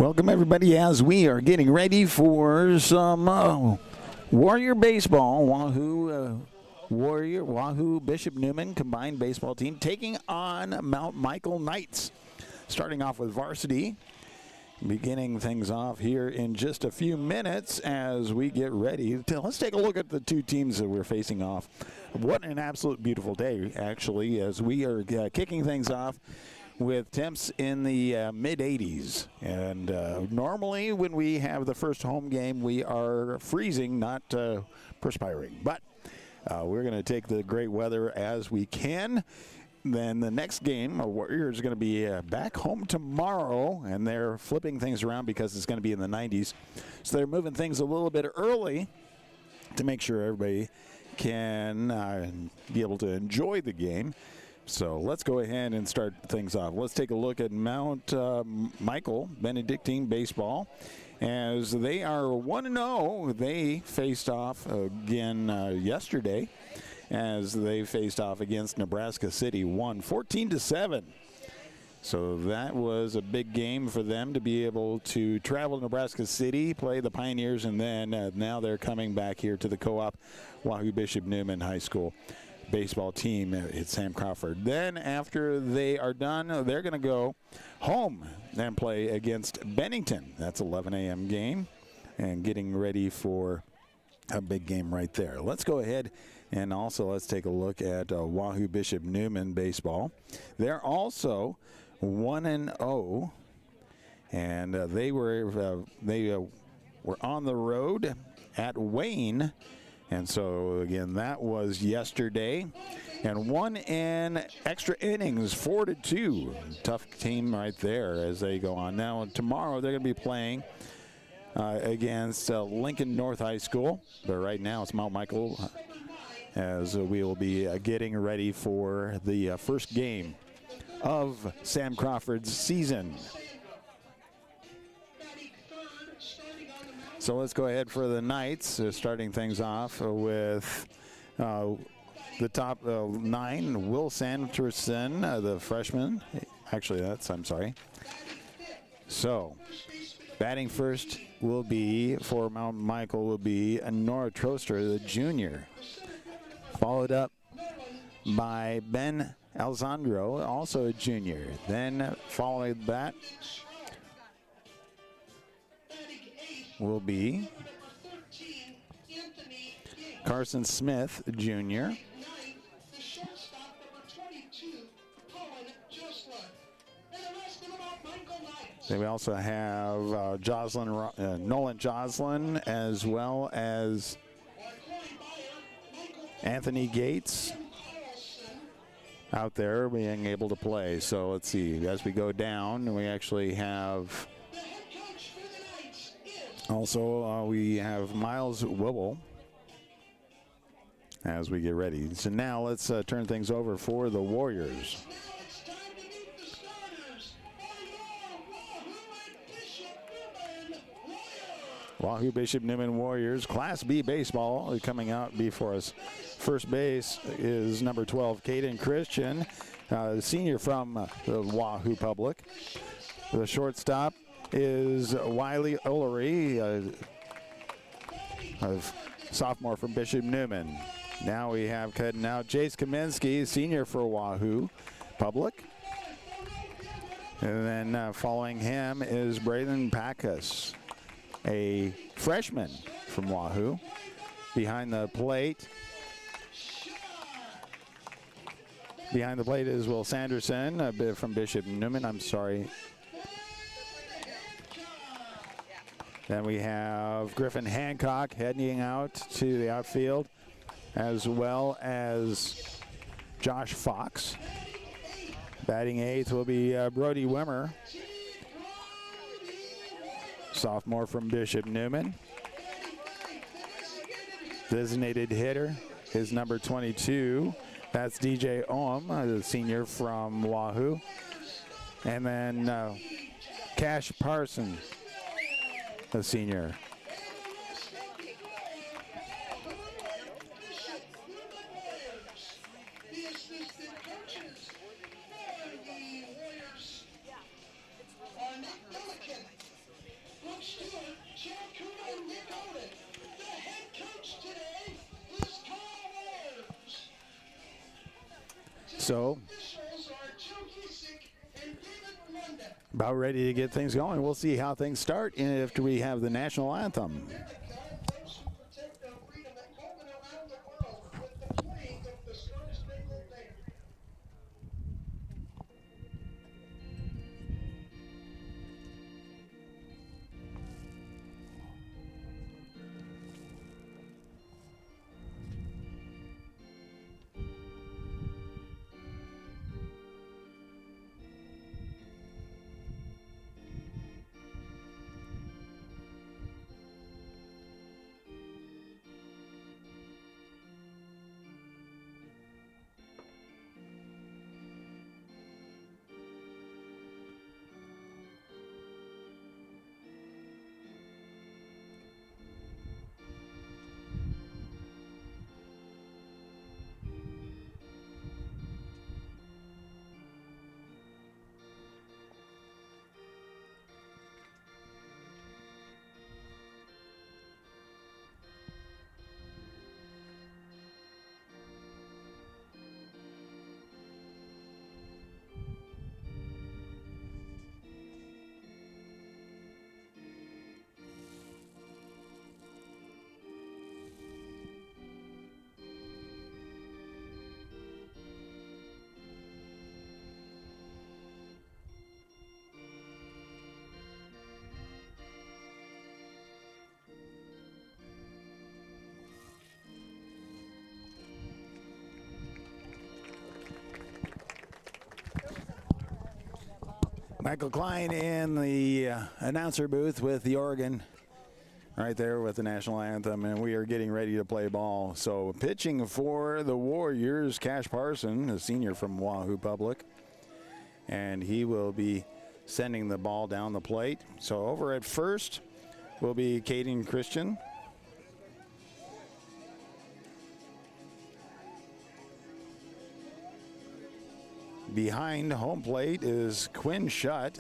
Welcome everybody as we are getting ready for some Warrior baseball. Wahoo Bishop Neumann combined baseball team taking on Mount Michael Knights. Starting off with varsity. Beginning things off here in just a few minutes as we get ready. Let's take a look at the two teams that we're facing off. What an absolute beautiful day, actually, as we are kicking things off with temps in the mid-80s. And normally when we have the first home game, we are freezing, not perspiring. But we're going to take the great weather as we can. Then the next game, Warriors is going to be back home tomorrow, and they're flipping things around because it's going to be in the 90s. So they're moving things a little bit early to make sure everybody can be able to enjoy the game. So let's go ahead and start things off. Let's take a look at Mount Michael Benedictine baseball. As they are 1-0, they faced off again yesterday as they faced off against Nebraska City, won 14-7. So that was a big game for them to be able to travel to Nebraska City, play the Pioneers, and then now they're coming back here to the co-op Wahoo Bishop Neumann High School baseball team at Sam Crawford. Then after they are done, they're going to go home and play against Bennington. That's 11 a.m. game and getting ready for a big game right there. Let's go ahead and also let's take a look at Wahoo Bishop Neumann baseball. They're also 1-0, and they were on the road at Wayne. And so, again, that was yesterday. And won in extra innings, 4-2. Tough team right there as they go on. Now, tomorrow they're going to be playing against Lincoln North High School. But right now it's Mount Michael as we will be getting ready for the first game of Sam Crawford's season. So let's go ahead for the Knights, starting things off with the top 9, Will Sanderson, the freshman. Actually, I'm sorry. So, batting first will be, for Mount Michael, will be Nora Troster, the junior. Followed up by Ben Alessandro, also a junior. Then following that will be Carson Smith, junior. Then we also have Nolan Joslin, as well as Anthony Gates out there being able to play. So let's see, as we go down, we actually have also, we have Miles Wibble as we get ready. So now let's turn things over for the Warriors. Wahoo Bishop Neumann Warriors, Class B baseball coming out before us. First base is number 12, Caden Christian, senior from the Wahoo Public. The shortstop is Wiley Ullery, a sophomore from Bishop Neumann. Now we have cutting out Jace Kaminsky, senior for Wahoo Public. And then following him is Braylon Packus, a freshman from Wahoo. Behind the plate is Will Sanderson, a bit from Bishop Neumann. I'm sorry. Then we have Griffin Hancock heading out to the outfield, as well as Josh Fox. Batting eighth will be Brody Wimmer, sophomore from Bishop Neumann. Designated hitter is number 22. That's DJ Ohm, the senior from Wahoo. And then Cash Parson, a senior. So, about ready to get things going. We'll see how things start after we have the national anthem. Michael Klein in the announcer booth with the organ right there with the national anthem, and we are getting ready to play ball. So pitching for the Warriors, Cash Parson, a senior from Wahoo Public, and he will be sending the ball down the plate. So over at first will be Caden Christian. Behind home plate is Quinn Shutt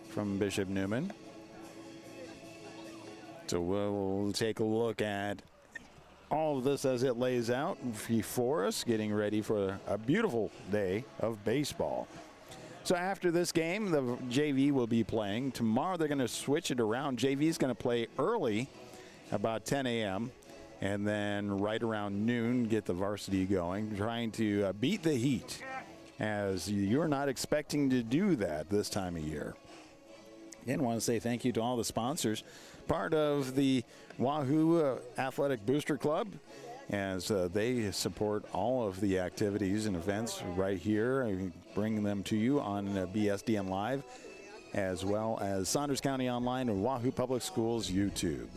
from Bishop Neumann. So we'll take a look at all of this as it lays out before us, getting ready for a beautiful day of baseball. So after this game, the JV will be playing. Tomorrow they're going to switch it around. JV is going to play early, about 10 a.m., and then right around noon get the varsity going, trying to beat the heat, as you're not expecting to do that this time of year. Again, want to say thank you to all the sponsors, part of the Wahoo Athletic Booster Club, as they support all of the activities and events right here, bringing them to you on BSDN Live, as well as Saunders County Online and Wahoo Public Schools YouTube.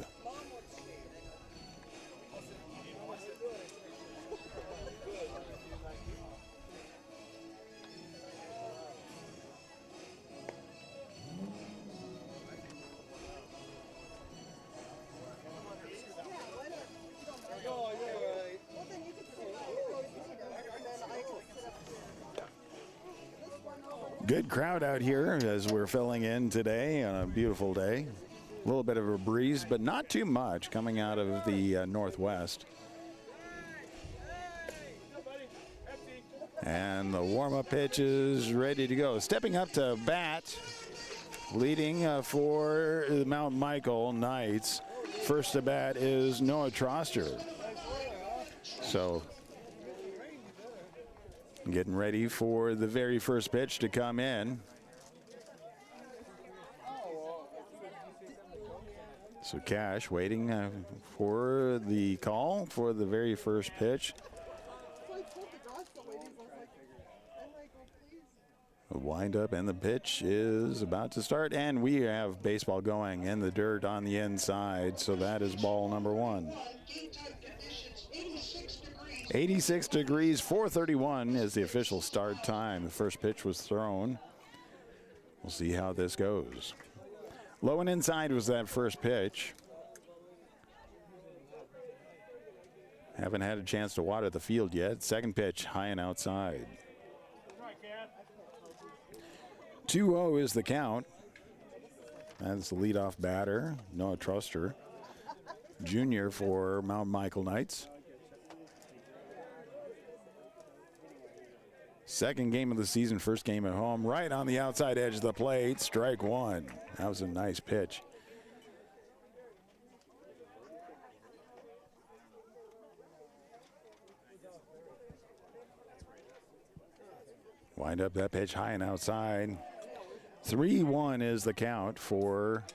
Good crowd out here as we're filling in today on a beautiful day. A little bit of a breeze, but not too much coming out of the northwest. And the warm-up pitch is ready to go. Stepping up to bat, leading for the Mount Michael Knights. First to bat is Noah Troster. So getting ready for the very first pitch to come in. So Cash waiting for the call for the very first pitch. The windup and the pitch is about to start, and we have baseball going in the dirt on the inside. So that is ball number one. 86 degrees, 4:31 is the official start time. The first pitch was thrown. We'll see how this goes. Low and inside was that first pitch. Haven't had a chance to water the field yet. Second pitch, high and outside. 2-0 is the count. That's the leadoff batter, Noah Troster, junior for Mount Michael Knights. Second game of the season, first game at home, right on the outside edge of the plate, strike one. That was a nice pitch. Wind up that pitch high and outside. 3-1 is the count for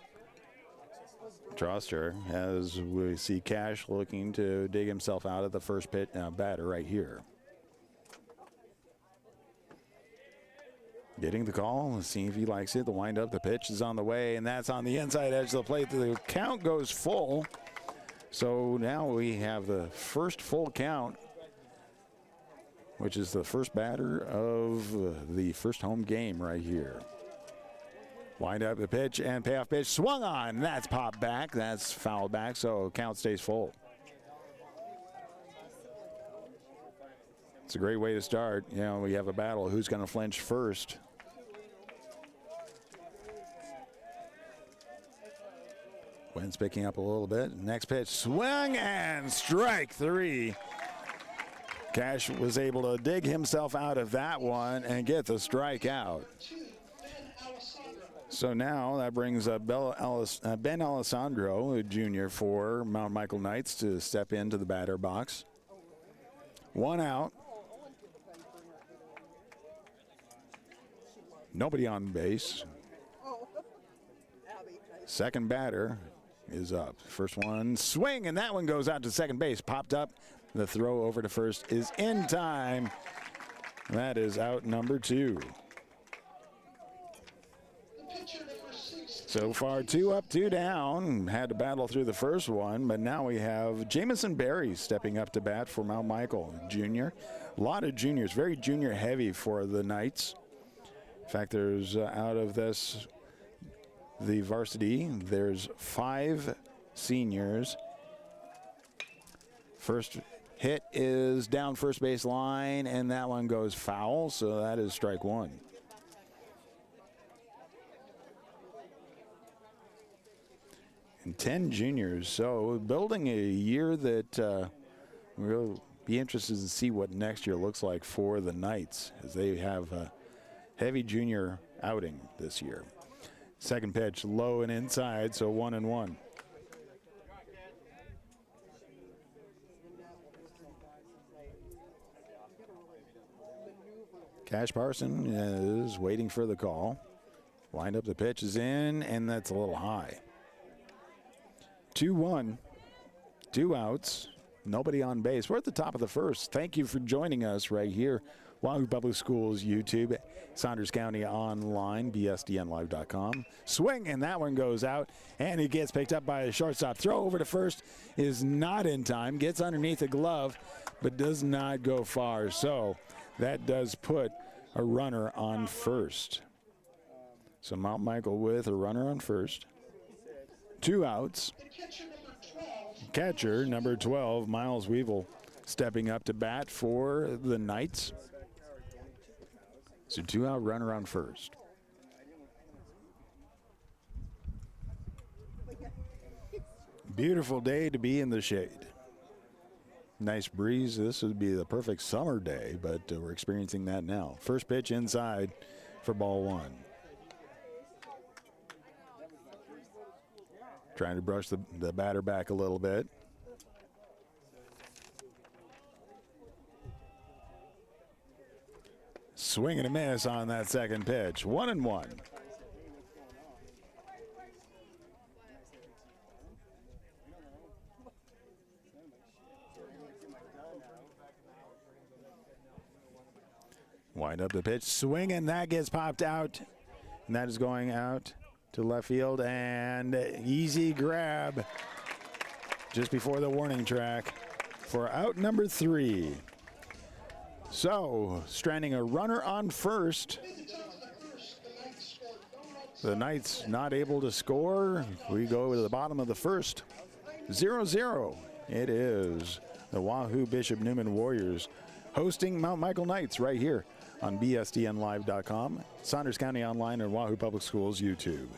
Troster as we see Cash looking to dig himself out of the first pitch batter right here. Getting the call, let's see if he likes it. The wind up, the pitch is on the way, and that's on the inside edge of the plate. The count goes full. So now we have the first full count, which is the first batter of the first home game right here. Wind up the pitch and payoff pitch, swung on. That's popped back, that's fouled back, so count stays full. It's a great way to start. You know, we have a battle. Who's going to flinch first? Wind's picking up a little bit. Next pitch, swing and strike three. Cash was able to dig himself out of that one and get the strikeout. So now that brings Ben Alessandro, Jr. for Mount Michael Knights to step into the batter box. One out. Nobody on base. Second batter is up. First one, swing, and that one goes out to second base. Popped up. The throw over to first is in time. That is out number 2. So far, 2 up, 2 down. Had to battle through the first one, but now we have Jamison Berry stepping up to bat for Mount Michael Jr. A lot of juniors, very junior heavy for the Knights. In fact, there's out of this, the varsity, there's 5 seniors. First hit is down first base line, and that one goes foul, so that is strike 1. And 10 juniors, so building a year that we'll be interested to see what next year looks like for the Knights, as they have a heavy junior outing this year. Second pitch, low and inside, so 1-1. Cash Parson is waiting for the call. Wind up, the pitch is in, and that's a little high. 2-1, 2 outs, nobody on base. We're at the top of the first. Thank you for joining us right here. Wahoo Public Schools YouTube, Saunders County Online, bsdnlive.com. Swing, and that one goes out, and it gets picked up by a shortstop. Throw over to first is not in time. Gets underneath the glove, but does not go far. So that does put a runner on first. So Mount Michael with a runner on first. 2 outs. Catcher number 12, Miles Weevil, stepping up to bat for the Knights. So 2-out runner on first. Beautiful day to be in the shade. Nice breeze. This would be the perfect summer day, but we're experiencing that now. First pitch inside for ball 1. Trying to brush the batter back a little bit. Swing and a miss on that second pitch. 1-1. Wind up the pitch, swing, and that gets popped out. And that is going out to left field, and easy grab just before the warning track for out number 3. So, stranding a runner on first. The Knights not able to score. We go to the bottom of the first. 0-0. It is the Wahoo Bishop Neumann Warriors hosting Mount Michael Knights right here on bsdnlive.com, Saunders County Online, and Wahoo Public Schools YouTube.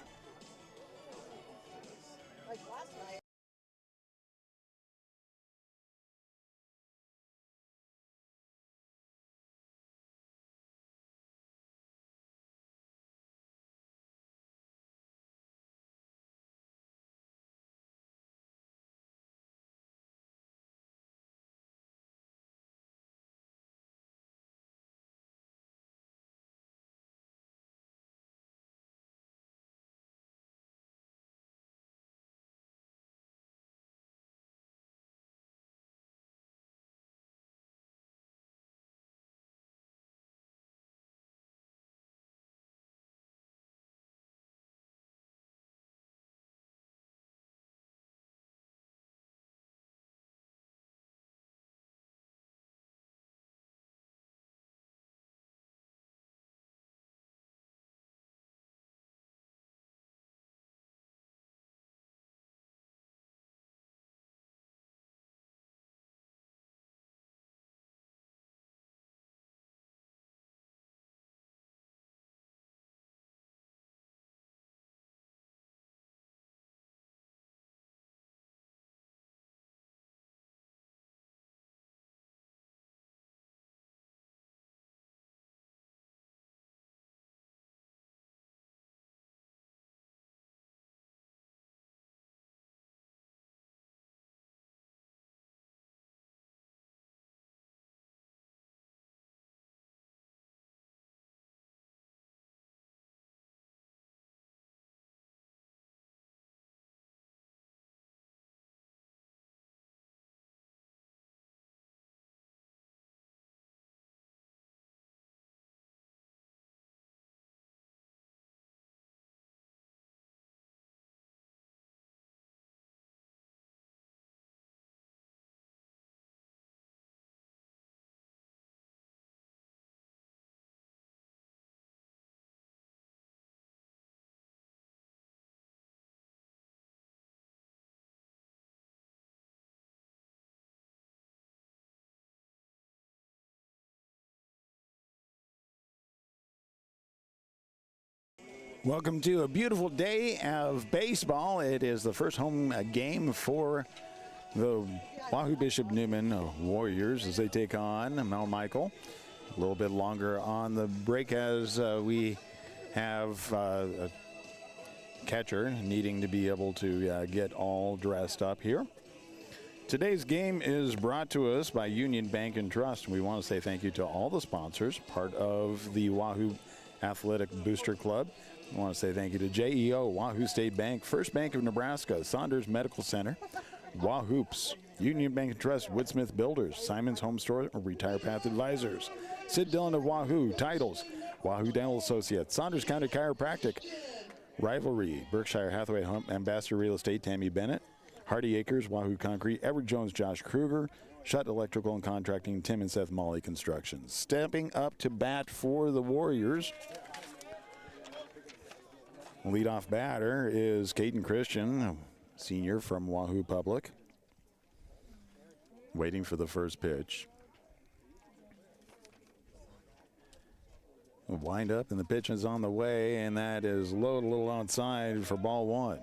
Welcome to a beautiful day of baseball. It is the first home game for the Wahoo Bishop Neumann Warriors as they take on Mount Michael. A little bit longer on the break as we have a catcher needing to be able to get all dressed up here. Today's game is brought to us by Union Bank and Trust. We want to say thank you to all the sponsors, part of the Wahoo Athletic Booster Club. I want to say thank you to JEO, Wahoo State Bank, First Bank of Nebraska, Saunders Medical Center, Wahoops, Union Bank and Trust, Woodsmith Builders, Simon's Home Store, Retire Path Advisors, Sid Dillon of Wahoo, Titles, Wahoo Dental Associates, Saunders County Chiropractic, Rivalry, Berkshire Hathaway Ambassador Real Estate, Tammy Bennett, Hardy Acres, Wahoo Concrete, Edward Jones, Josh Kruger, Shutt Electrical and Contracting, Tim and Seth Molly Construction. Stepping up to bat for the Warriors. Leadoff batter is Caden Christian, senior from Wahoo Public. Waiting for the first pitch. Wind up and the pitch is on the way, and that is low, a little outside for ball one.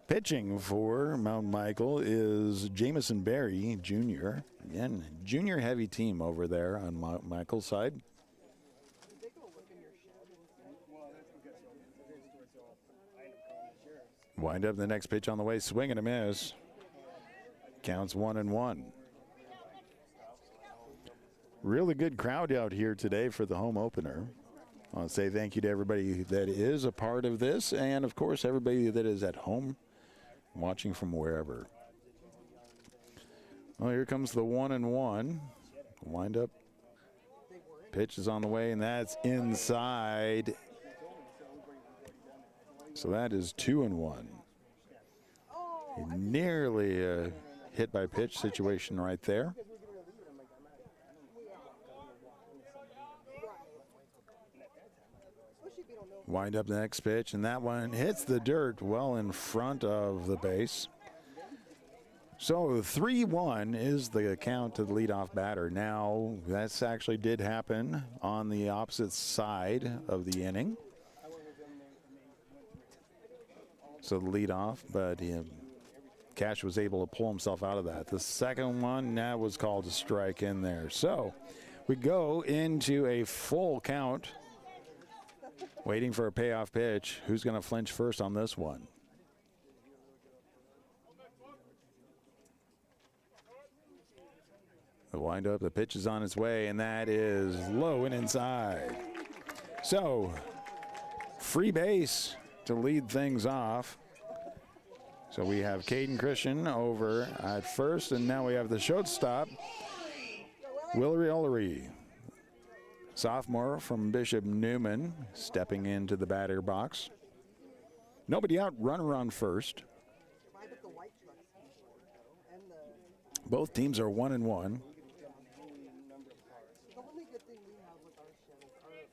Pitching for Mount Michael is Jamison Berry, Jr. Again, junior heavy team over there on Mount Michael's side. Wind up the next pitch on the way, swing and a miss. Counts 1-1. Really good crowd out here today for the home opener. I want to say thank you to everybody that is a part of this, and of course everybody that is at home watching from wherever. Well, here comes the 1-1. Wind up. Pitch is on the way, and that's inside. So that is 2-1. Nearly a hit by pitch situation right there. Wind up the next pitch, and that one hits the dirt well in front of the base. So 3-1 is the count to the leadoff batter. Now, that's actually did happen on the opposite side of the inning. So the leadoff, but Cash was able to pull himself out of that. The second one, that was called a strike in there. So we go into a full count, waiting for a payoff pitch. Who's going to flinch first on this one? The wind up, the pitch is on its way, and that is low and inside. So free base to lead things off. So we have Caden Christian over at first, and now we have the shortstop, Willery Ullery, sophomore from Bishop Neumann, stepping into the batter box. Nobody out, runner on first. Both teams are 1-1.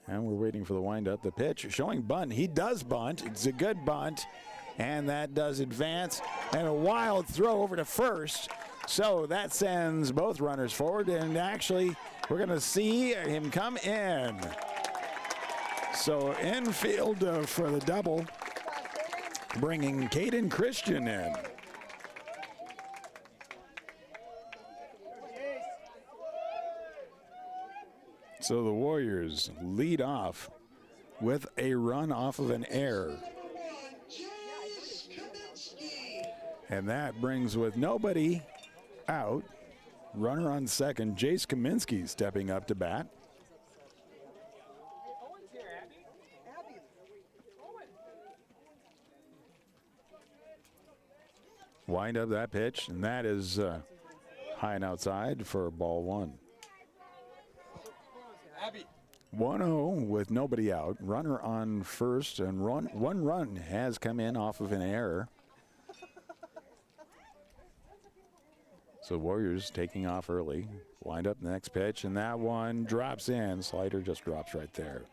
And we're waiting for the windup. The pitch showing bunt. He does bunt. It's a good bunt. And that does advance. And a wild throw over to first. So that sends both runners forward. And actually, we're going to see him come in. So infield for the double, bringing Caden Christian in. So the Warriors lead off with a run off of an error. And that brings, with nobody out, runner on second, Jace Kaminsky stepping up to bat. Wind up that pitch, and that is high and outside for ball one. 1-0 with nobody out. Runner on first, and one run has come in off of an error. So Warriors taking off early. Wind up the next pitch, and that one drops in. Slider just drops right there.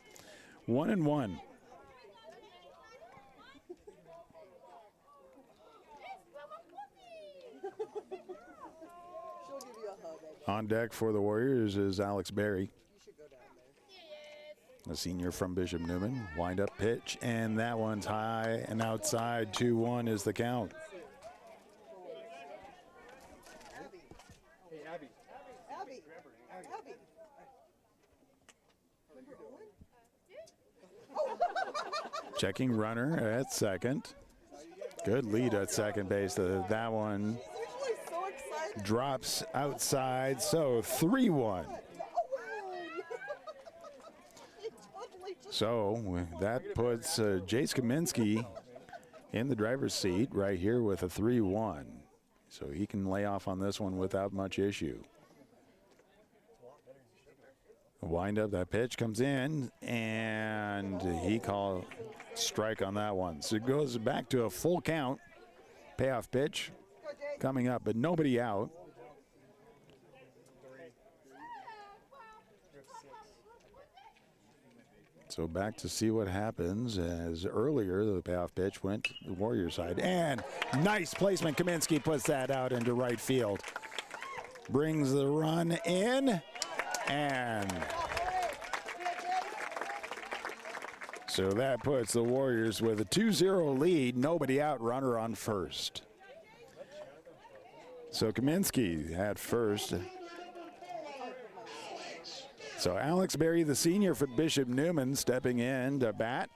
1-1. On deck for the Warriors is Alex Berry. the senior from Bishop Newman. Wind up pitch, and that one's high and outside. 2-1 is the count. Checking runner at second. Good lead at second base. That one drops outside, so 3-1. So that puts Jace Kaminsky in the driver's seat right here with a 3-1. So he can lay off on this one without much issue. Wind up, that pitch comes in, and he called strike on that one. So it goes back to a full count. Payoff pitch coming up, but nobody out. So back to see what happens, as earlier the payoff pitch went to the Warrior side. And nice placement. Kaminsky puts that out into right field. Brings the run in, and so that puts the Warriors with a 2-0 lead. Nobody out, runner on first. So Kaminsky at first. So Alex Berry, the senior for Bishop Newman, stepping in to bat.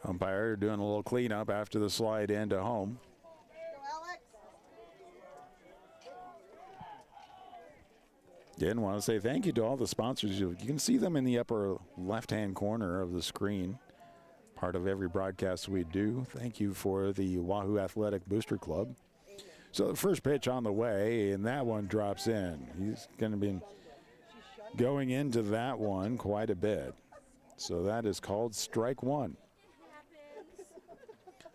Umpire doing a little cleanup after the slide into home. Again, want to say thank you to all the sponsors. You can see them in the upper left-hand corner of the screen. Part of every broadcast we do. Thank you for the Wahoo Athletic Booster Club. So the first pitch on the way, and that one drops in. He's going to be going into that one quite a bit. So that is called strike one.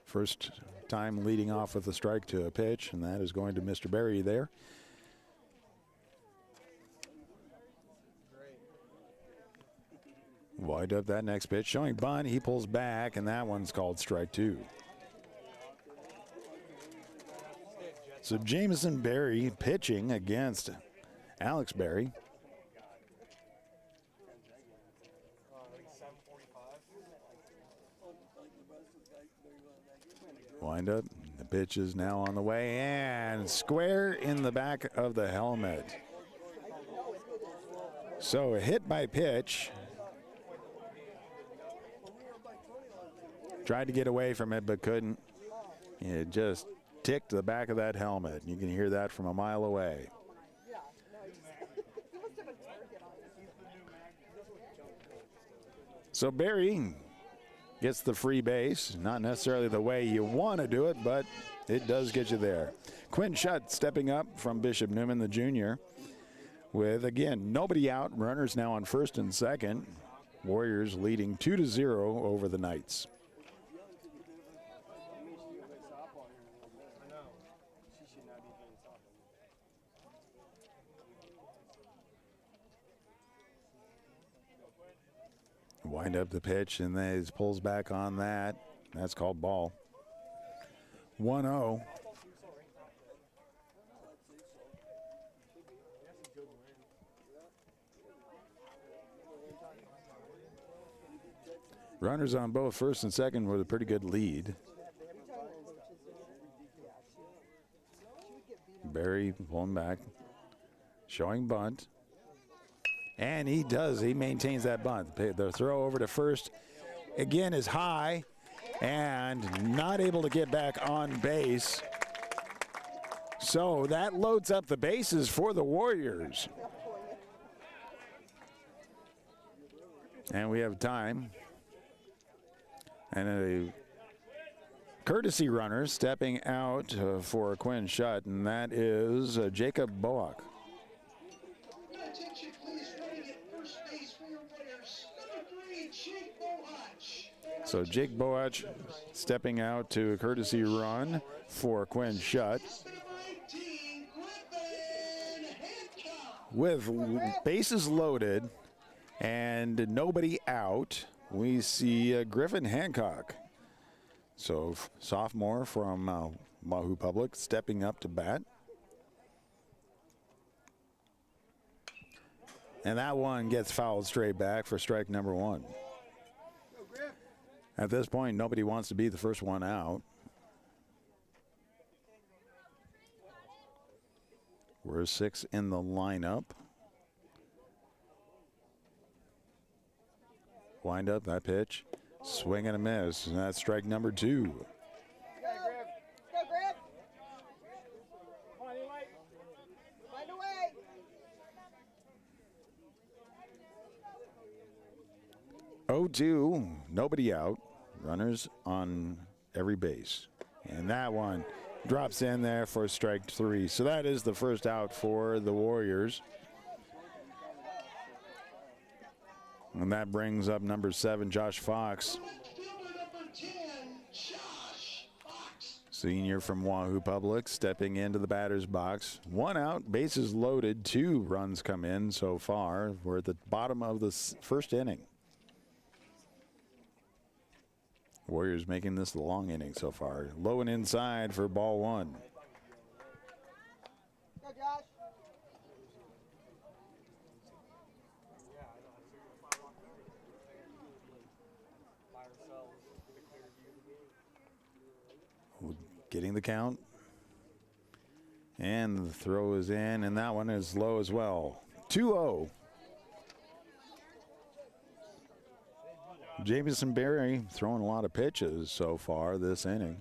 First time leading off with a strike to a pitch, and that is going to Mr. Berry there. Wind up that next pitch, showing bunt. He pulls back, and that one's called strike two. So Jameson Berry pitching against Alex Berry. Wind up, the pitch is now on the way, and square in the back of the helmet. So a hit by pitch. Tried to get away from it, but couldn't. It just ticked the back of that helmet. You can hear that from a mile away. So Berry gets the free base. Not necessarily the way you want to do it, but it does get you there. Quinn Shutt stepping up from Bishop Newman, the junior, with, again, nobody out. Runners now on first and second. Warriors leading 2-0 over the Knights. Wind up the pitch, and then he pulls back on that. That's called ball. 1-0. Runners on both first and second with a pretty good lead. Berry pulling back, showing bunt. And he does. He maintains that bunt. The throw over to first, again, is high and not able to get back on base. So that loads up the bases for the Warriors. And we have time. And a courtesy runner stepping out for Quinn Shutt, and that is Jacob Boak. So Jake Boach stepping out to a courtesy run for Quinn Shutt. With bases loaded and nobody out, we see Griffin Hancock. So sophomore from Wahoo Public stepping up to bat. And that one gets fouled straight back for strike number one. At this point, nobody wants to be the first one out. We're 6 in the lineup. Wind up that pitch. Swing and a miss. And that's strike number 2. Go, Grib. Come on, Eli. Find a way. 0-2. Nobody out. Runners on every base. And that one drops in there for strike 3. So that is the first out for the Warriors. And that brings up number 7, Josh Fox. Senior from Wahoo Public, stepping into the batter's box. 1 out, bases loaded, 2 runs come in so far. We're at the bottom of the first inning. Warriors making this the long inning so far. Low and inside for ball 1. Go, Josh. Getting the count. And the throw is in, and that one is low as well. 2-0. Jamison Berry throwing a lot of pitches so far this inning.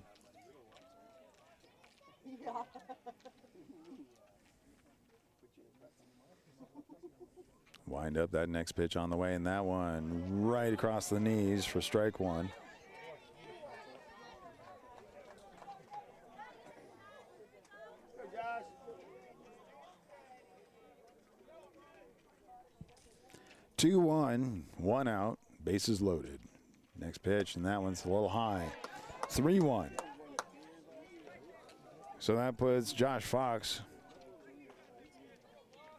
Wind up that next pitch on the way, and that one right across the knees for strike 1. Two, 1 out, bases loaded. Next pitch, and that one's a little high. 3-1. So that puts Josh Fox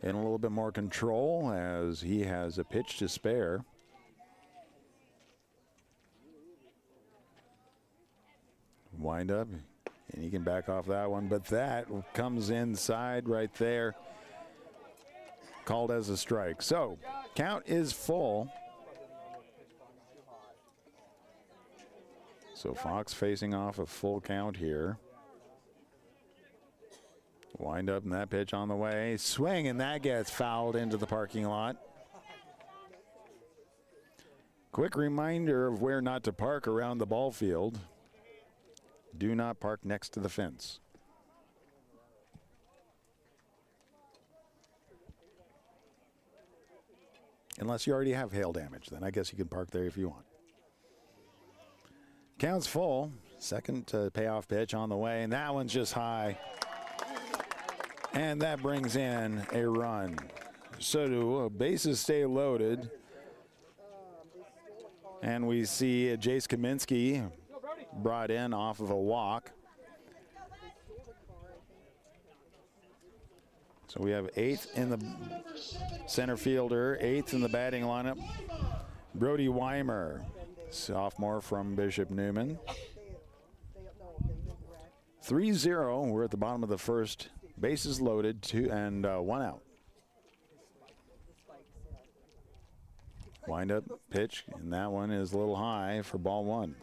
in a little bit more control as he has a pitch to spare. Wind up, and he can back off that one, but that comes inside right there. Called as a strike. So count is full. So Fox facing off a full count here. Wind up, and that pitch on the way. Swing, and that gets fouled into the parking lot. Quick reminder of where not to park around the ball field. Do not park next to the fence. Unless you already have hail damage, then I guess you can park there if you want. Count's full. Second payoff pitch on the way, and that one's just high. And that brings in a run. So bases stay loaded. And we see Jace Kaminsky brought in off of a walk. So we have 8th in the center fielder, 8th in the batting lineup. Brody Weimer, sophomore from Bishop Neumann. 3-0. We're at the bottom of the first. Bases loaded, 2 and 1 out. Wind up pitch, and that one is a little high for ball 1.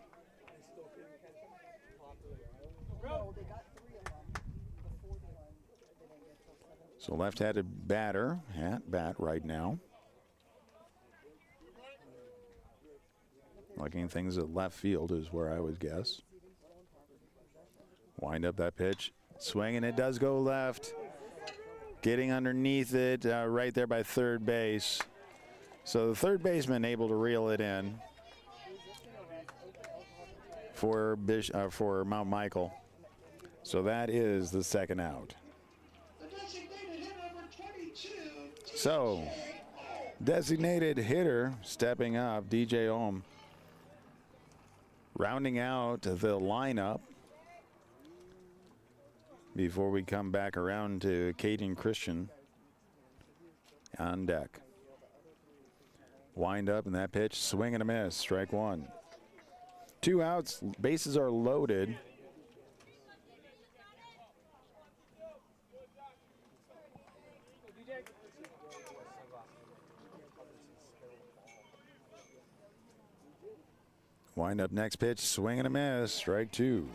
So left-handed batter at bat right now. Looking things at left field is where I would guess. Wind up that pitch. Swing, and it does go left. Getting underneath it right there by third base. So the third baseman able to reel it in for Mount Michael. So that is the second out. So designated hitter stepping up, DJ Ohm, rounding out the lineup before we come back around to Caden Christian on deck. Wind up, and that pitch, swing and a miss, strike 1. 2 outs, bases are loaded. Wind up next pitch, swing and a miss, strike two.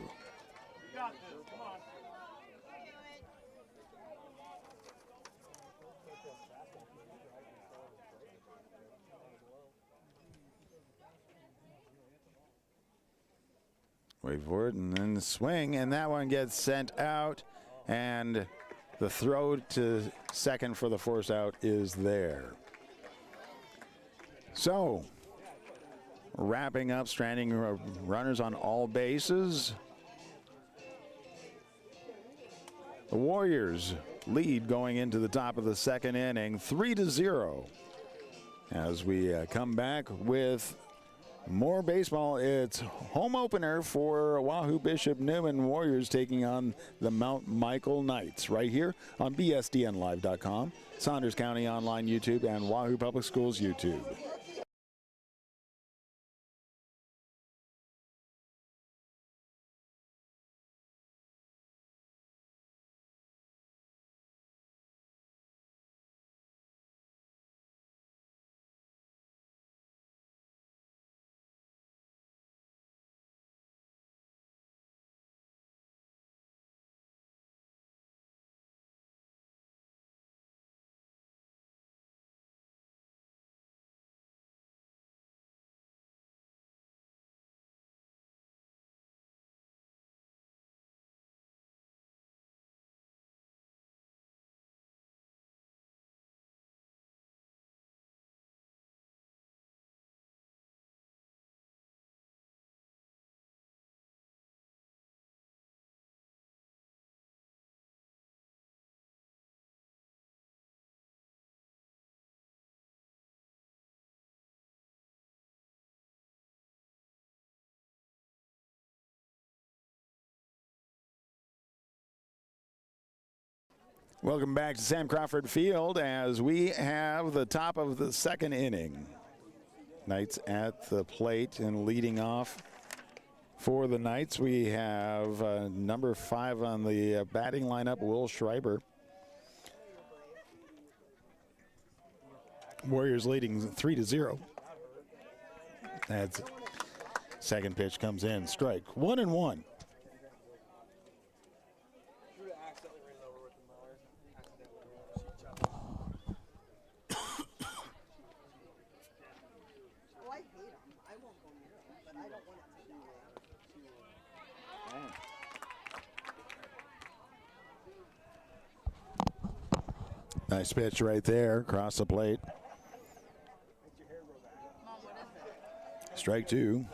Wait for it and then swing, and that one gets sent out, and the throw to second for the force out is there. So, wrapping up, stranding runners on all bases. The Warriors lead going into the top of the second inning, 3-0. As we come back with more baseball, it's home opener for Wahoo Bishop Neumann Warriors taking on the Mount Michael Knights right here on BSDNlive.com, Saunders County Online YouTube, and Wahoo Public Schools YouTube. Welcome back to Sam Crawford Field as we have the top of the second inning. Knights at the plate and leading off for the Knights. We have number 5 on the batting lineup, Will Schreiber. Warriors leading 3-0. That's second pitch comes in, strike 1-1. Nice pitch right there across the plate. Strike two.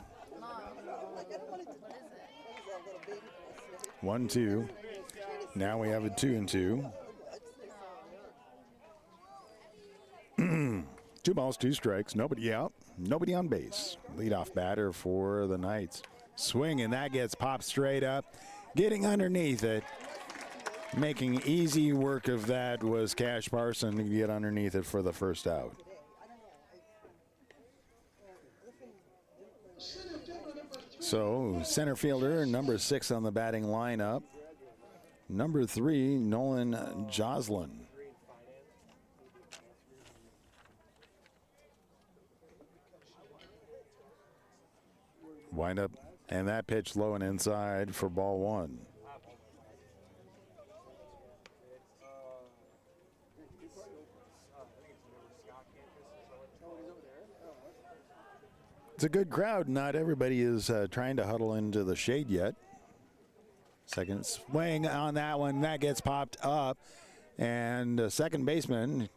1-2. Now we have a 2-2. 2 balls, 2 strikes. Nobody out. Nobody on base. Leadoff batter for the Knights. Swing, and that gets popped straight up. Getting underneath it. Making easy work of that was Cash Parson to get underneath it for the first out. So center fielder, number 6 on the batting lineup. Number 3, Nolan Joslin. Wind up, and that pitch low and inside for ball 1. It's a good crowd. Not everybody is trying to huddle into the shade yet. Second swing on that one. That gets popped up. And second baseman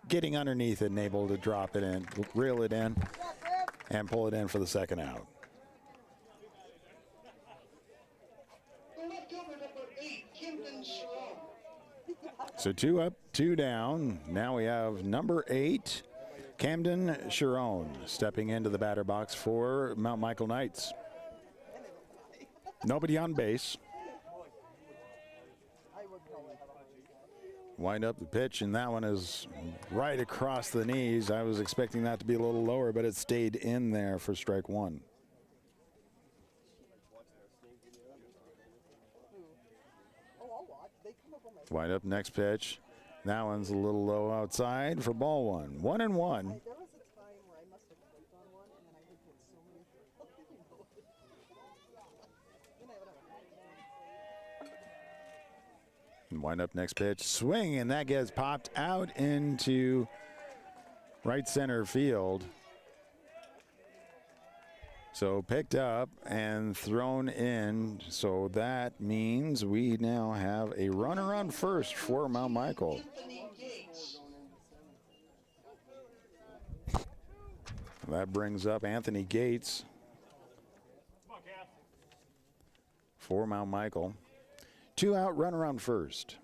getting underneath it and able to drop it in, reel it in, and pull it in for the second out. So 2 up, 2 down. Now we have number 8. Camden Sharon stepping into the batter box for Mount Michael Knights. Nobody on base. Wind up the pitch, and that one is right across the knees. I was expecting that to be a little lower, but it stayed in there for strike 1. Wind up next pitch. That one's a little low outside for ball 1. 1-1. And wind up next pitch, swing, and that gets popped out into right center field. So picked up and thrown in. So that means we now have a runner on first for Mount Michael. That brings up Anthony Gates for Mount Michael. 2 out, runner on first.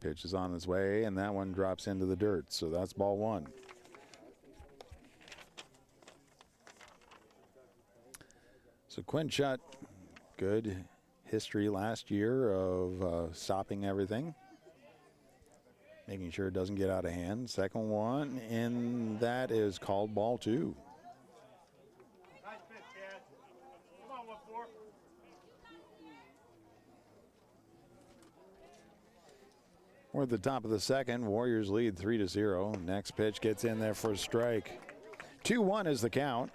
Pitch is on its way, and that one drops into the dirt. So that's ball 1. So Quinn Schutt, good history last year of stopping everything, making sure it doesn't get out of hand. Second one, and that is called ball 2. Nice pitch, Chad. Come on, 1-4. We're at the top of the second. Warriors lead 3-0. Next pitch gets in there for a strike. 2-1 is the count.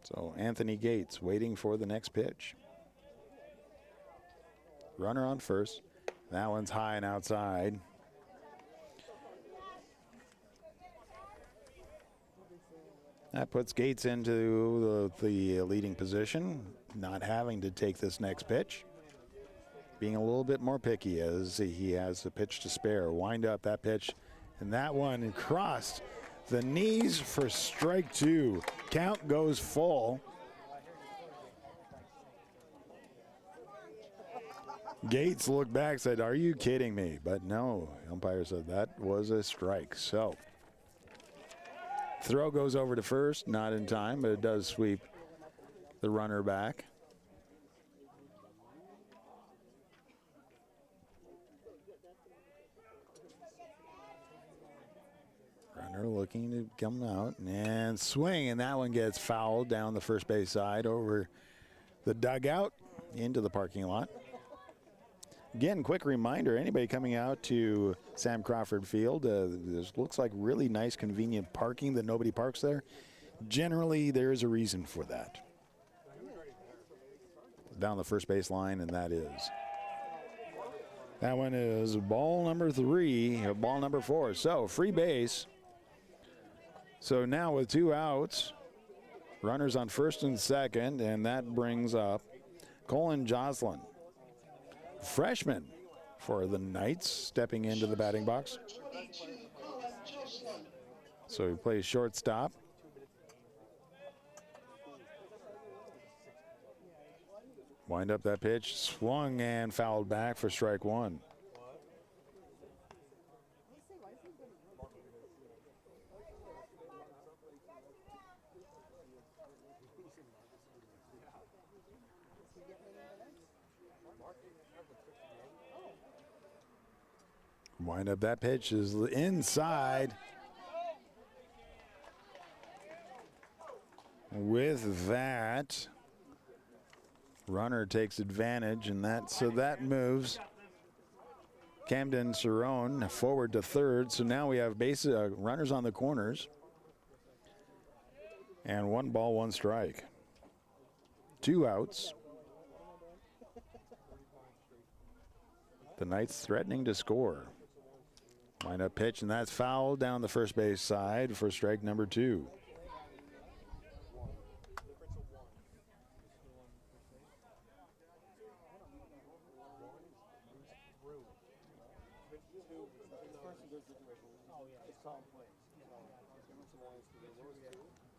So Anthony Gates waiting for the next pitch. Runner on first. That one's high and outside. That puts Gates into the leading position, not having to take this next pitch. Being a little bit more picky as he has a pitch to spare. Wind up that pitch, and that one crossed the knees for strike 2. Count goes full. Gates looked back, said, "Are you kidding me?" But no, umpire said that was a strike. So throw goes over to first, not in time, but it does sweep the runner back. Runner looking to come out and swing, and that one gets fouled down the first base side over the dugout into the parking lot. Again, quick reminder, anybody coming out to Sam Crawford Field, this looks like really nice, convenient parking that nobody parks there. Generally, there is a reason for that. Down the first base line, and that one is ball number 3, ball number 4. So free base. So now with 2 outs, runners on first and second, and that brings up Colin Joslin, freshman for the Knights, stepping into the batting box. So he plays shortstop. Wind up that pitch, swung and fouled back for strike 1. Wind up that pitch is inside. With that, runner takes advantage, and that moves Camden Cerrone forward to third. So now we have runners on the corners, and 1 ball, 1 strike. 2 outs. The Knights threatening to score. Wind up pitch, and that's fouled down the first base side for strike number 2.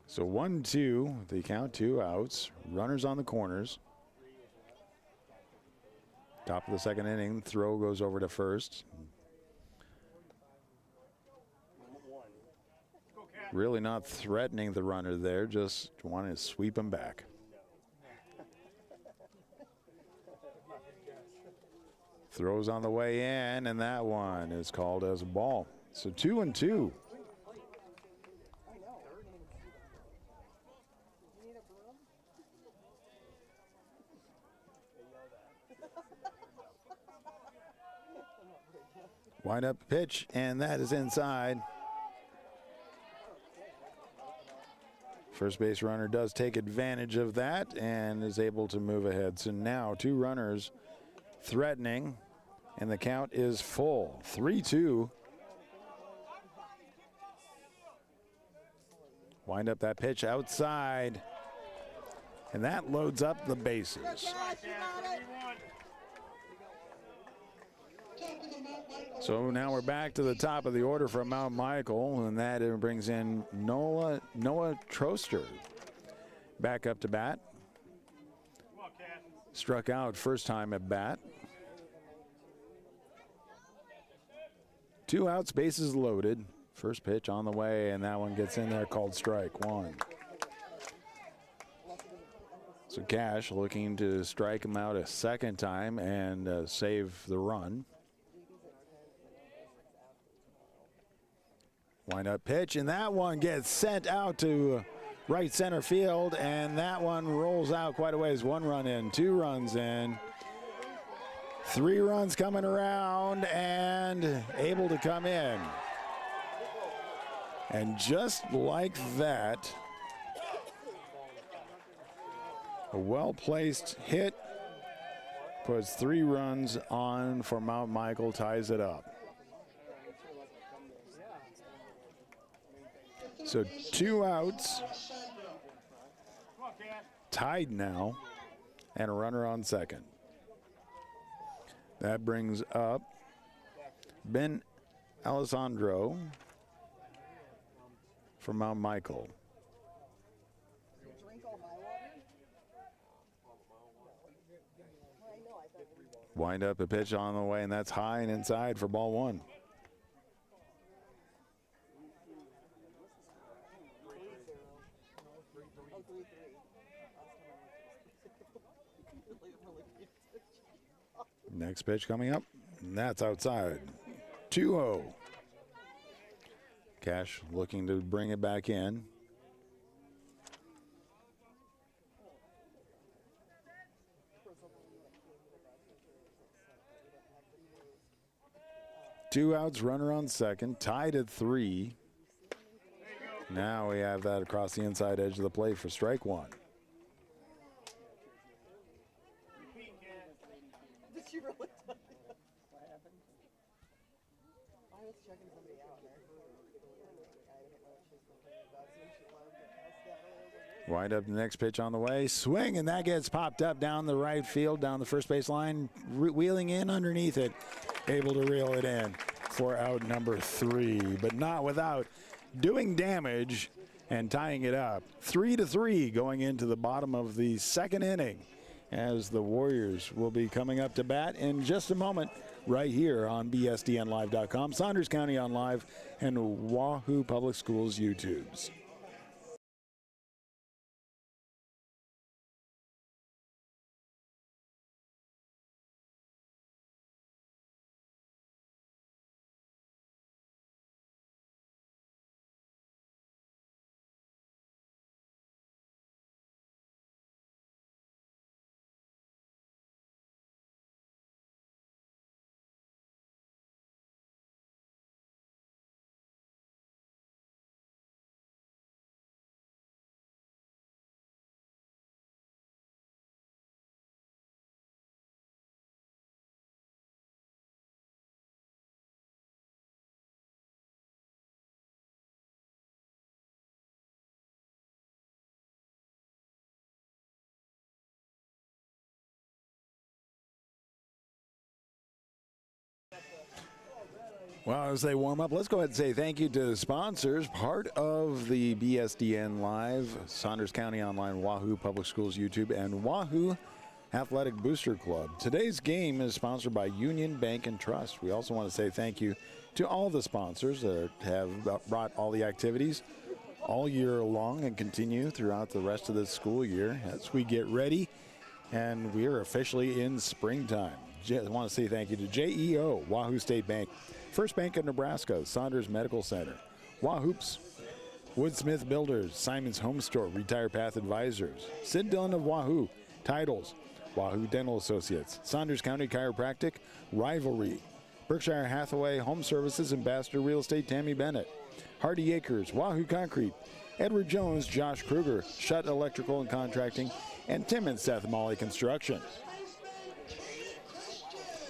So 1-2, the count, 2 outs. Runners on the corners. Top of the second inning, throw goes over to first. Really not threatening the runner there, just wanting to sweep him back. Throws on the way in, and that one is called as a ball. So 2-2. Wind up pitch, and that is inside First base runner does take advantage of that and is able to move ahead. So now 2 runners threatening, and the count is full. 3-2. Wind up that pitch outside, and that loads up the bases. So now we're back to the top of the order for Mount Michael, and that brings in Noah Troster back up to bat. Struck out first time at bat. 2 outs, bases loaded. First pitch on the way, and that one gets in there, called strike 1. So Cash looking to strike him out a second time and save the run. Wind up pitch, and that one gets sent out to right center field, and that one rolls out quite a ways. 1 run in, 2 runs in, 3 runs coming around, and able to come in. And just like that, a well-placed hit puts 3 runs on for Mount Michael, ties it up. So 2 outs, tied now, and a runner on second. That brings up Ben Alessandro for Mount Michael. Wind up a pitch on the way, and that's high and inside for ball 1. Next pitch coming up, and that's outside. 2-0. Cash looking to bring it back in. Two outs, runner on second, tied at 3. Now we have that across the inside edge of the plate for strike 1. Wind up the next pitch on the way. Swing, and that gets popped up down the right field, down the first base line, wheeling in underneath it. Able to reel it in for out number 3, but not without doing damage and tying it up. 3-3 going into the bottom of the second inning, as the Warriors will be coming up to bat in just a moment right here on BSDNlive.com, Saunders County on Live, and Wahoo Public Schools YouTubes. Well, as they warm up, let's go ahead and say thank you to the sponsors, part of the BSDN Live, Saunders County Online, Wahoo Public Schools YouTube, and Wahoo Athletic Booster Club. Today's game is sponsored by Union Bank and Trust. We also want to say thank you to all the sponsors that have brought all the activities all year long and continue throughout the rest of the school year as we get ready, and we are officially in springtime. I want to say thank you to JEO, Wahoo State Bank, First Bank of Nebraska, Saunders Medical Center, Wahoops, Woodsmith Builders, Simon's Home Store, Retire Path Advisors, Sid Dillon of Wahoo, Titles, Wahoo Dental Associates, Saunders County Chiropractic, Rivalry, Berkshire Hathaway Home Services, Ambassador Real Estate, Tammy Bennett, Hardy Acres, Wahoo Concrete, Edward Jones, Josh Kruger, Shutt Electrical and Contracting, and Tim and Seth Molly Construction.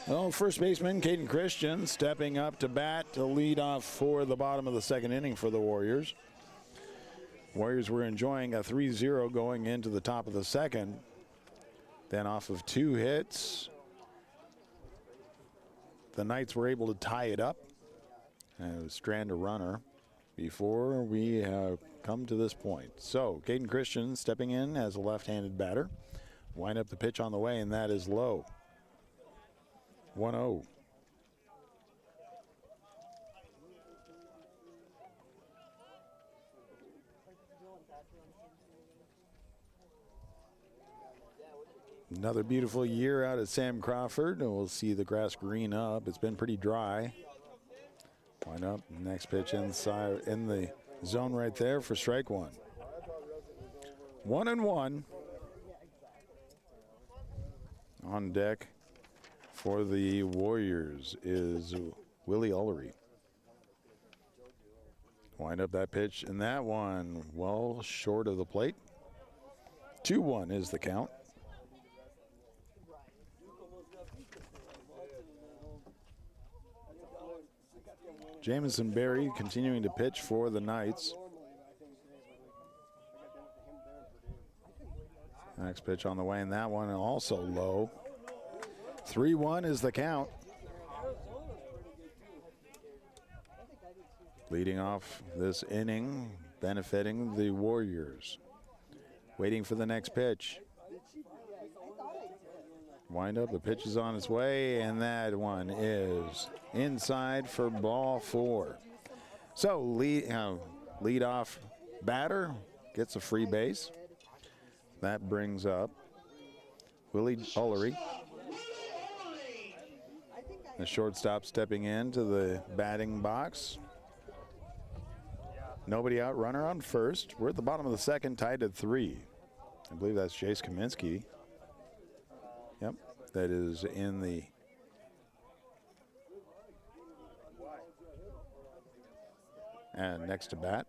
Oh, first baseman Caden Christian stepping up to bat to lead off for the bottom of the second inning for the Warriors. Warriors were enjoying a 3-0 going into the top of the second. Then off of 2 hits, the Knights were able to tie it up and strand a runner before we have come to this point. So Caden Christian stepping in as a left-handed batter. Wind up the pitch on the way, and that is low. 1-0. Another beautiful year out at Sam Crawford, and we'll see the grass green up. It's been pretty dry. Wind up, next pitch inside in the zone right there for strike one. 1-1. On deck for the Warriors is Willie Ullery. Wind up that pitch, and that one well short of the plate. 2-1 is the count. Jamison Berry continuing to pitch for the Knights. Next pitch on the way, and that one also low. 3-1 is the count. Leading off this inning, benefiting the Warriors. Waiting for the next pitch. Wind up, the pitch is on its way, and that one is inside for ball 4. So lead off batter gets a free base. That brings up Willie Ullery. The shortstop stepping into the batting box. Nobody out, runner on first. We're at the bottom of the second, tied at 3. I believe that's Jace Kaminsky. Yep, that is in the and next to bat.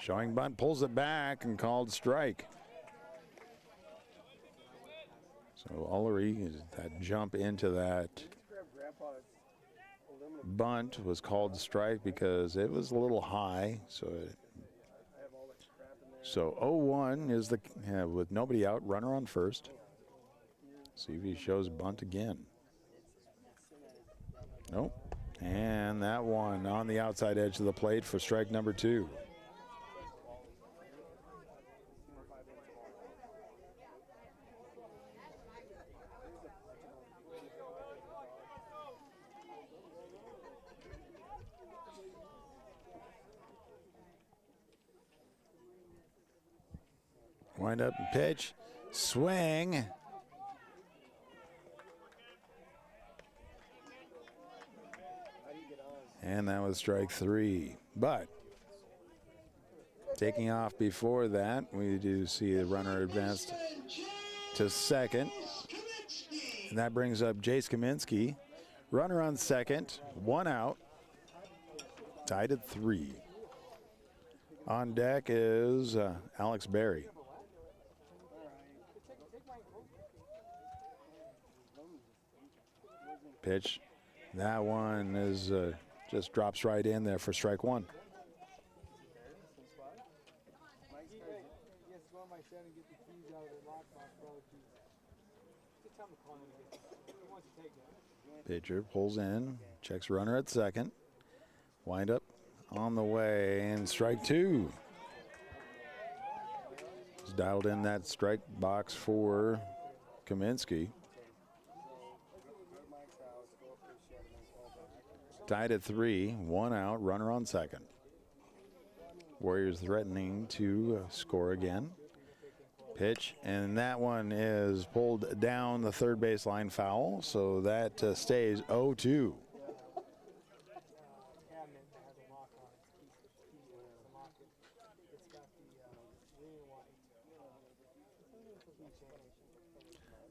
Showing bunt, pulls it back and called strike. So Ullery, that jump into that bunt was called strike because it was a little high. So 0-1 is the with nobody out, runner on first. See if he shows bunt again. Nope. And that one on the outside edge of the plate for strike number 2. Wind up and pitch, swing. And that was strike 3. But taking off before that, we do see the runner advanced to second. And that brings up Jace Kaminsky. Runner on second, 1 out. Tied at 3. On deck is Alex Berry. Pitch. That one is just drops right in there for strike 1. Pitcher pulls in, checks runner at second. Wind up on the way, and strike 2. He's dialed in that strike box for Kaminsky. Tied at 3, 1 out, runner on second. Warriors threatening to score again. Pitch, and that one is pulled down the third baseline foul, so that stays 0-2.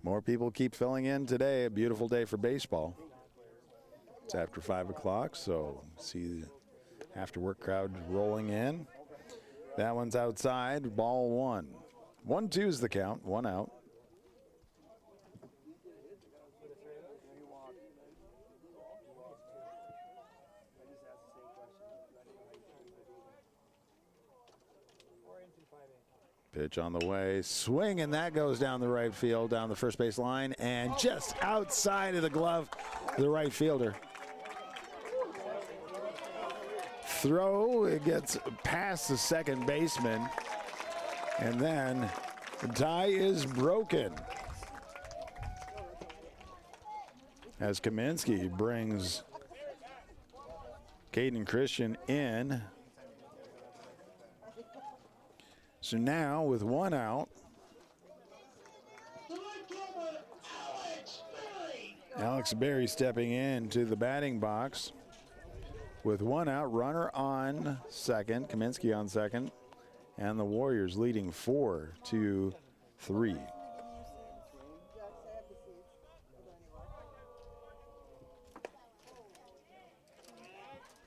More people keep filling in today. A beautiful day for baseball. It's after 5 o'clock, so see the after work crowd rolling in. That one's outside, ball one. 1-2 is the count, one out. Pitch on the way, swing, and that goes down the right field, down the first base line, and just outside of the glove, the right fielder. Throw, it gets past the second baseman, and then the tie is broken. As Kaminsky brings Caden Christian in. So now with one out, Alex Berry stepping into the batting box. With one out, runner on second, Kaminsky on second, and the Warriors leading 4-3.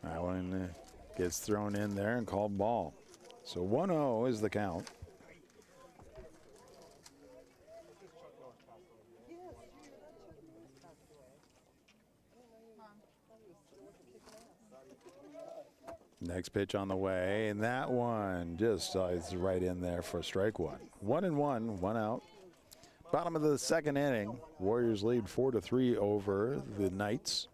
That one gets thrown in there and called ball. So 1-0 is the count. Next pitch on the way, and that one just slides right in there for strike one. 1-1, one out. Bottom of the second inning, Warriors lead 4-3 over the Knights.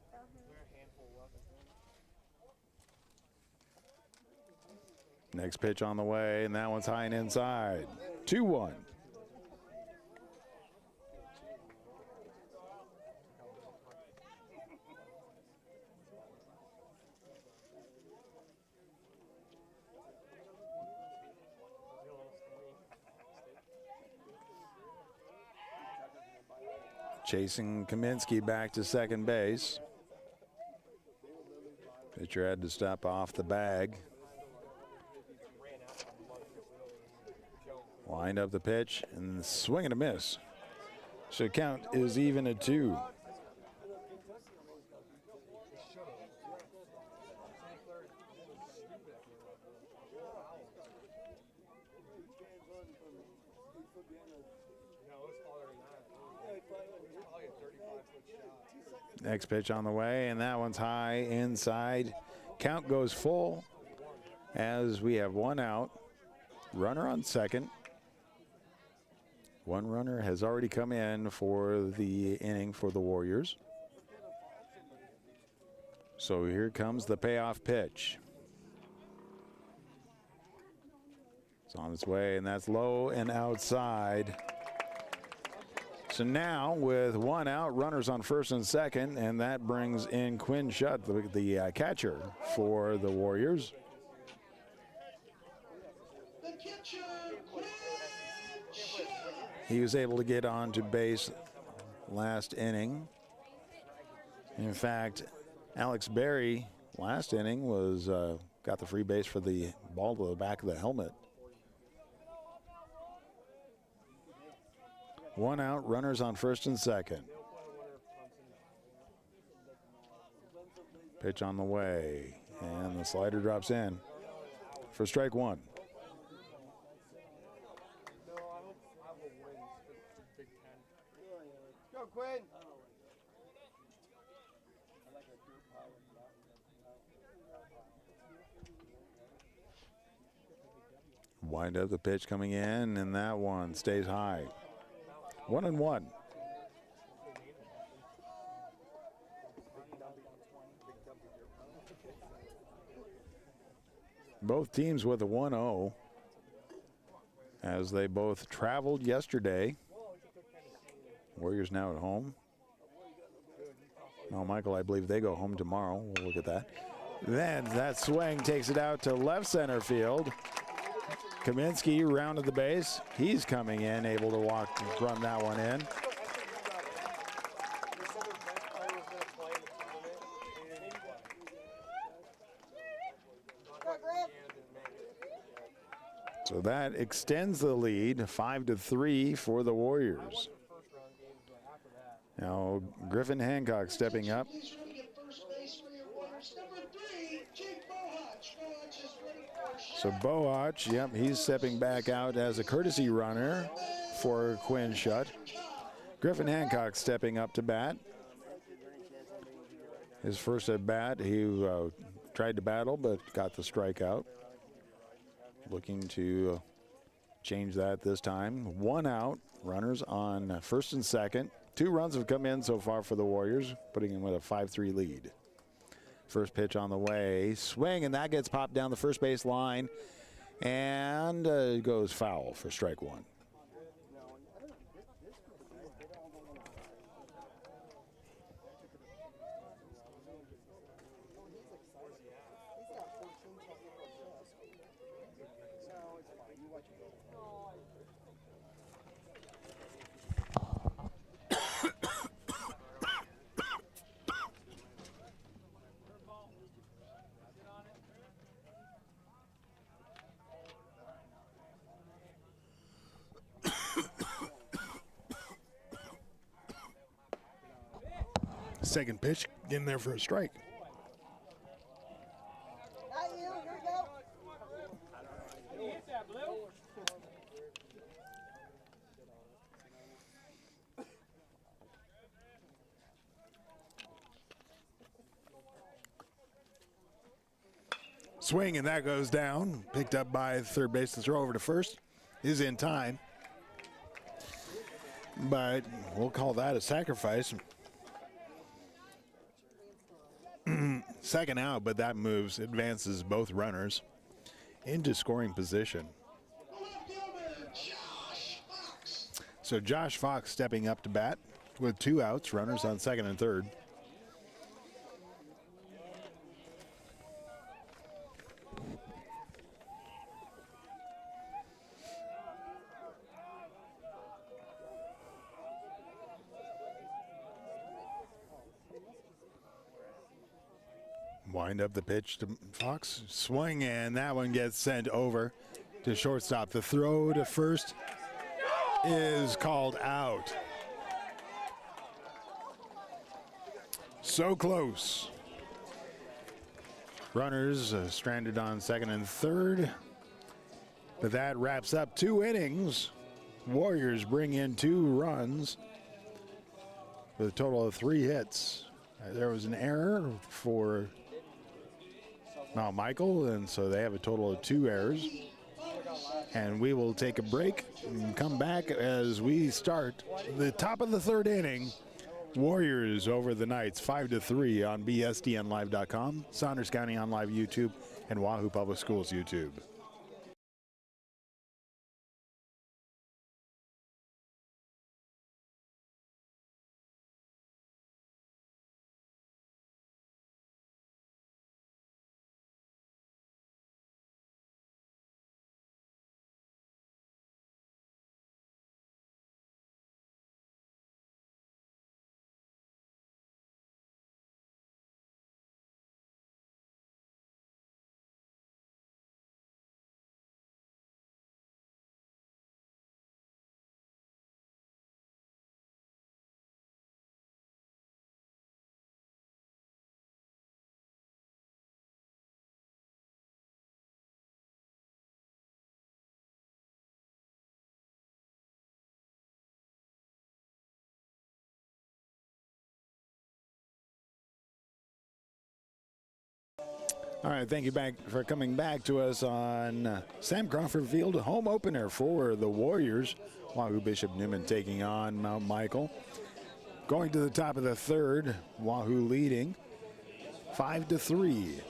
Next pitch on the way, and that one's high and inside. 2-1. Chasing Kaminsky back to second base. Pitcher had to step off the bag. Wind up the pitch and swing and a miss. So count is even at 2. Next pitch on the way, and that one's high inside. Count goes full as we have one out. Runner on second. One runner has already come in for the inning for the Warriors. So here comes the payoff pitch. It's on its way, and that's low and outside. So now with one out, runners on first and second, and that brings in Quinn Shutt, the catcher for the Warriors. The catcher, Quinn Shutt. He was able to get onto base last inning. In fact, Alex Berry last inning was got the free base for the ball to the back of the helmet. One out, runners on first and second. Pitch on the way, and the slider drops in for strike one. Go, Quinn. Wind up the pitch coming in, and that one stays high. 1-1. Both teams with a 1-0 as they both traveled yesterday. Warriors now at home. No, Michael, I believe they go home tomorrow. We'll look at that. Then that swing takes it out to left center field. Kaminsky rounded the base. He's coming in, able to run that one in. So that extends the lead 5-3 for the Warriors. Now Griffin Hancock stepping up. Please ready to get first base for your Warriors. Number 3, Jake Bohutch. Bohutch is ready for So Boach, yep, he's stepping back out as a courtesy runner for Quinn Shutt. Griffin Hancock stepping up to bat. His first at bat, he tried to battle but got the strikeout. Looking to change that this time. 1 out, runners on first and second. 2 runs have come in so far for the Warriors, putting him with a 5-3 lead. First pitch on the way, swing, and that gets popped down the first base line, and it goes foul for strike 1. Second pitch, getting there for a strike. Not you. Here we go. Swing, and that goes down. Picked up by third base. The throw over to first is in time. But we'll call that a sacrifice. Second out, but that advances both runners into scoring position. So Josh Fox stepping up to bat with 2 outs, runners on second and third. Wind up the pitch to Fox. Swing, and that one gets sent over to shortstop. The throw to first is called out. So close. Runners stranded on second and third. But that wraps up 2 innings. Warriors bring in 2 runs with a total of 3 hits. There was an error for Mount Michael, and so they have a total of 2 errors. And we will take a break and come back as we start the top of the 3rd inning. Warriors over the Knights 5-3 on bsdnlive.com, Saunders County on Live YouTube, and Wahoo Public Schools YouTube. All right, thank you for coming back to us on Sam Crawford Field, home opener for the Warriors. Wahoo Bishop Newman taking on Mount Michael. Going to the top of the 3rd, Wahoo leading 5-3.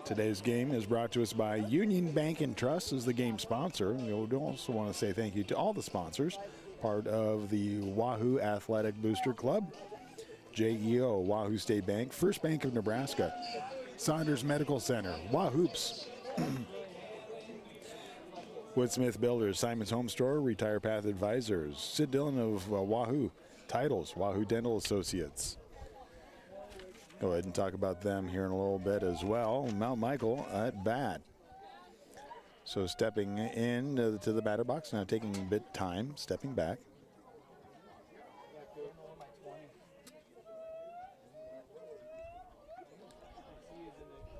Today's game is brought to us by Union Bank and Trust as the game sponsor. We also want to say thank you to all the sponsors, part of the Wahoo Athletic Booster Club, JEO, Wahoo State Bank, First Bank of Nebraska, Saunders Medical Center, Wahoops, Woodsmith Builders, Simon's Home Store, Retire Path Advisors, Sid Dillon of Wahoo, Titles, Wahoo Dental Associates. Go ahead and talk about them here in a little bit as well. Mount Michael at bat. So stepping in to the batter box, now taking a bit time, stepping back.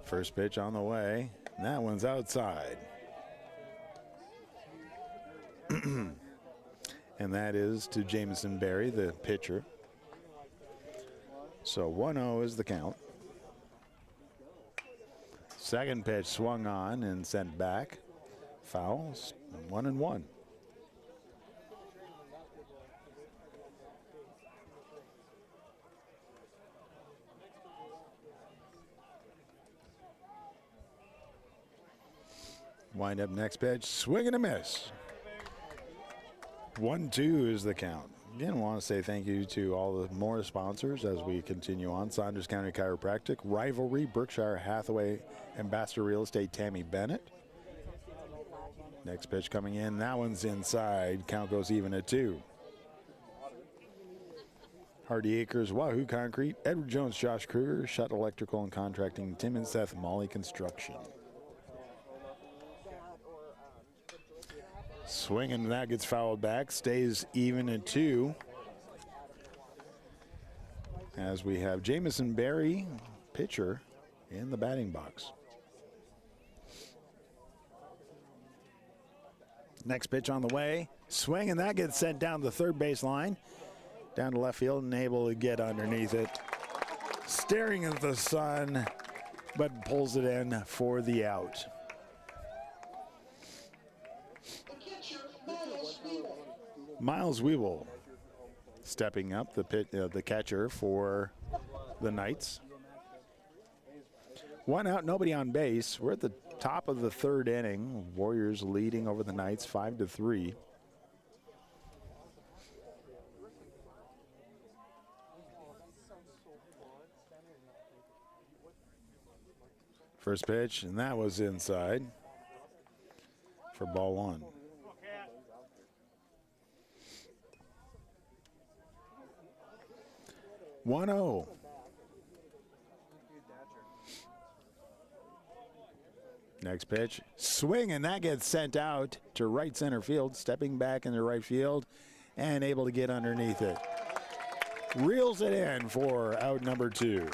First pitch on the way. That one's outside. And that is to Jamison Berry, the pitcher. So 1-0 is the count. Second pitch swung on and sent back. Fouls, 1-1. Wind up next pitch, swing and a miss. 1-2 is the count. Again, I want to say thank you to all the more sponsors as we continue on. Saunders County Chiropractic, Rivalry, Berkshire Hathaway, Ambassador Real Estate, Tammy Bennett. Next pitch coming in, that one's inside. Count goes even at 2. Hardy Acres, Wahoo Concrete, Edward Jones, Josh Kruger, Shutt Electrical and Contracting, Tim and Seth Molly Construction. Swinging, that gets fouled back, stays even at 2. As we have Jamison Berry, pitcher, in the batting box. Next pitch on the way, swing, and that gets sent down the third base line, down to left field and able to get underneath it. Staring at the sun, but pulls it in for the out. Miles Weevil stepping up, the catcher for the Knights. 1 out, nobody on base. We're at the top of the third inning. Warriors leading over the Knights 5-3. First pitch, and that was inside for ball 1. One 0. Next pitch, swing, and that gets sent out to right center field, stepping back into right field and able to get underneath it. Reels it in for out number 2.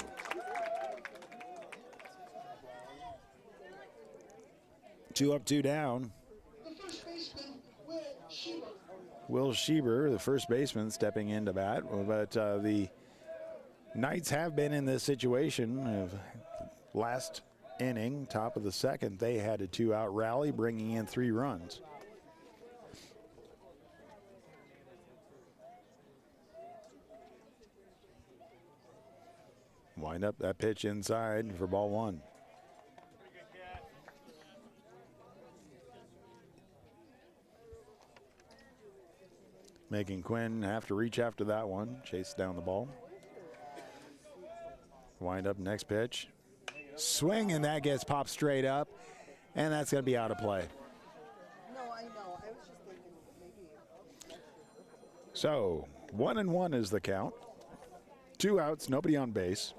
Two up, 2 down. The first baseman, Will Schieber, the first baseman, stepping into bat, but the Knights have been in this situation. Last inning, top of the second, they had a 2-out rally, bringing in 3 runs. Wind up that pitch inside for ball 1. Making Quinn have to reach after that one, chase down the ball. Wind up next pitch. Swing, and that gets popped straight up, and that's going to be out of play. No, I know. I was just thinking maybe. So 1-1 is the count. 2 outs, nobody on base.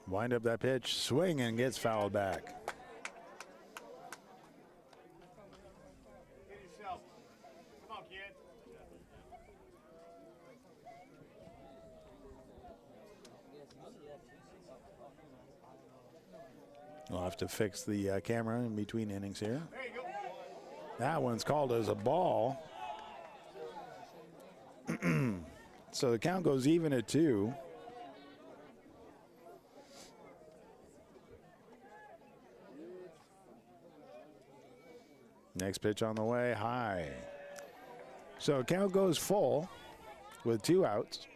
Wind up that pitch, swing, and gets fouled back. We'll have to fix the camera in between innings here. That one's called as a ball. So the count goes even at 2. Next pitch on the way, high. So count goes full with 2 outs.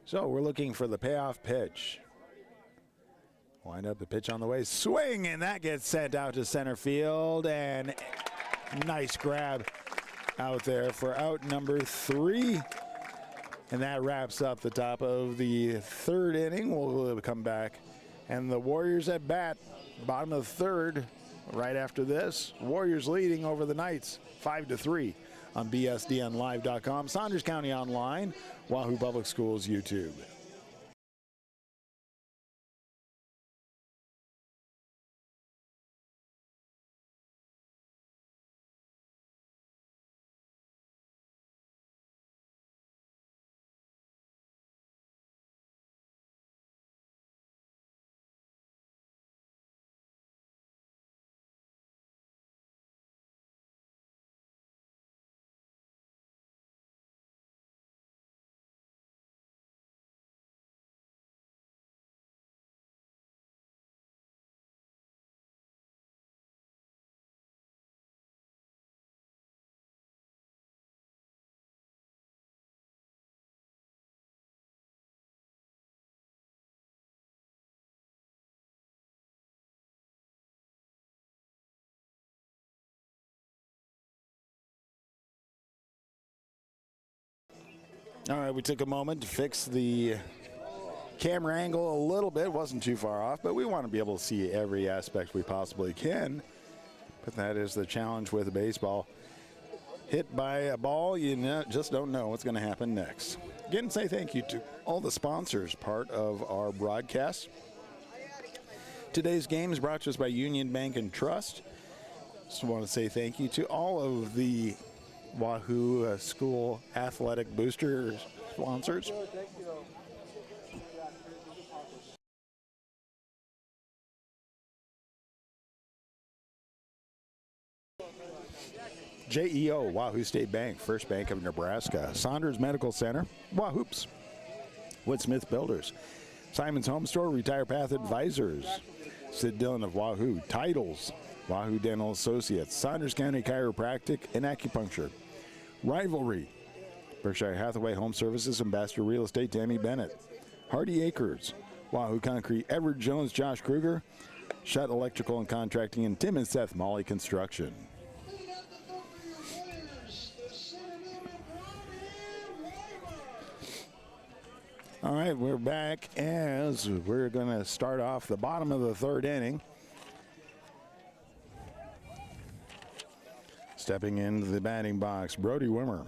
So we're looking for the payoff pitch. Wind up the pitch on the way, swing, and that gets sent out to center field, and nice grab out there for out number 3. And that wraps up the top of the third inning. We'll come back. And the Warriors at bat, bottom of the third, right after this. Warriors leading over the Knights, 5-3. on bsdnlive.com, Saunders County Online, Wahoo Public Schools YouTube. All right, we took a moment to fix the camera angle a little bit. Wasn't too far off, but we want to be able to see every aspect we possibly can. But that is the challenge with baseball. Hit by a ball, you just don't know what's going to happen next. Again, say thank you to all the sponsors part of our broadcast. Today's game is brought to us by Union Bank and Trust. Just want to say thank you to all of the Wahoo School Athletic Booster sponsors. JEO, Wahoo State Bank, First Bank of Nebraska, Saunders Medical Center, Wahoops, Woodsmith Builders, Simon's Home Store, Retire Path Advisors, Sid Dillon of Wahoo, Titles, Wahoo Dental Associates, Saunders County Chiropractic and Acupuncture, Rivalry, Berkshire Hathaway Home Services, Ambassador Real Estate, Tammy Bennett, Hardy Acres, Wahoo Concrete, Edward Jones, Josh Kruger, Shutt Electrical and Contracting, and Tim and Seth Molly Construction. All right, we're back as we're going to start off the bottom of the third inning. Stepping into the batting box, Brody Wimmer.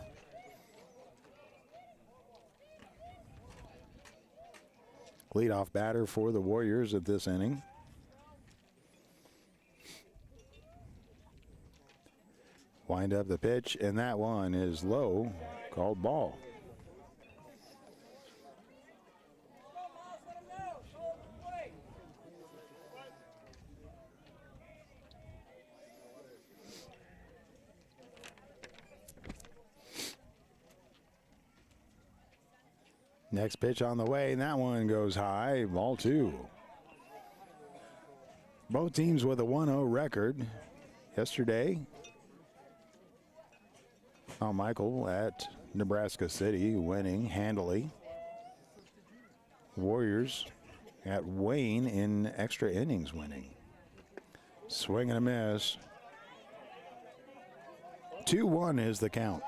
Leadoff batter for the Warriors at this inning. Wind up the pitch, and that one is low, called ball. Next pitch on the way, and that one goes high, ball two. Both teams with a 1-0 record. Yesterday, Mount Michael at Nebraska City winning handily. Warriors at Wayne in extra innings winning. Swing and a miss. 2-1 is the count.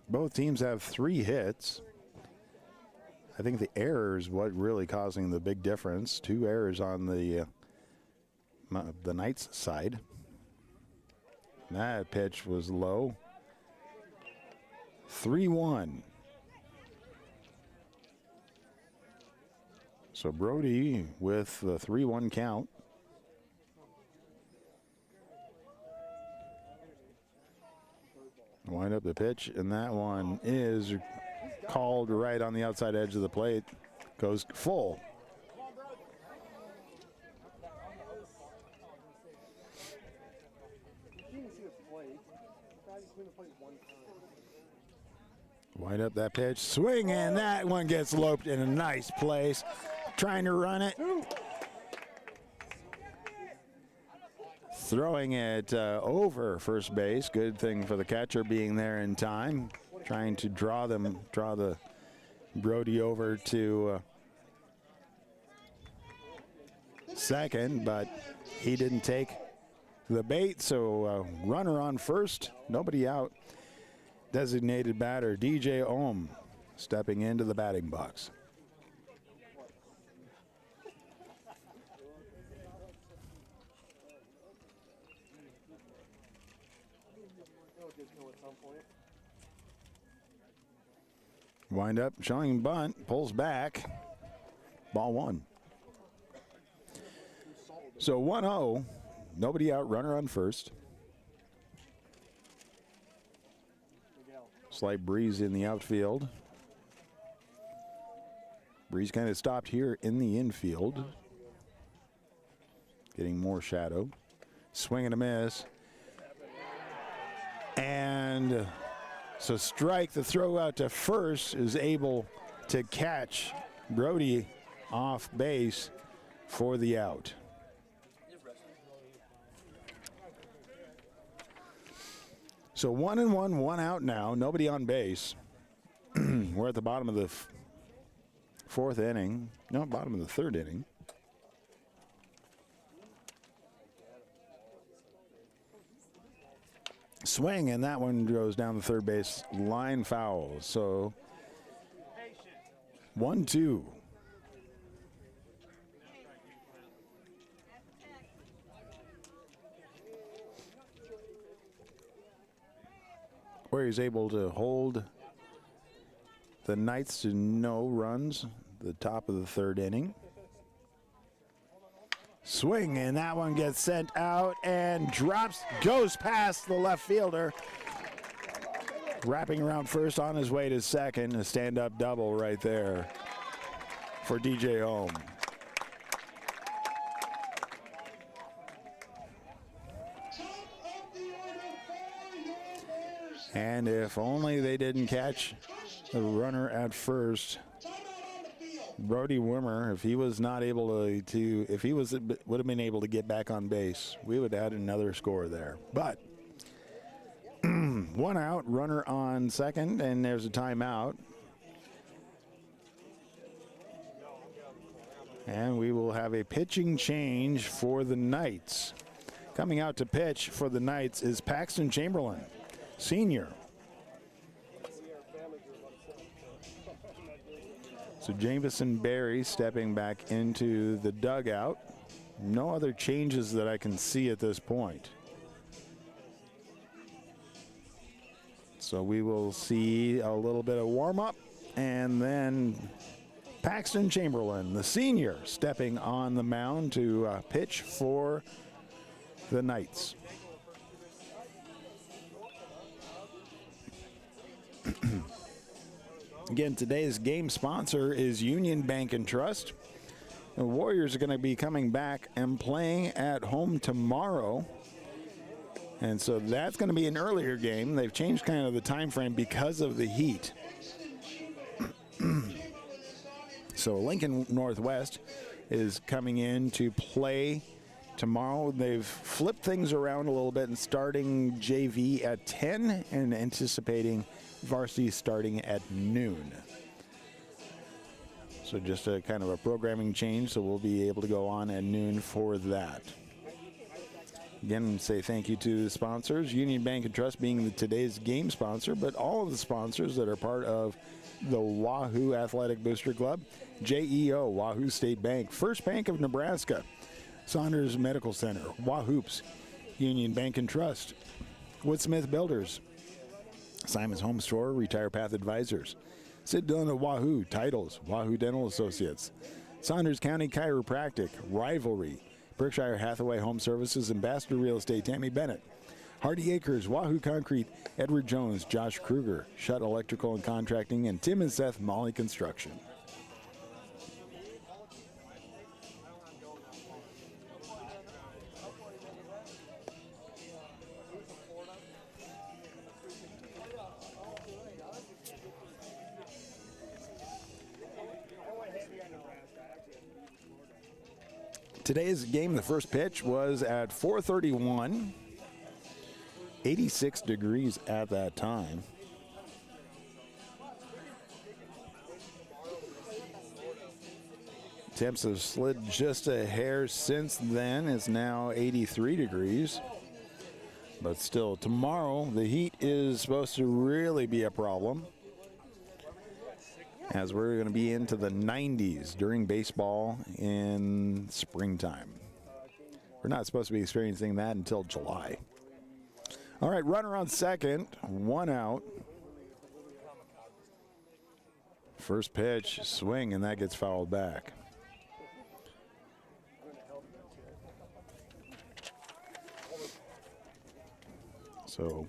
Both teams have 3 hits. I think the error is what really causing the big difference. 2 errors on the Knights side. That pitch was low. 3-1. So Brody with the 3-1 count. Wind up the pitch, and that one is called right on the outside edge of the plate. Goes full. Wind up that pitch, swing, and that one gets loped in a nice place. Trying to run it. Throwing it over first base. Good thing for the catcher being there in time. Trying to draw the Brody over to second, but he didn't take the bait, so runner on first, nobody out. Designated batter DJ Ohm stepping into the batting box. Wind up, showing bunt, pulls back. Ball one. So 1-0, nobody out, runner on first. Slight breeze in the outfield. Breeze kind of stopped here in the infield. Getting more shadow. Swing and a miss. And so strike, the throw out to first, is able to catch Brody off base for the out. So 1-1, 1 out now. Nobody on base. We're at the bottom of the fourth inning. No, bottom of the third inning. Swing, and that one goes down the third base line, foul. So 1-2. Where he's able to hold the Knights to no runs, the top of the third inning. Swing, and that one gets sent out and drops, goes past the left fielder. Wrapping around first on his way to second, a stand-up double right there for DJ Home. And if only they didn't catch the runner at first, Brody Wimmer, if he was not able to if he would have been able to get back on base, we would add another score there. But 1 out, runner on second, and there's a timeout. And we will have a pitching change for the Knights. Coming out to pitch for the Knights is Paxton Chamberlain, senior. So Jameson Berry stepping back into the dugout. No other changes that I can see at this point. So we will see a little bit of warm-up, and then Paxton Chamberlain, the senior, stepping on the mound to pitch for the Knights. Again, today's game sponsor is Union Bank and Trust. The Warriors are going to be coming back and playing at home tomorrow. And so that's going to be an earlier game. They've changed kind of the time frame because of the heat. So Lincoln Northwest is coming in to play tomorrow. They've flipped things around a little bit and starting JV at 10 and anticipating varsity starting at noon. So just a kind of a programming change, so we'll be able to go on at noon for that. Again, say thank you to the sponsors, Union Bank and Trust being today's game sponsor, but all of the sponsors that are part of the Wahoo Athletic Booster Club, JEO, Wahoo State Bank, First Bank of Nebraska, Saunders Medical Center, Wahoops, Union Bank and Trust, Woodsmith Builders, Simon's Home Store, Retire Path Advisors, Sid Dillon at Wahoo, Titles, Wahoo Dental Associates, Saunders County Chiropractic, Rivalry, Berkshire Hathaway Home Services, Ambassador Real Estate, Tammy Bennett, Hardy Acres, Wahoo Concrete, Edward Jones, Josh Kruger, Shutt Electrical and Contracting, and Tim and Seth Molly Construction. Today's game, the first pitch was at 4:31, 86 degrees at that time. Temps have slid just a hair since then. It's now 83 degrees. But still, tomorrow, the heat is supposed to really be a problem, as we're going to be into the 90s during baseball in springtime. We're not supposed to be experiencing that until July. All right, runner on second, 1 out. First pitch, swing, and that gets fouled back. So,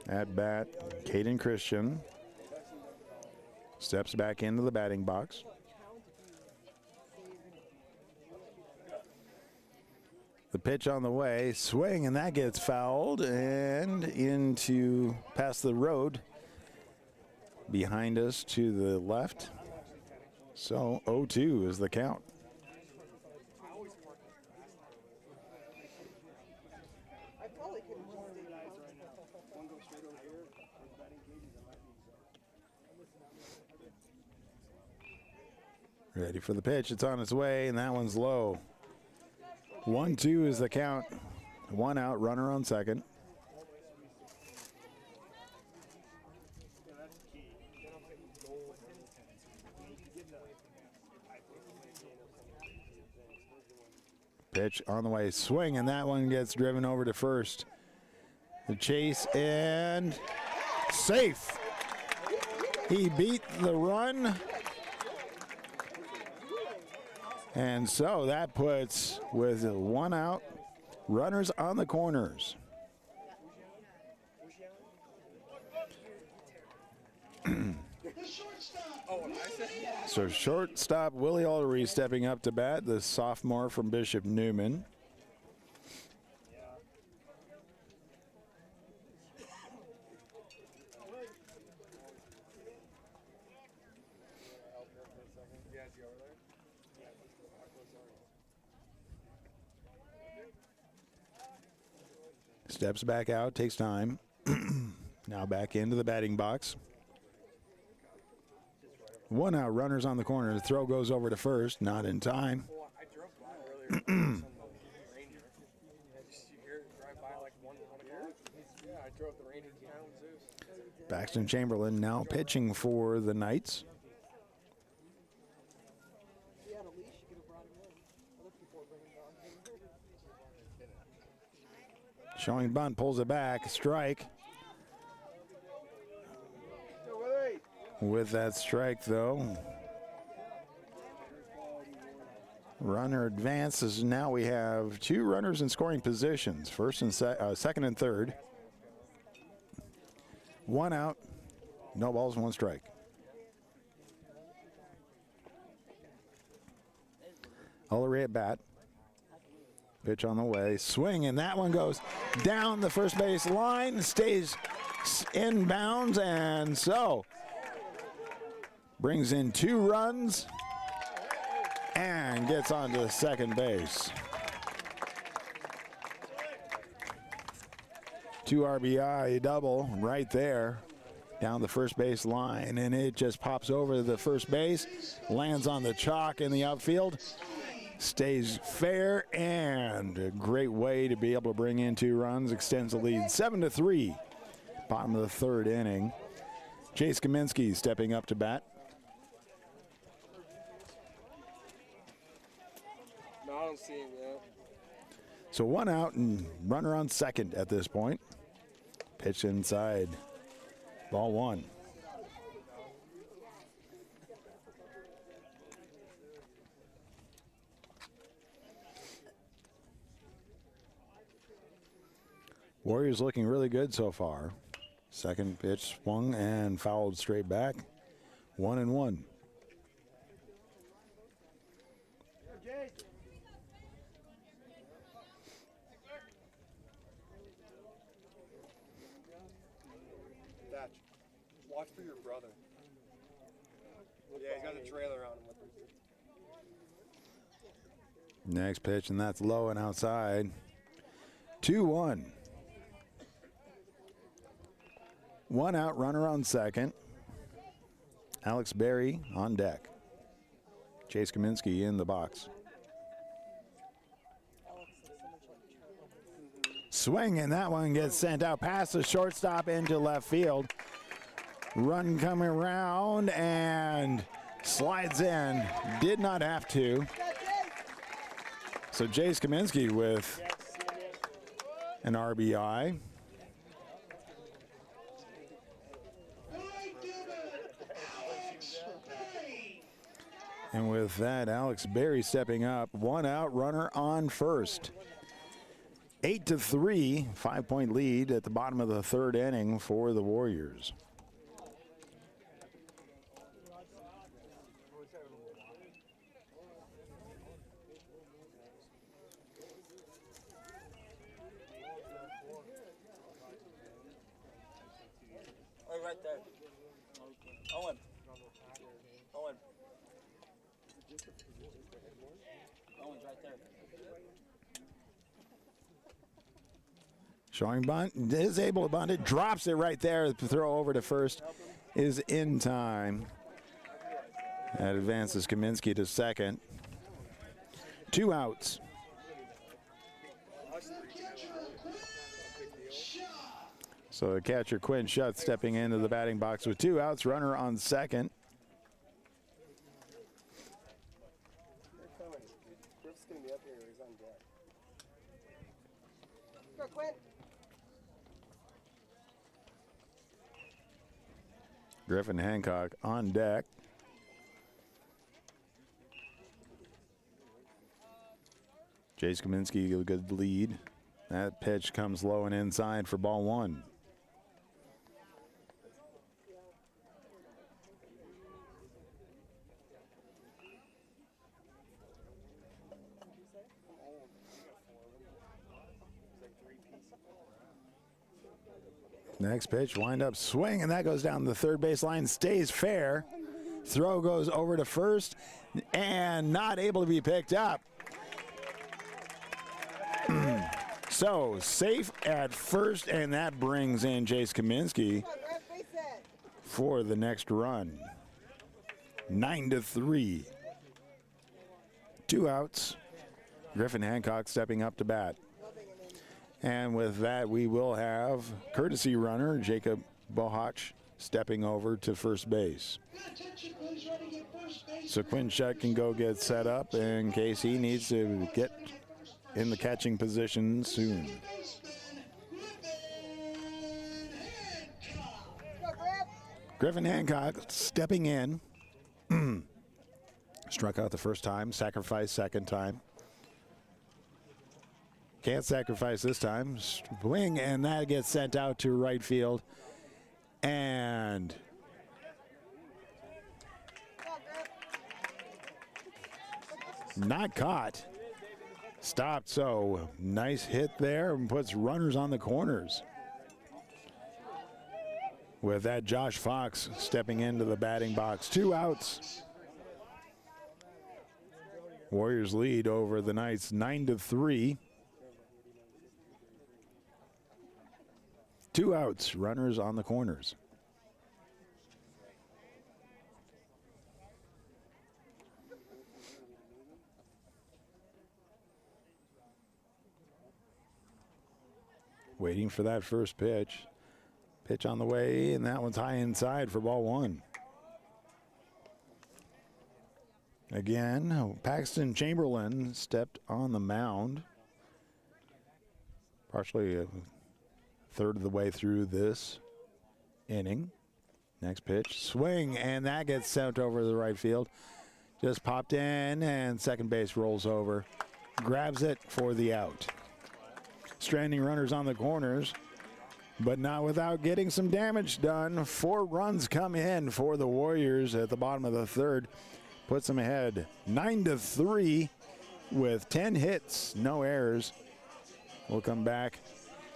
at bat, Caden Christian steps back into the batting box. The pitch on the way, swing, and that gets fouled and into past the road behind us to the left. So 0-2 is the count. Ready for the pitch. It's on its way, and that one's low. 1-2 is the count. 1 out, runner on second. Pitch on the way, swing, and that one gets driven over to first. The chase, and safe. He beat the run. And so that puts, with 1 out, runners on the corners. So shortstop Willie Aldery stepping up to bat, the sophomore from Bishop Newman. Steps back out, takes time. Now back into the batting box. 1 out, runners on the corner. The throw goes over to first, not in time. Baxton Chamberlain now pitching for the Knights. Showing bunt, pulls it back, strike. With that strike, though, runner advances. Now we have 2 runners in scoring positions, first and second and third. 1 out, no balls, 1 strike. Ullery at bat. Pitch on the way, swing, and that one goes down the first base line, stays in bounds, and so brings in 2 runs and gets onto second base. 2 RBI double right there down the first base line, and it just pops over the first base, lands on the chalk in the outfield, stays fair, and a great way to be able to bring in 2 runs, extends the lead 7-3, bottom of the 3rd inning. Chase Kaminsky stepping up to bat. No, I don't see him yet. So 1 out and runner on second at this point. Pitch inside. Ball 1. Warriors looking really good so far. Second pitch swung and fouled straight back. 1-1. Watch for your brother. Yeah, he's got a trailer on him with him. Next pitch, and that's low and outside. 2-1. 1 out, runner on second. Alex Berry on deck. Chase Kaminsky in the box. Swing, and that one gets sent out past the shortstop into left field. Run coming around and slides in. Did not have to. So Jace Kaminsky with an RBI. And with that, Alex Berry stepping up. 1 out, runner on first. 8-3, 5-point lead at the bottom of the third inning for the Warriors. Oh, right there. Owen. Owen. Owen's right there. Showing bunt, is able to bunt it, drops it right there. The throw over to first is in time. That advances Kaminsky to second. 2 outs. So the catcher Quinn Schutt stepping into the batting box with 2 outs, runner on second. Griff's going to be up here. He's on deck. Go, Quinn. Griffin Hancock on deck. Jace Kaminsky a good lead. That pitch comes low and inside for ball 1. Next pitch, wind up swing, and that goes down the third base line, stays fair. Throw goes over to first and not able to be picked up. So safe at first, and that brings in Jace Kaminsky for the next run. 9-3. 2 outs. Griffin Hancock stepping up to bat. And with that, we will have courtesy runner Jacob Bohach stepping over to first base. So Quinn Schutt can go get set up in case he needs to get in the catching position soon. Griffin Hancock stepping in. Struck out the first time, sacrificed second time. Can't sacrifice this time. Swing, and that gets sent out to right field. And not caught. Stopped, so nice hit there and puts runners on the corners. With that, Josh Fox stepping into the batting box. 2 outs. Warriors lead over the Knights 9-3. 2 outs, runners on the corners. Waiting for that first pitch. Pitch on the way, and that one's high inside for ball 1. Again, Paxton Chamberlain stepped on the mound. Partially a third of the way through this inning. Next pitch, swing, and that gets sent over the right field. Just popped in, and second base rolls over. Grabs it for the out. Stranding runners on the corners, but not without getting some damage done. 4 runs come in for the Warriors at the bottom of the third. Puts them ahead 9-3 with 10 hits, no errors. We'll come back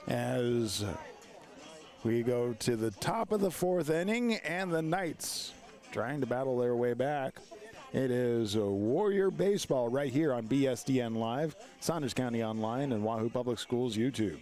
as we go to the top of the 4th inning, and the Knights trying to battle their way back. It is a Warrior Baseball right here on BSDN Live, Saunders County Online, and Wahoo Public Schools YouTube.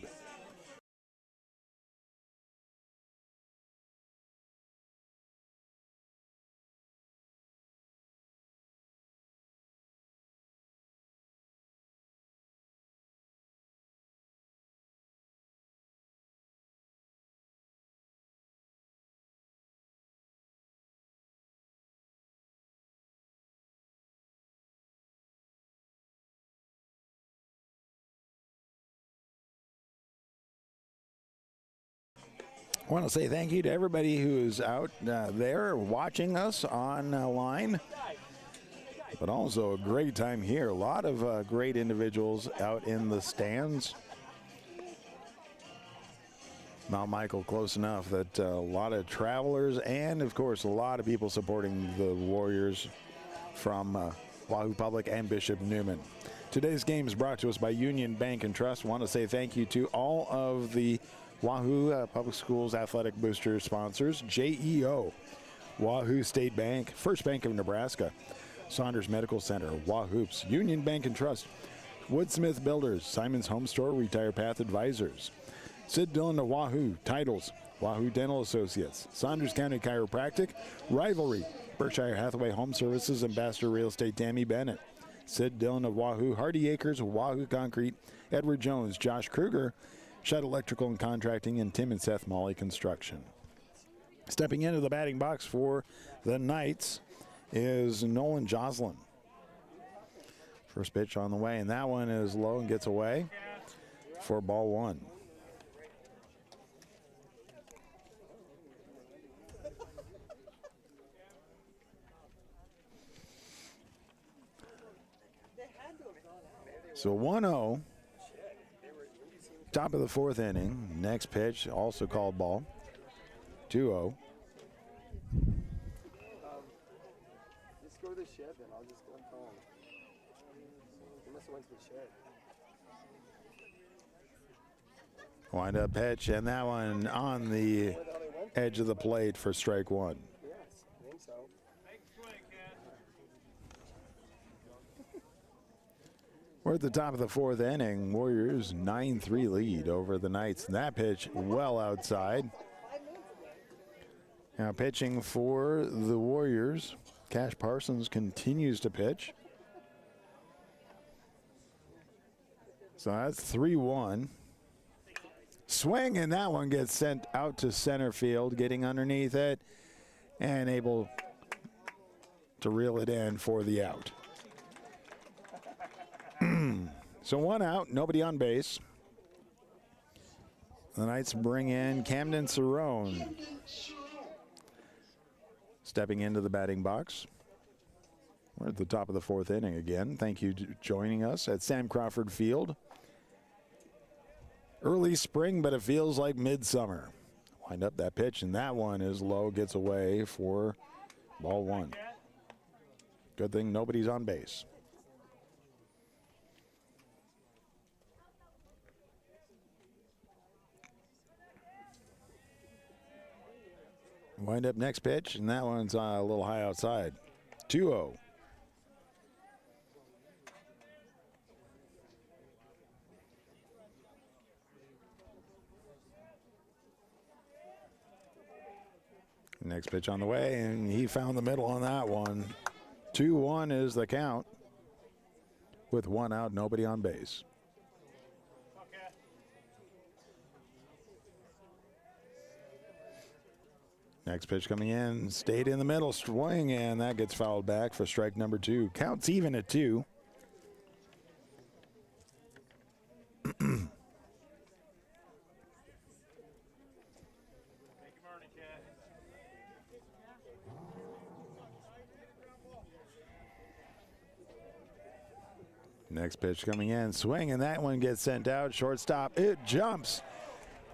I want to say thank you to everybody who is out there watching us online, but also a great time here. A lot of great individuals out in the stands. Mount Michael close enough that a lot of travelers and, of course, a lot of people supporting the Warriors from Wahoo Public and Bishop Newman. Today's game is brought to us by Union Bank and Trust. I want to say thank you to all of the Wahoo Public Schools Athletic Booster sponsors: JEO, Wahoo State Bank, First Bank of Nebraska, Saunders Medical Center, Wahoops, Union Bank and Trust, Woodsmith Builders, Simon's Home Store, Retire Path Advisors, Sid Dillon to Wahoo, Titles, Wahoo Dental Associates, Saunders County Chiropractic, Rivalry, Berkshire Hathaway Home Services, Ambassador Real Estate Tammy Bennett, Sid Dillon of Wahoo, Hardy Acres, Wahoo Concrete, Edward Jones, Josh Kruger, Shed Electrical and Contracting, and Tim and Seth Molly Construction. Stepping into the batting box for the Knights is Nolan Joslin. First pitch on the way, and that one is low and gets away for ball one. So 1-0, top of the fourth inning. Next pitch, also called ball. 2-0. Just go to the shed, then I'll just go and call him. He must have went to the shed. Wind up pitch, and that one on the edge of the plate for strike one. Yes, I think so. We're at the top of the fourth inning. Warriors 9-3 lead over the Knights. And that pitch well outside. Now pitching for the Warriors, Cash Parsons continues to pitch. So that's 3-1. Swing, and that one gets sent out to center field, getting underneath it and able to reel it in for the out. So one out, nobody on base. The Knights bring in Camden Cerrone, stepping into the batting box. We're at the top of the fourth inning again. Thank you for joining us at Sam Crawford Field. Early spring, but it feels like midsummer. Wind up that pitch, and that one is low, gets away for ball one. Good thing nobody's on base. Wind up next pitch, and that one's a little high outside. 2-0. Next pitch on the way, and he found the middle on that one. 2-1 is the count with one out, nobody on base. Next pitch coming in, stayed in the middle, swing, and that gets fouled back for strike number two. Counts even at 2. Next pitch coming in, swing, and that one gets sent out. Shortstop, it jumps,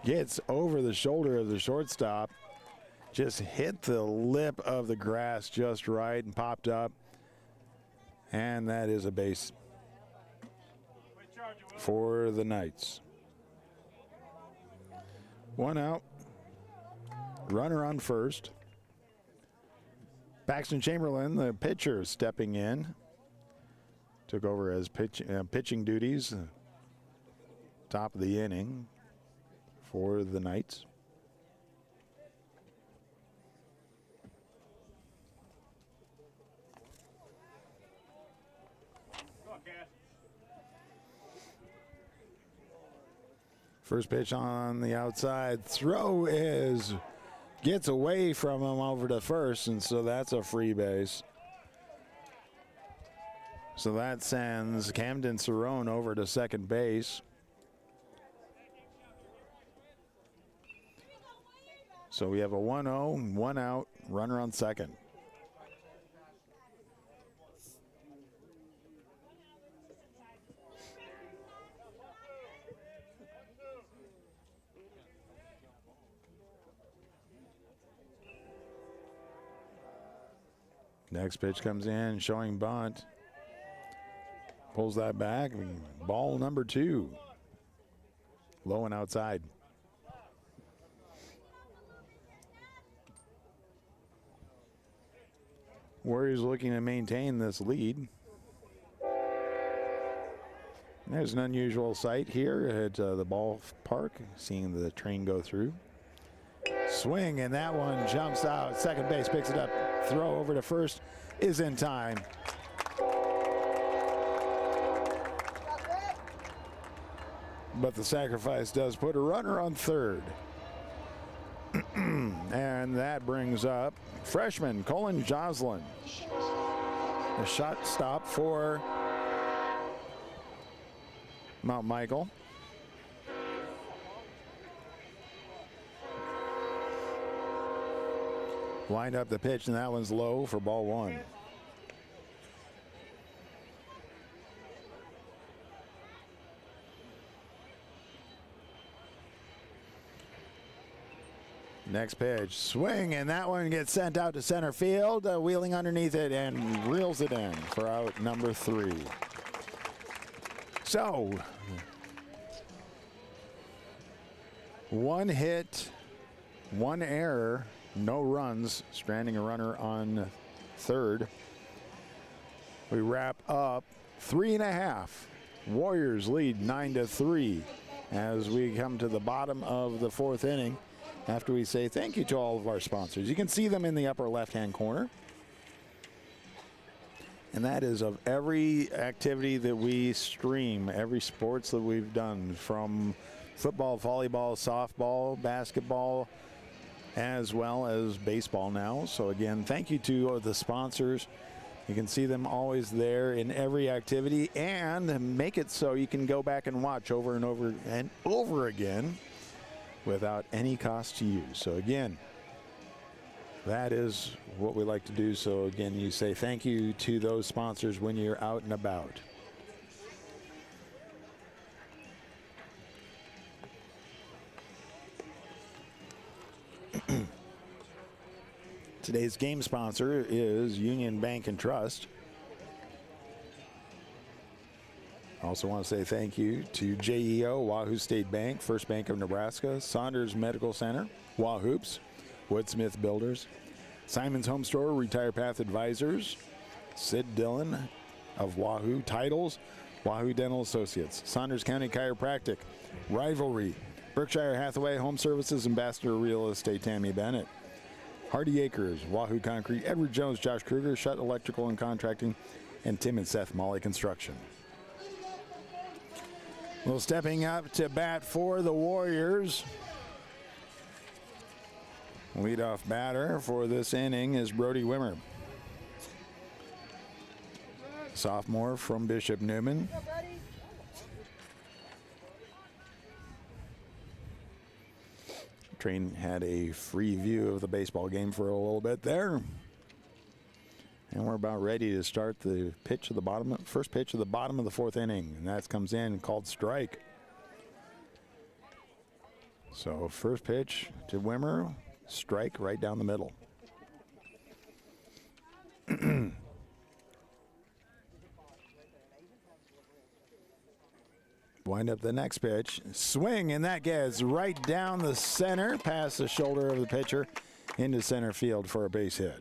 gets over the shoulder of the shortstop. Just hit the lip of the grass just right and popped up. And that is a base for the Knights. One out. Runner on first. Paxton Chamberlain, the pitcher, stepping in. Took over as pitching duties. Top of the inning for the Knights. First pitch on the outside. Throw gets away from him over to first, and so that's a free base. So that sends Camden Cerrone over to second base. So we have a 1-0, 1 out, runner on second. Next pitch comes in, showing bunt. Pulls that back. Ball number 2. Low and outside. Warriors looking to maintain this lead. There's an unusual sight here at the ballpark, seeing the train go through. Swing, and that one jumps out. Second base picks it up. Throw over to first is in time. But the sacrifice does put a runner on third. And that brings up freshman Colin Joslin. A shot stop for Mount Michael. Lined up the pitch, and that one's low for ball 1. Next pitch, swing, and that one gets sent out to center field, wheeling underneath it and reels it in for out number 3. So, 1 hit, 1 error, no runs, stranding a runner on third. We wrap up 3.5. Warriors lead 9-3 as we come to the bottom of the 4th inning. After we say thank you to all of our sponsors. You can see them in the upper left-hand corner. And that is of every activity that we stream, every sports that we've done, from football, volleyball, softball, basketball, as well as baseball now. So again, thank you to the sponsors. You can see them always there in every activity, and make it so you can go back and watch over and over and over again without any cost to you. So again, that is what we like to do. So again, you say thank you to those sponsors when you're out and about. Today's game sponsor is Union Bank and Trust. I also want to say thank you to JEO, Wahoo State Bank, First Bank of Nebraska, Saunders Medical Center, Wahoops, Woodsmith Builders, Simon's Home Store, Retire Path Advisors, Sid Dillon of Wahoo Titles, Wahoo Dental Associates, Saunders County Chiropractic, Rivalry, Berkshire Hathaway Home Services, Ambassador Real Estate Tammy Bennett, Hardy Acres, Wahoo Concrete, Edward Jones, Josh Kruger, Shutt Electrical and Contracting, and Tim and Seth Molly Construction. Well, stepping up to bat for the Warriors. Leadoff batter for this inning is Brody Wimmer. Sophomore from Bishop Newman. Train had a free view of the baseball game for a little bit there. And we're about ready to start the pitch of the bottom, first pitch of the bottom of the 4th inning. And that comes in called strike. So first pitch to Wimmer, strike right down the middle. Wind up the next pitch, swing, and that gets right down the center, past the shoulder of the pitcher, into center field for a base hit.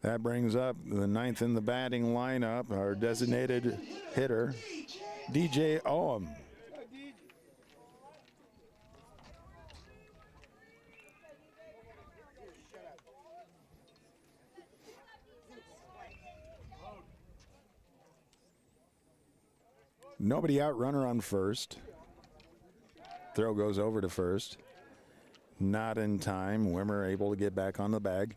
That brings up the 9th in the batting lineup, our designated hitter, DJ Ohm. Nobody out, runner on first. Throw goes over to first. Not in time. Wimmer able to get back on the bag.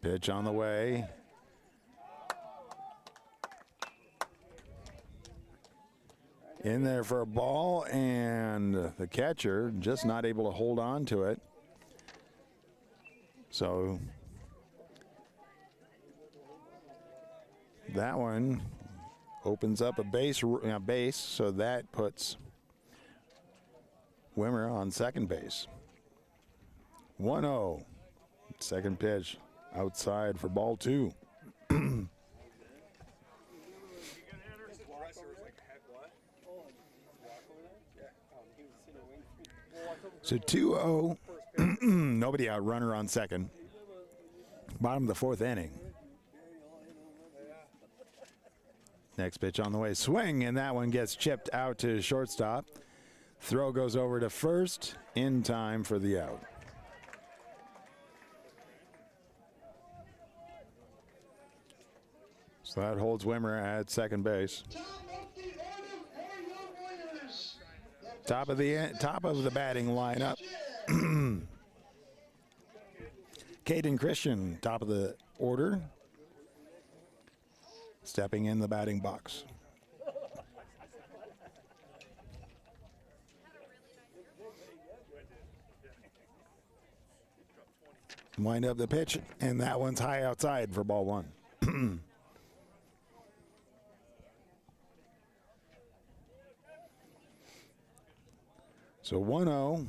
Pitch on the way. In there for a ball, and the catcher just not able to hold on to it. So that one opens up a base, so that puts Wimmer on second base. 1-0. Second pitch outside for ball 2. So 2-0. Nobody out. Runner on second. Bottom of the 4th inning. Next pitch on the way. Swing, and that one gets chipped out to shortstop. Throw goes over to first in time for the out. So that holds Wimmer at second base. Top of the batting lineup. Caden Christian, top of the order, stepping in the batting box. Wind up the pitch, and that one's high outside for ball 1. So 1-0,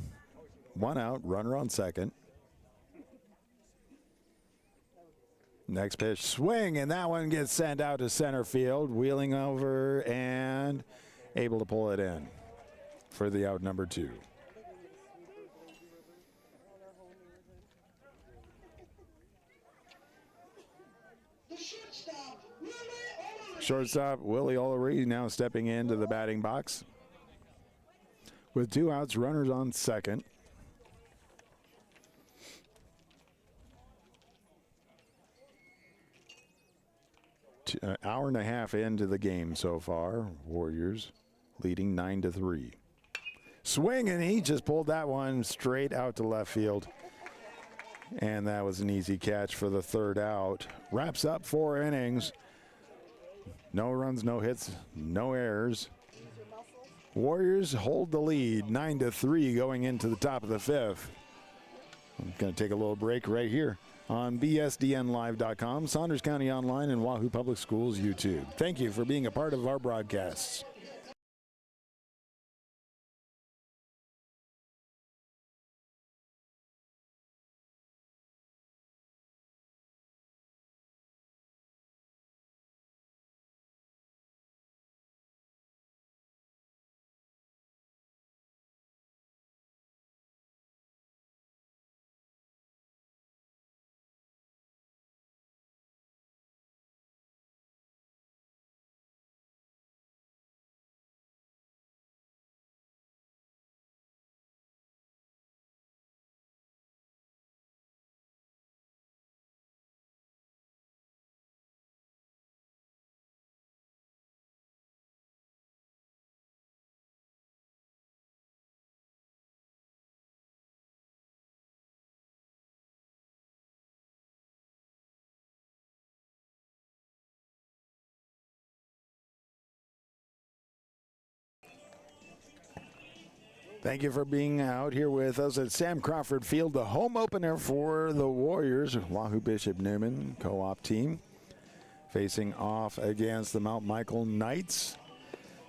1 out, runner on second. Next pitch, swing, and that one gets sent out to center field, wheeling over and able to pull it in for the out number 2. Shortstop Willie Ullery now stepping into the batting box. With 2 outs, runners on second. An hour and a half into the game so far. Warriors leading 9-3. Swing, and he just pulled that one straight out to left field. And that was an easy catch for the 3rd out. Wraps up 4 innings. No runs, no hits, no errors. Warriors hold the lead 9-3 going into the top of the 5th. I'm going to take a little break right here on bsdnlive.com, Saunders County Online, and Wahoo Public Schools YouTube. Thank you for being a part of our broadcasts. Thank you for being out here with us at Sam Crawford Field, the home opener for the Warriors. Wahoo Bishop Neumann co-op team facing off against the Mount Michael Knights.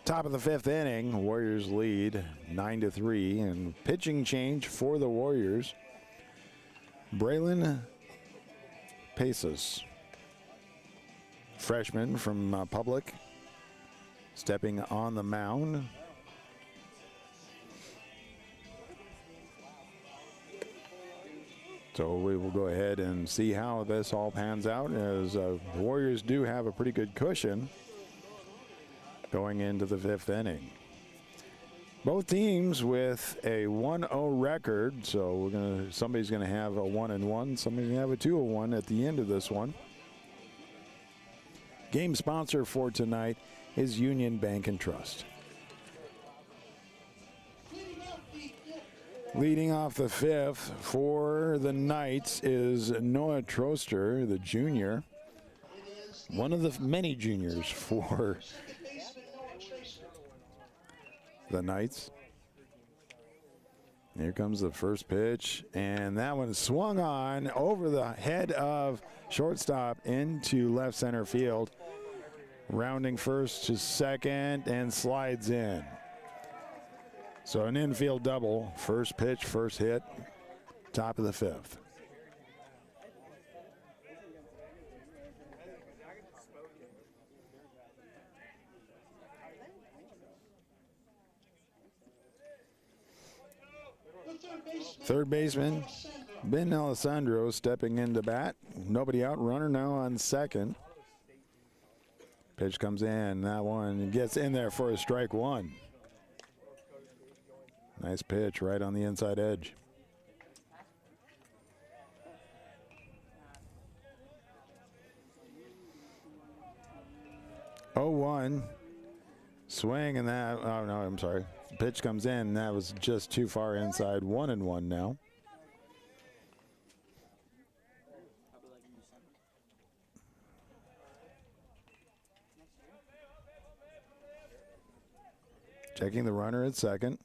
Top of the 5th inning, Warriors lead 9-3, and pitching change for the Warriors. Braylon Paces, freshman from Public, stepping on the mound. So we will go ahead and see how this all pans out, as the Warriors do have a pretty good cushion going into the 5th inning. Both teams with a 1-0 record, so somebody's gonna have a 1-1, somebody's gonna have a 2-1 at the end of this one. Game sponsor for tonight is Union Bank and Trust. Leading off the fifth for the Knights is Noah Troster, the junior. One of the many juniors for the Knights. Here comes the first pitch, and that one swung on over the head of shortstop into left center field. Rounding first to second and slides in. So an infield double, first pitch, first hit, top of the fifth. Third baseman, Ben Alessandro stepping into bat. Nobody out, runner now on second. Pitch comes in, that one gets in there for a strike one. Nice pitch right on the inside edge. Oh, 1. Swing and that, oh no, I'm sorry. Pitch comes in, that was just too far inside. 1-1 now. Checking the runner at second.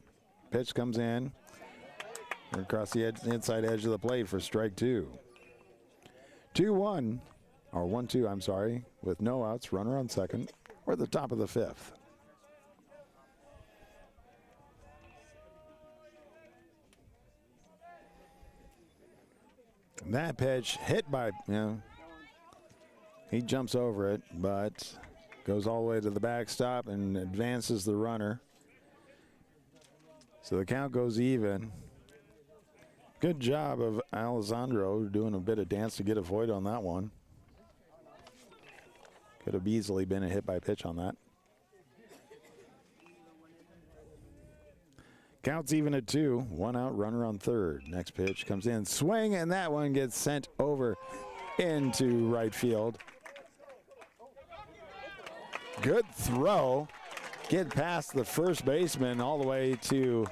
Pitch comes in across the inside edge of the plate for strike two. 2-1, or 1-2, I'm sorry, with no outs, runner on second. We're at the top of the fifth. And that pitch hit by, he jumps over it, but goes all the way to the backstop and advances the runner. So the count goes even. Good job of Alessandro doing a bit of dance to get a void on that one. Could have easily been a hit by pitch on that. Counts even at 2. 1 out, runner on third. Next pitch comes in, swing, and that one gets sent over into right field. Good throw. Get past the first baseman all the way to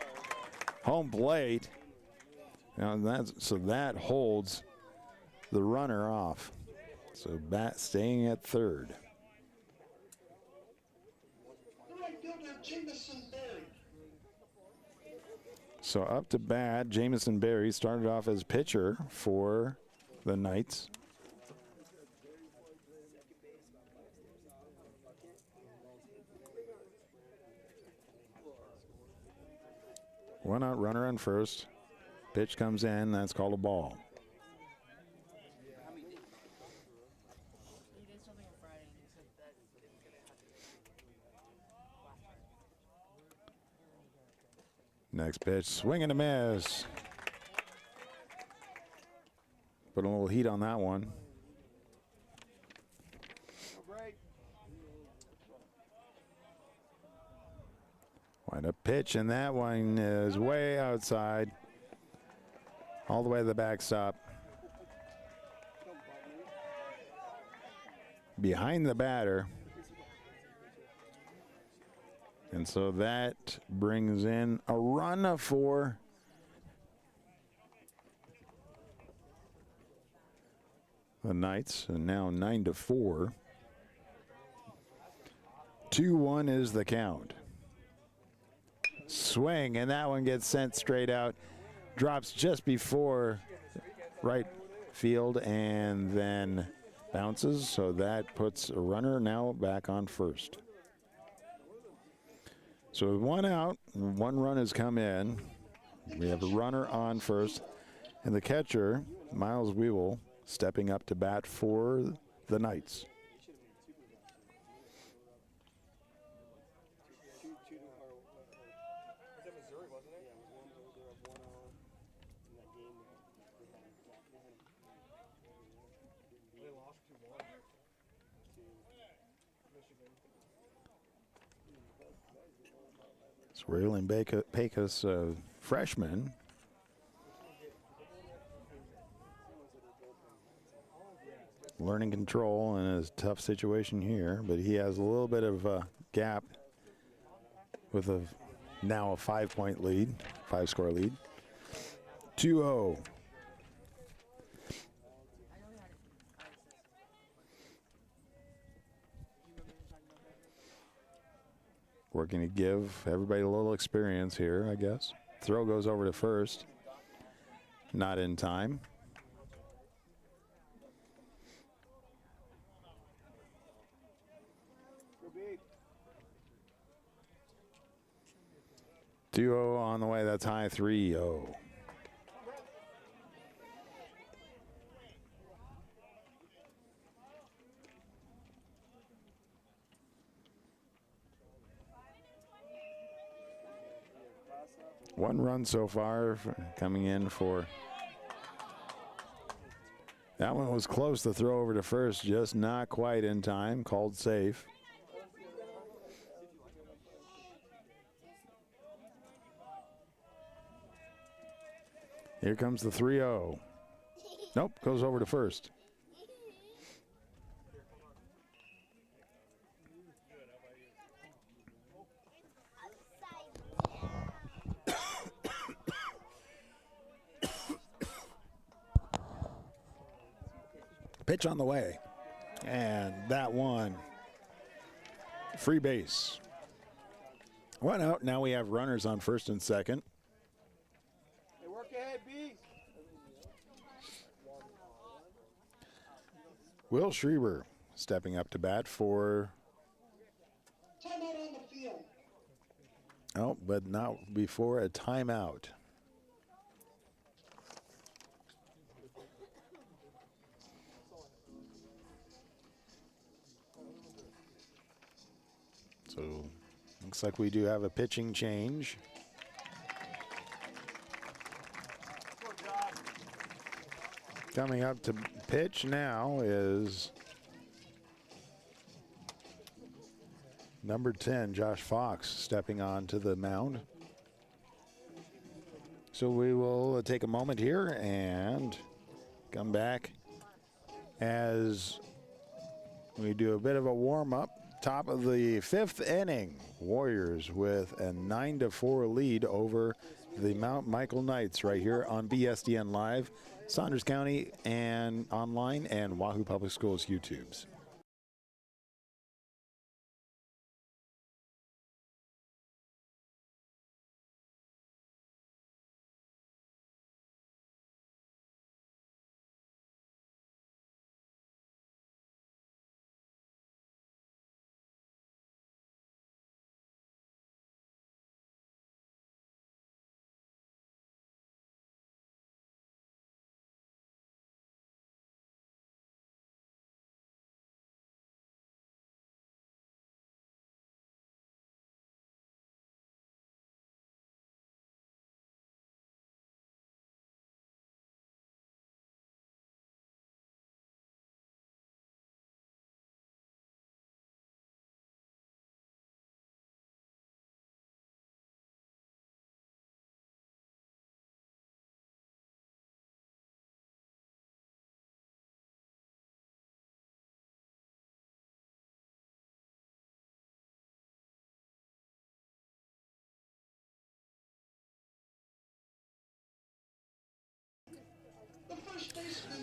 home plate. Now so that holds the runner off. So bat staying at third. So up to bat, Jamison Berry started off as pitcher for the Knights. One out, runner on first. Pitch comes in, that's called a ball. Next pitch, swing and a miss. Put a little heat on that one. Wind up pitch, and that one is way outside. All the way to the backstop. Behind the batter. And so that brings in a run for the Knights, and now 9-4. 2-1 is the count. Swing, and that one gets sent straight out. Drops just before right field and then bounces. So that puts a runner now back on first. So with 1 out, 1 run has come in. We have a runner on first. And the catcher, Miles Weevil, stepping up to bat for the Knights. So Raylan Pecos, freshman. Learning control in a tough situation here, but he has a little bit of a gap with now a 5-point lead, 5-score lead. 2-0. Working to give everybody a little experience here, I guess. Throw goes over to first. Not in time. Go big. 2-0 on the way. That's high. 3-0. One run so far coming in for. That one was close to throw over to first, just not quite in time. Called safe. Here comes the 3-0. Nope, goes over to first. Pitch on the way. And that one. Free base. One out. Now we have runners on first and second. Hey, work ahead, B. Will Schreiber stepping up to bat for. Timeout on the field. Oh, but not before a timeout. So, looks like we do have a pitching change. Coming up to pitch now is number 10, Josh Fox, stepping on to the mound. So we will take a moment here and come back as we do a bit of a warm-up. Top of the fifth inning, Warriors with a 9-4 lead over the Mount Michael Knights right here on BSDN Live, Saunders County, and online, and Wahoo Public Schools YouTubes.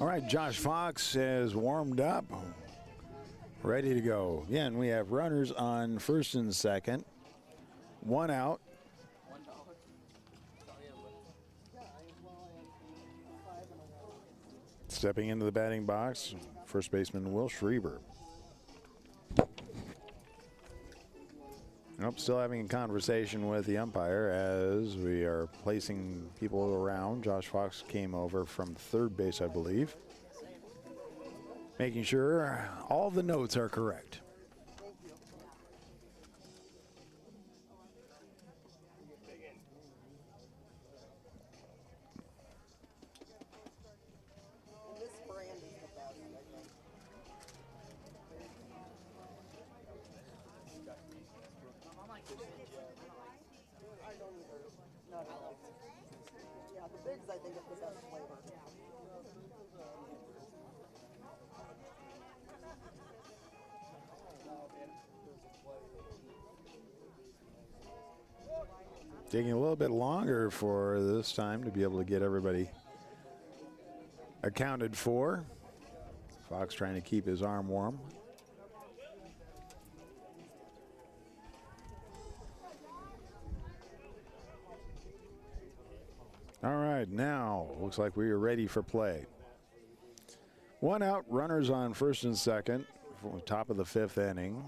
All right, Josh Fox is warmed up, ready to go. Again, we have runners on first and second. One out. Stepping into the batting box, first baseman Will Schreiber. Nope, still having a conversation with the umpire as we are placing people around. Josh Fox came over from third base, I believe. Making sure all the notes are correct. Yeah, the bigs I think have the best flavor. Taking a little bit longer for this time to be able to get everybody accounted for. Fox trying to keep his arm warm. All right, now looks like we are ready for play. 1 out, runners on first and second from the top of the 5th inning.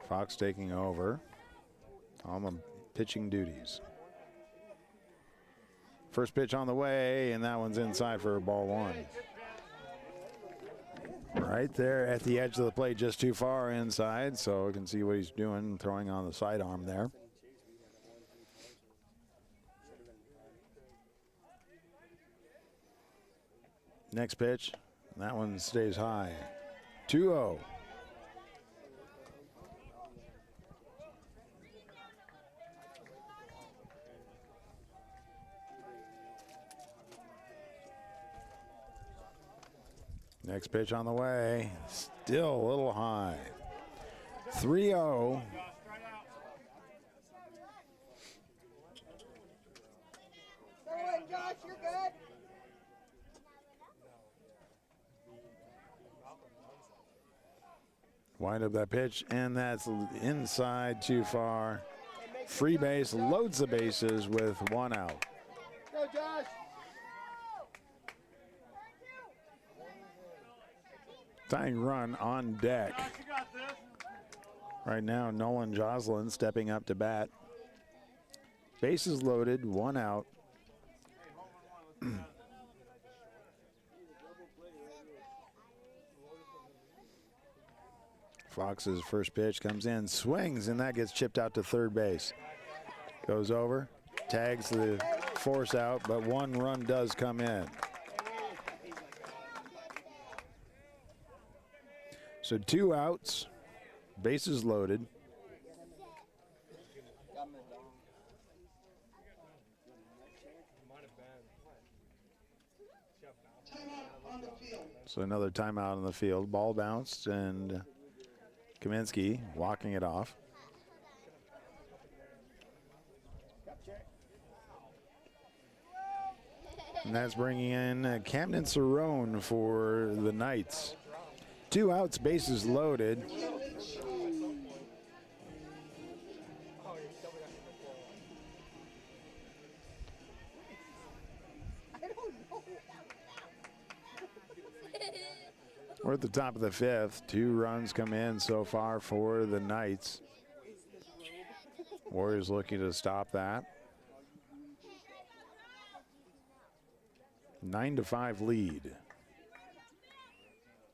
Fox taking over on the pitching duties. First pitch on the way, and that one's inside for ball 1. Right there at the edge of the plate, just too far inside, so you can see what he's doing, throwing on the sidearm there. Next pitch, that one stays high. 2-0. Next pitch on the way, still a little high. 3-0. Go in, Josh, you're good. Wind up that pitch, and that's inside too far. Free base, loads the bases with 1 out. Go, Josh. Tying run on deck. Right now, Nolan Joslin stepping up to bat. Bases loaded, 1 out. Fox's first pitch comes in, swings, and that gets chipped out to third base. Goes over, tags the force out, but 1 run does come in. So 2 outs, bases loaded. Timeout on the field. So another timeout on the field. Ball bounced, and Kaminsky walking it off. And that's bringing in Camden Cerrone for the Knights. 2 outs, bases loaded. We're at the top of the 5th. 2 runs come in so far for the Knights. Warriors looking to stop that. 9-5 lead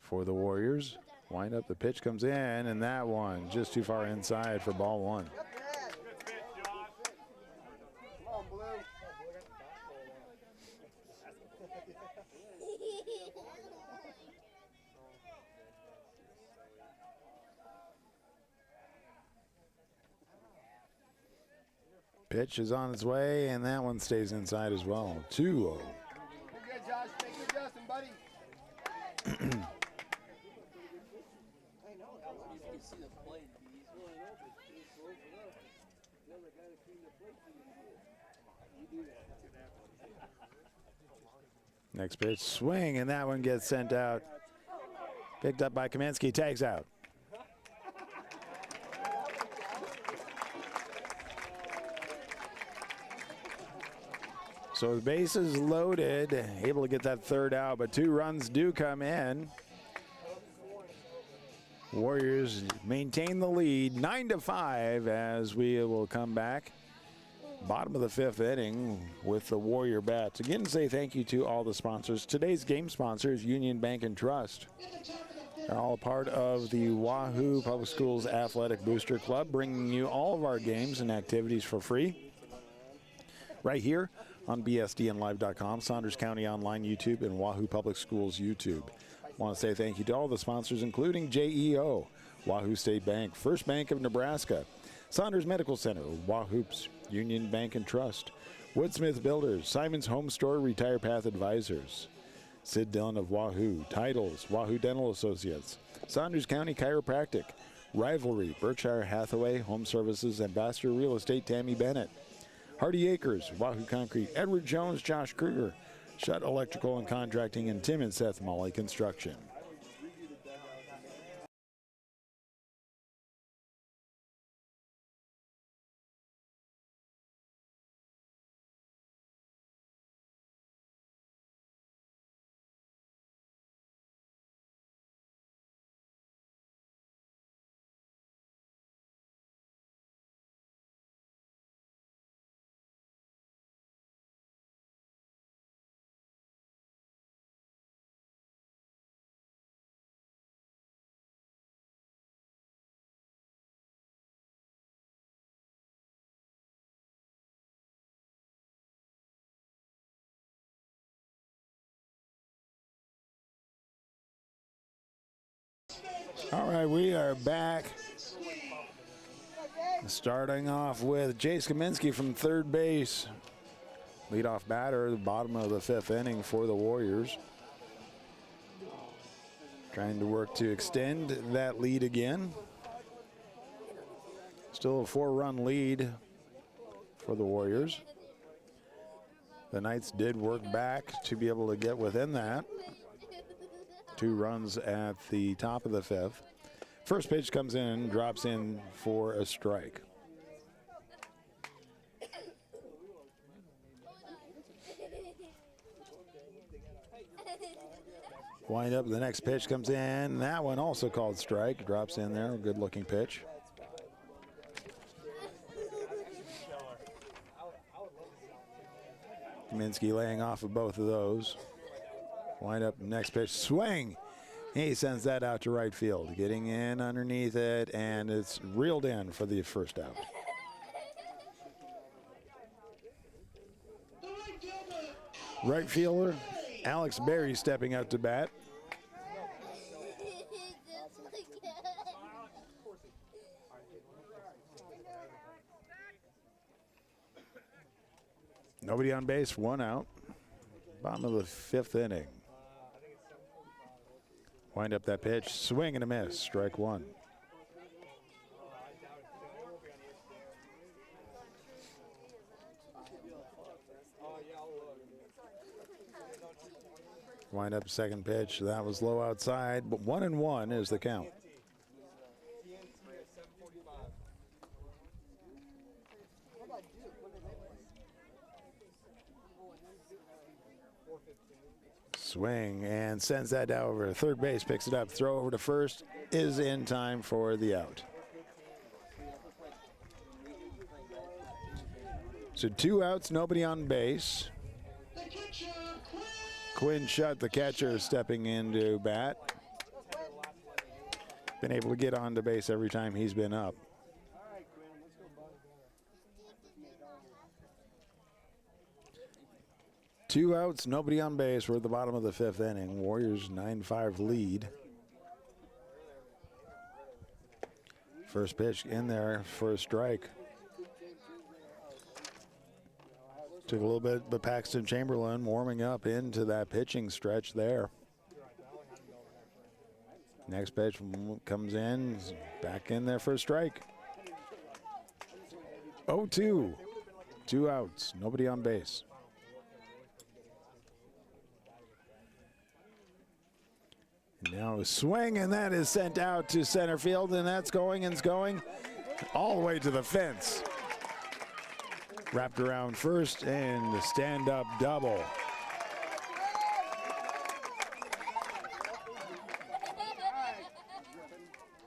for the Warriors. Wind up, the pitch comes in, and that one just too far inside for ball 1. Come on, Blue. Pitch is on its way, and that one stays inside as well. 2-0. You're good, Josh. Make your adjustment, buddy. Next pitch, swing, and that one gets sent out. Picked up by Kaminsky, tags out. So the base is loaded, able to get that 3rd out, but 2 runs do come in. Warriors maintain the lead, 9-5, as we will come back. Bottom of the 5th inning with the Warrior bats. Again, say thank you to all the sponsors. Today's game sponsor is Union Bank and Trust. They're all part of the Wahoo Public Schools Athletic Booster Club, bringing you all of our games and activities for free. Right here on bsdnlive.com, Saunders County Online YouTube, and Wahoo Public Schools YouTube. I want to say thank you to all the sponsors, including JEO, Wahoo State Bank, First Bank of Nebraska, Saunders Medical Center, Wahoops, Union Bank and Trust, Woodsmith Builders, Simon's Home Store, Retire Path Advisors, Sid Dillon of Wahoo, Titles, Wahoo Dental Associates, Saunders County Chiropractic, Rivalry, Berkshire Hathaway, Home Services, Ambassador Real Estate, Tammy Bennett. Hardy Acres, Wahoo Concrete, Edward Jones, Josh Kruger, Shutt Electrical and Contracting, and Tim and Seth Molly Construction. All right, we are back. Starting off with Jace Kaminsky from third base. Leadoff batter, the bottom of the fifth inning for the Warriors. Trying to work to extend that lead again. Still a 4-run lead for the Warriors. The Knights did work back to be able to get within that. 2 runs at the top of the fifth. First pitch comes in, drops in for a strike. Wind up, the next pitch comes in. That one also called strike. Drops in there, a good looking pitch. Kaminsky laying off of both of those. Wind up, next pitch, swing. He sends that out to right field, getting in underneath it, and it's reeled in for the first out. Right fielder Alex Berry stepping out to bat. Nobody on base, 1 out. Bottom of the fifth inning. Wind up that pitch, swing and a miss, strike 1. Wind up second pitch, that was low outside, but 1-1 is the count. Swing and sends that down over to third base, picks it up, throw over to first, is in time for the out. So 2 outs, nobody on base. Quinn Shutt, the catcher, stepping into bat. Been able to get on to base every time he's been up. Two outs, nobody on base. We're at the bottom of the fifth inning. Warriors 9-5 lead. First pitch in there for a strike. Took a little bit, but Paxton Chamberlain warming up into that pitching stretch there. Next pitch comes in, back in there for a strike. 0-2, 2 outs, nobody on base. Now a swing, and that is sent out to center field, and that's going and it's going all the way to the fence. Wrapped around first and the stand-up double.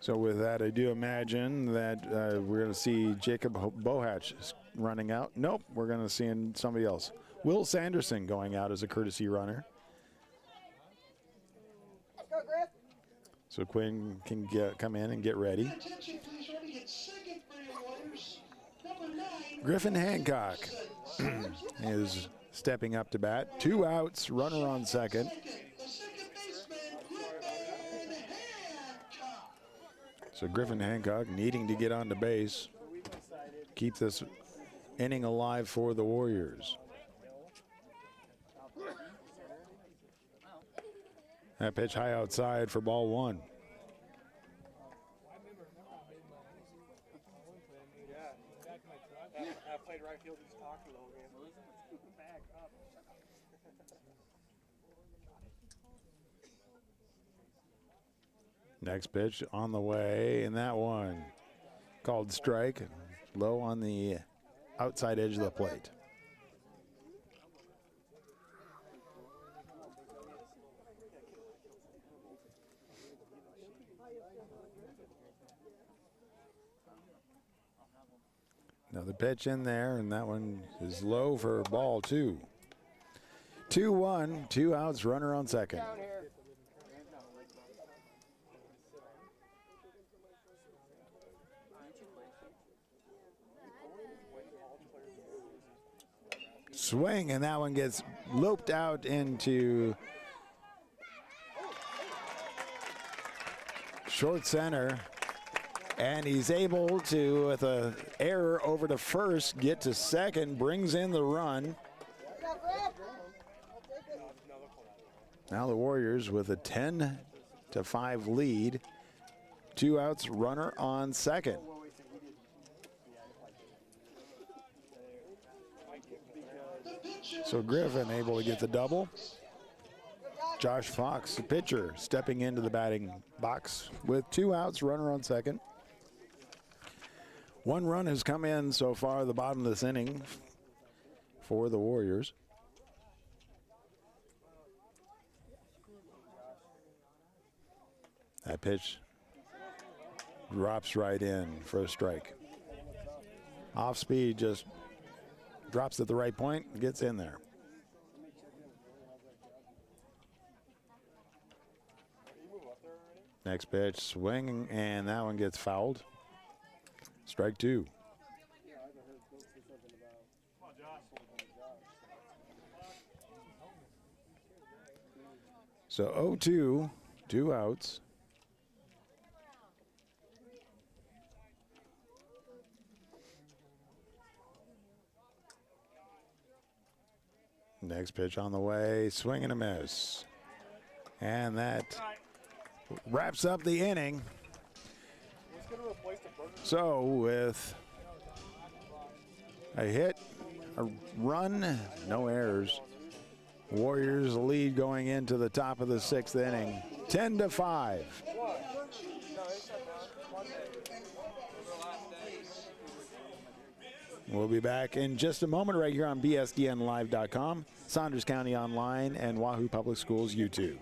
So with that, I do imagine that we're going to see Jacob Bohatch running out. Nope, we're going to see somebody else. Will Sanderson going out as a courtesy runner. So Quinn can come in and get ready. Griffin Hancock is stepping up to bat. 2 outs, runner on second. So Griffin Hancock needing to get on the base, keep this inning alive for the Warriors. That pitch high outside for ball 1. I played right field, just talking the whole game. Back up. Next pitch on the way, and that one called strike, low on the outside edge of the plate. Another pitch in there, and that one is low for ball 2. 2-1, 2 outs, runner on second. Swing, and that one gets looped out into short center. And he's able to, with an error over to first, get to second, brings in the run. Now the Warriors with a 10-5 lead. 2 outs, runner on second. So Griffin able to get the double. Josh Fox, the pitcher, stepping into the batting box with 2 outs, runner on second. 1 run has come in so far the bottom of this inning for the Warriors. That pitch drops right in for a strike. Off speed, just drops at the right point, gets in there. Next pitch, swing, and that one gets fouled. Strike 2. So 0-2, 2 outs. Next pitch on the way, swing and a miss. And that wraps up the inning. So with a hit, a run, no errors, Warriors lead going into the top of the 6th inning, 10-5. We'll be back in just a moment right here on BSDNlive.com, Saunders County Online, and Wahoo Public Schools YouTube.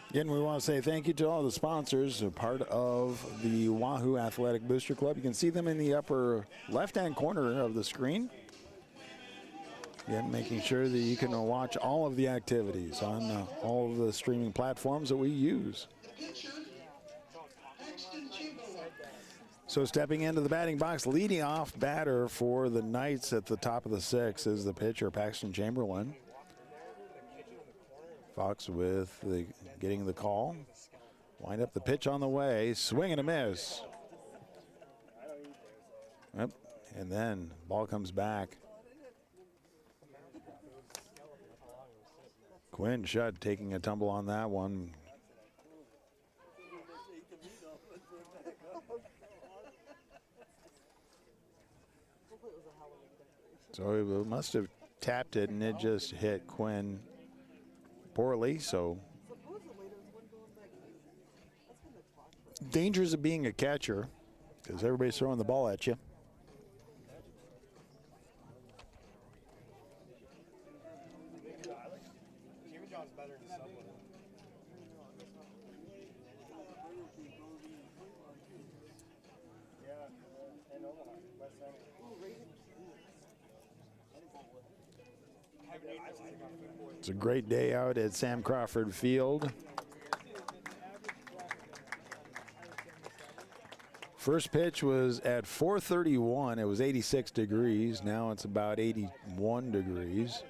Again, we want to say thank you to all the sponsors, a part of the Wahoo Athletic Booster Club. You can see them in the upper left-hand corner of the screen. Again, making sure that you can watch all of the activities on all of the streaming platforms that we use. So stepping into the batting box, leading off batter for the Knights at the top of the 6th is the pitcher, Paxton Chamberlain. Fox with getting the call. Wind up the pitch on the way. Swing and a miss. Yep. And then ball comes back. Quinn Shutt taking a tumble on that one. So he must have tapped it, and it just hit Quinn poorly. So dangers of being a catcher, because everybody's throwing the ball at you. It's a great day out at Sam Crawford Field. First pitch was at 4:31. It was 86 degrees. Now it's about 81 degrees.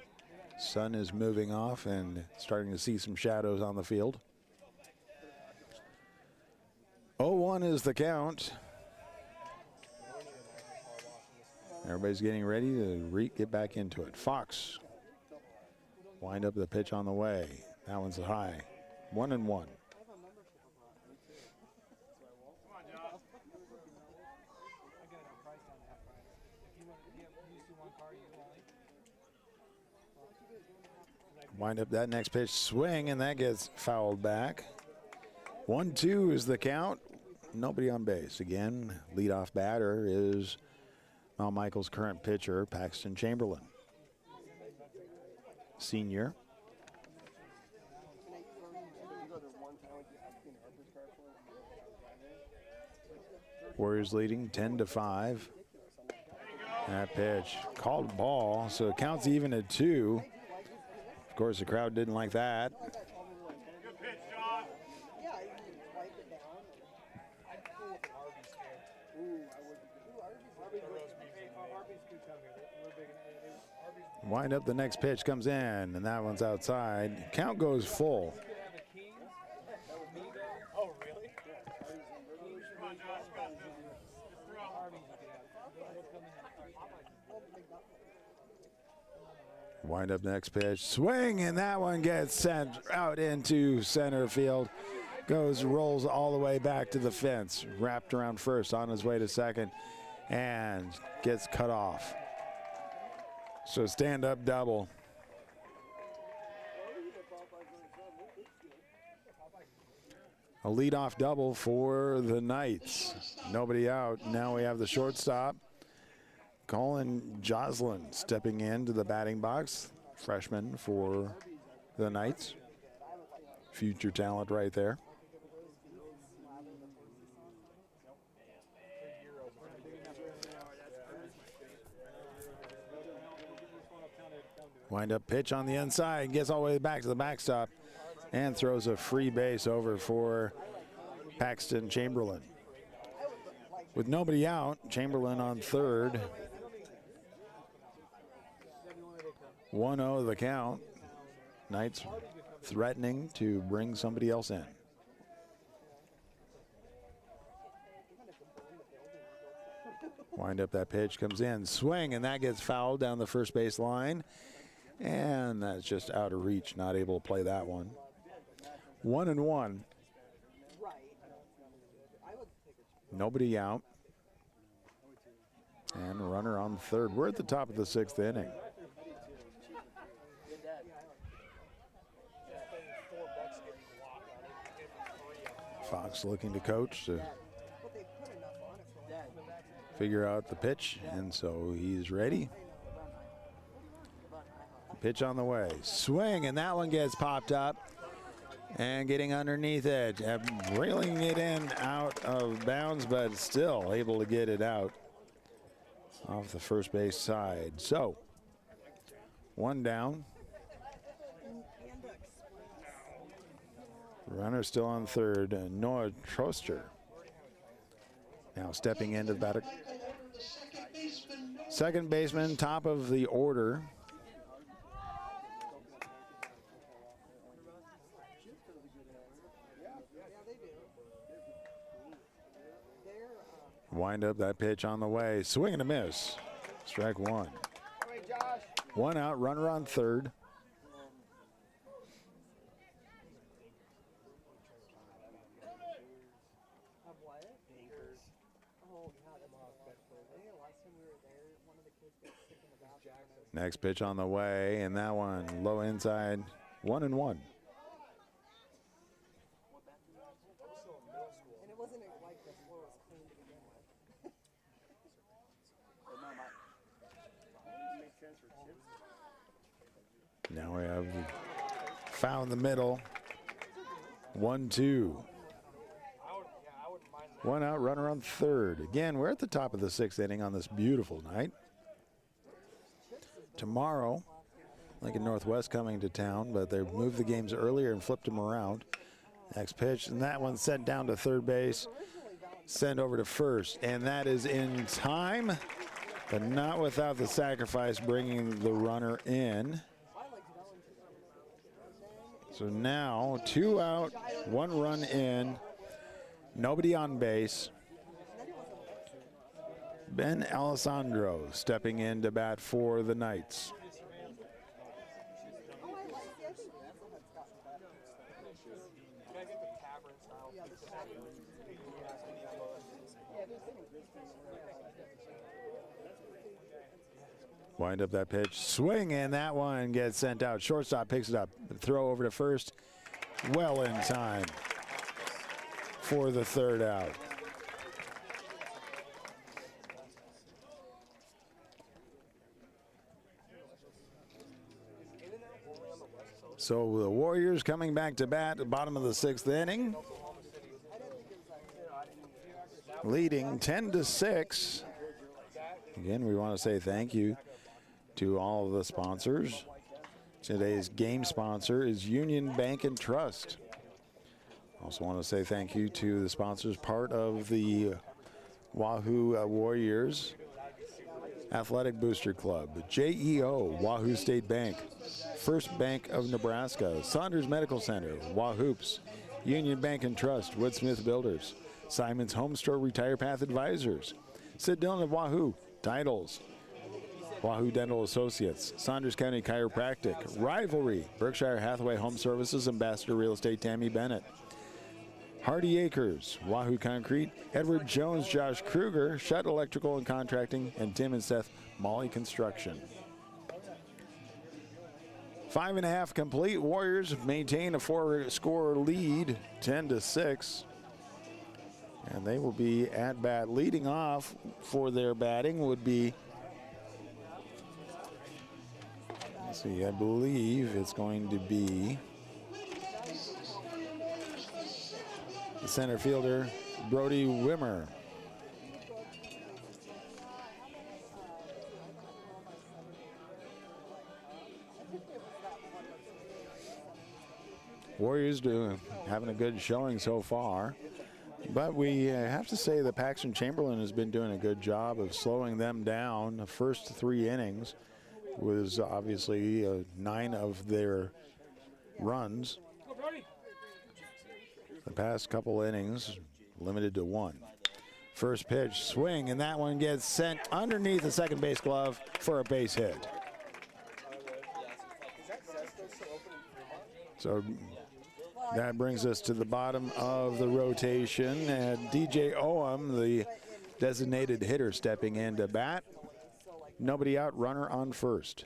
Sun is moving off and starting to see some shadows on the field. 0-1 is the count. Everybody's getting ready to get back into it. Fox wind up the pitch on the way. That one's high. 1-1. Wind up that next pitch, swing, and that gets fouled back. 1-2 is the count. Nobody on base. Again, leadoff batter is Mount Michael's current pitcher, Paxton Chamberlain. Senior. Warriors leading 10-5. That pitch called ball, so it counts even at 2. Of course, the crowd didn't like that. Wind up, the next pitch comes in, and that one's outside. Count goes full. Wind up next pitch, swing, and that one gets sent out into center field. Rolls all the way back to the fence, wrapped around first, on his way to second, and gets cut off. So stand-up double. A leadoff double for the Knights. Nobody out. Now we have the shortstop, Colin Joslin, stepping into the batting box. Freshman for the Knights. Future talent right there. Wind up pitch on the inside, gets all the way back to the backstop and throws a free base over for Paxton Chamberlain. With nobody out, Chamberlain on third. 1-0 the count. Knights threatening to bring somebody else in. Wind up, that pitch comes in, swing, and that gets fouled down the first base line. And that's just out of reach, not able to play that one. 1-1. Nobody out. And a runner on third. We're at the top of the 6th inning. Fox looking to coach to figure out the pitch, and so he's ready. Pitch on the way, swing, and that one gets popped up and getting underneath it, reeling it in out of bounds, but still able to get it out off the first base side. So one down. Runner still on third, Noah Troster now stepping into the batter. Second baseman, top of the order. Wind up, that pitch on the way. Swing and a miss. Strike one. One out, runner on third. Next pitch on the way, and that one low inside. 1-1. Now we have found the middle. 1-2. One out, runner on third. Again, we're at the top of the 6th inning on this beautiful night. Tomorrow, Lincoln Northwest coming to town, but they moved the games earlier and flipped them around. Next pitch, and that one sent down to third base, sent over to first, and that is in time, but not without the sacrifice bringing the runner in. So now 2 out, 1 run in, nobody on base. Ben Alessandro stepping in to bat for the Knights. Wind up that pitch, swing, and that one gets sent out. Shortstop picks it up, throw over to first, well in time for the 3rd out. So the Warriors coming back to bat at the bottom of the 6th inning, leading 10-6. Again, we want to say thank you to all of the sponsors. Today's game sponsor is Union Bank and Trust. Also want to say thank you to the sponsors, part of the Wahoo Warriors Athletic Booster Club, JEO, Wahoo State Bank, First Bank of Nebraska, Saunders Medical Center, Wahoops, Union Bank and Trust, Woodsmith Builders, Simon's Home Store Retire Path Advisors, Sid Dillon of Wahoo, Titles, Wahoo Dental Associates, Saunders County Chiropractic, Rivalry, Berkshire Hathaway Home Services, Ambassador Real Estate Tammy Bennett, Hardy Acres, Wahoo Concrete, Edward Jones, Josh Kruger, Shutt Electrical and Contracting, and Tim and Seth Molly Construction. 5.5 complete. Warriors maintain a 4-score lead, 10-6. And they will be at bat. Leading off for their batting would be, let's see, I believe it's going to be the center fielder, Brody Wimmer. Warriors having a good showing so far. But we have to say that Paxton Chamberlain has been doing a good job of slowing them down. The first 3 innings was obviously 9 of their runs. The past couple innings limited to 1. First pitch, swing, and that one gets sent underneath the second base glove for a base hit. So that brings us to the bottom of the rotation, and DJ Oam, the designated hitter, stepping in to bat. Nobody out, runner on first.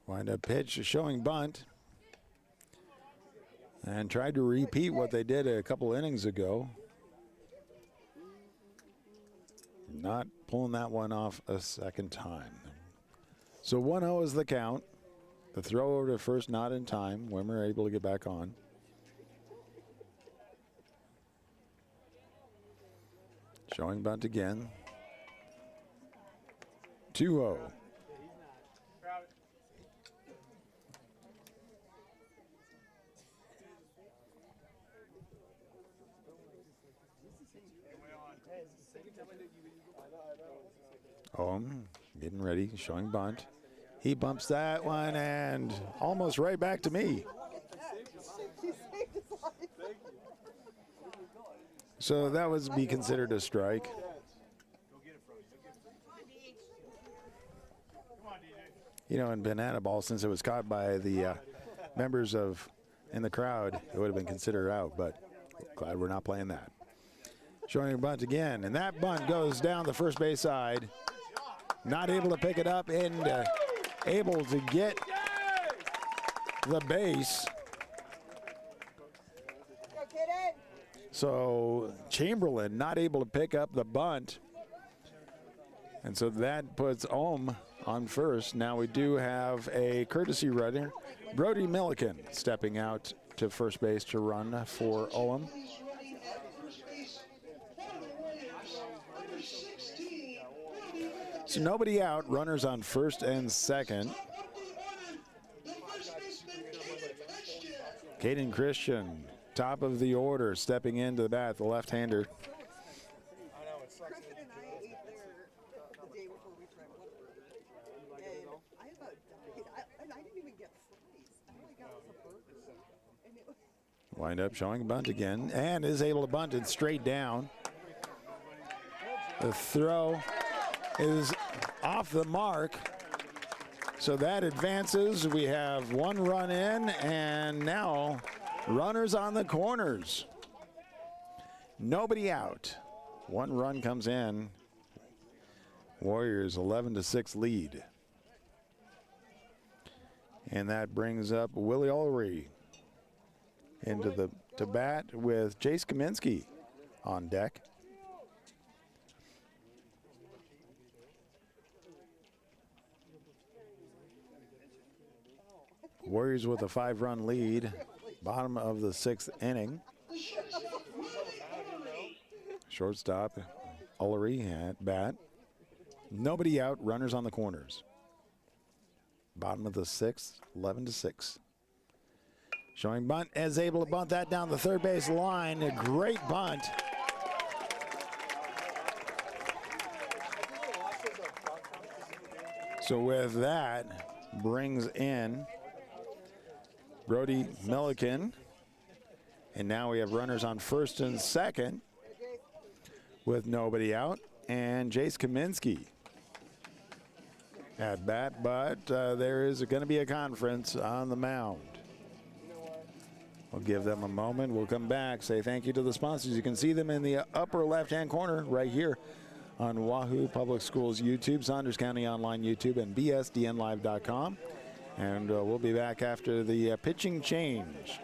Wind up pitch, showing bunt. And tried to repeat what they did a couple innings ago. Not pulling that one off a second time. So 1-0 is the count. The throw over to first, not in time. Wimmer able to get back on. Showing bunt again. 2-0. Getting ready, showing bunt. He bumps that one and almost right back to me. So that would be considered a strike. You know, in banana ball, since it was caught by the members in the crowd, it would have been considered out, but glad we're not playing that. Showing a bunt again, and that bunt goes down the first base side. Not able to pick it up and able to get the base. So Chamberlain not able to pick up the bunt. And so that puts Ohm on first. Now we do have a courtesy runner, Brody Milliken, stepping out to first base to run for Ohm. So nobody out, runners on first and second. Caden Christian, top of the order, stepping into the bat, the left-hander. Kristen and I ate there the day before we tried Whataburger, and I about died. And I didn't even get fries. All I got was a burger. And it was Wind up showing bunt again, and is able to bunt it straight down. The throw is off the mark. So that advances. We have one run in, and now runners on the corners. Nobody out. One run comes in. Warriors 11-6 lead. And that brings up Willie Ulrey into the to bat with Jace Kaminsky on deck. Warriors with a 5-run lead, bottom of the 6th inning. Shortstop Ulrey at bat. Nobody out, runners on the corners. Bottom of the 6th, 11-6. Showing bunt, is able to bunt that down the third base line. A great bunt. So with that, brings in Brody Milliken. And now we have runners on first and second with nobody out. And Jace Kaminsky at bat, but there is going to be a conference on the mound. We'll give them a moment. We'll come back, say thank you to the sponsors. You can see them in the upper left-hand corner right here on Wahoo Public Schools YouTube, Saunders County Online YouTube, and bsdnlive.com. And we'll be back after the pitching change.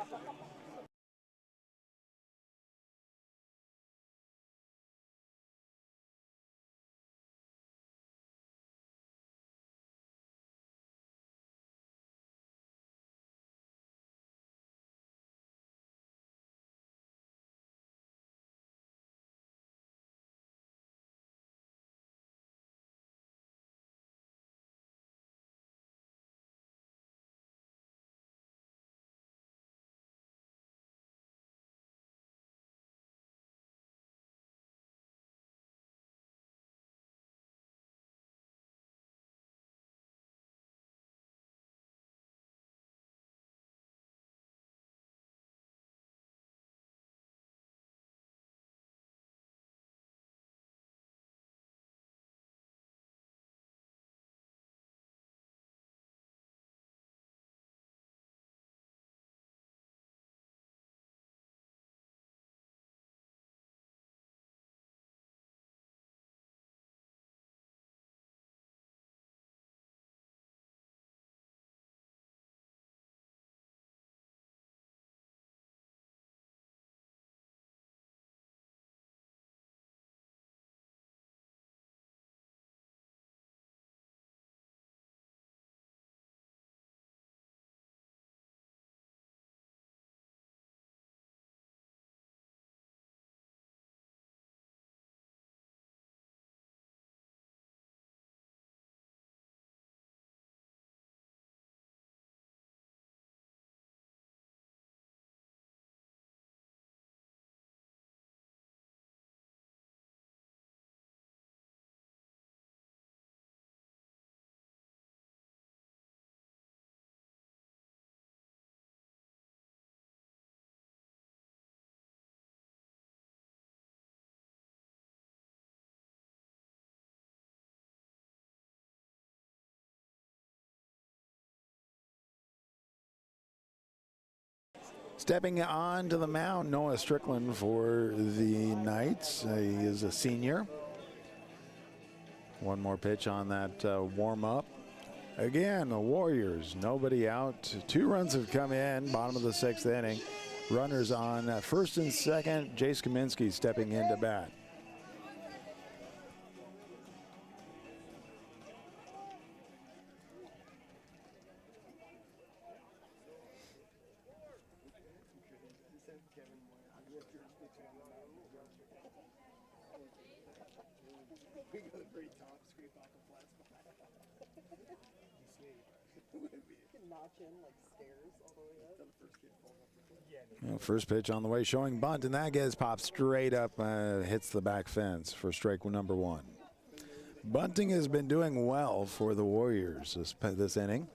Stepping on to the mound, Noah Strickland for the Knights. He is a senior. One more pitch on that warm-up. Again, the Warriors, nobody out. 2 runs have come in, bottom of the 6th inning. Runners on first and second. Jace Kaminsky stepping in to bat. We go to the very top, scrape off the flat spot. You can notch in like stairs all the way up. The first kid falls off the Well, first pitch on the way, showing bunt, and that gets popped straight up, hits the back fence for strike number one. Bunting has been doing well for the Warriors this inning.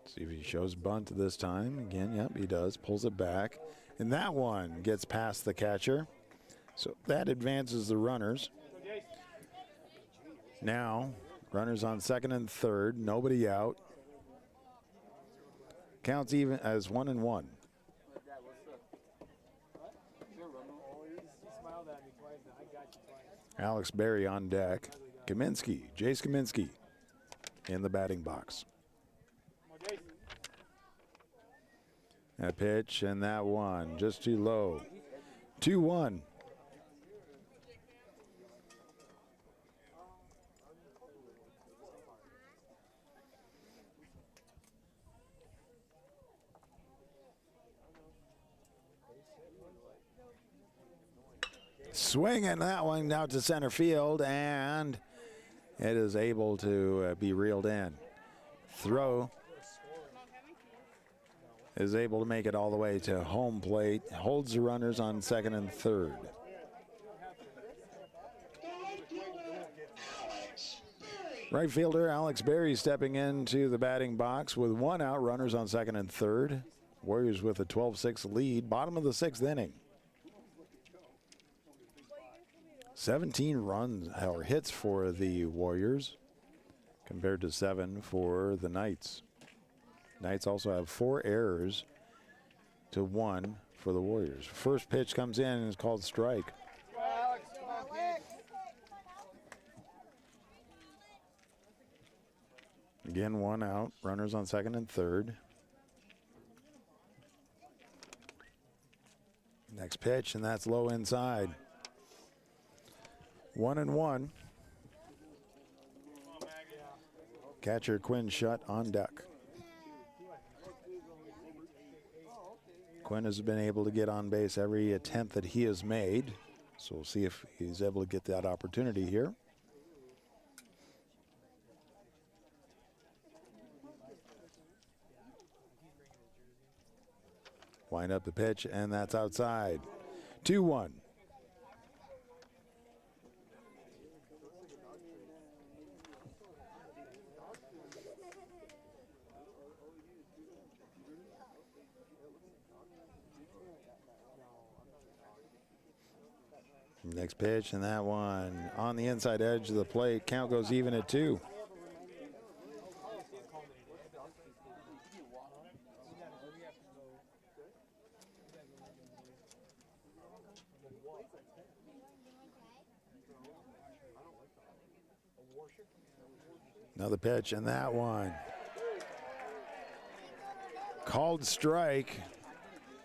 See if he shows bunt this time. Again, yep, he does. Pulls it back. And that one gets past the catcher. So that advances the runners. Now, runners on second and third. Nobody out. Counts even as 1-1. Alex Berry on deck. Kaminsky, Jace Kaminsky in the batting box. That pitch and that one just too low. 2-1. Swinging that one out to center field, and it is able to be reeled in. Throw is able to make it all the way to home plate, holds the runners on second and third. Right fielder Alex Berry stepping into the batting box with one out, runners on second and third. Warriors with a 12-6 lead, bottom of the sixth inning. 17 runs or hits for the Warriors compared to 7 for the Knights. Knights also have 4 errors to 1 for the Warriors. First pitch comes in and is called strike. Again, one out, runners on second and third. Next pitch, and that's low inside. 1-1. Catcher Quinn Shutt on deck. Quinn has been able to get on base every attempt that he has made, so we'll see if he's able to get that opportunity here. Wind up the pitch, and that's outside. 2-1. Next pitch, and that one on the inside edge of the plate. Count goes even at 2. Another pitch, and that one called strike.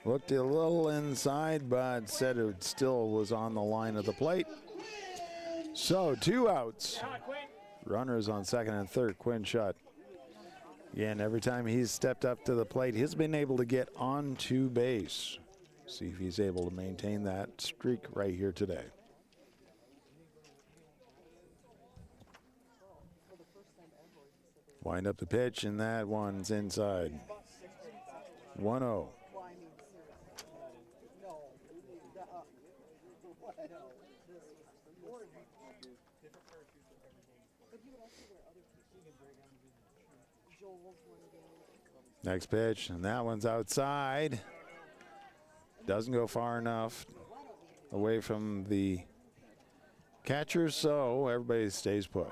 Looked a little inside, but said it still was on the line of the plate. So 2 outs. Runners on second and third. Quinn Shutt. Again, every time he's stepped up to the plate, he's been able to get onto base. See if he's able to maintain that streak right here today. Wind up the pitch, and that one's inside. 1-0. Next pitch, and that one's outside. Doesn't go far enough away from the catcher, so everybody stays put.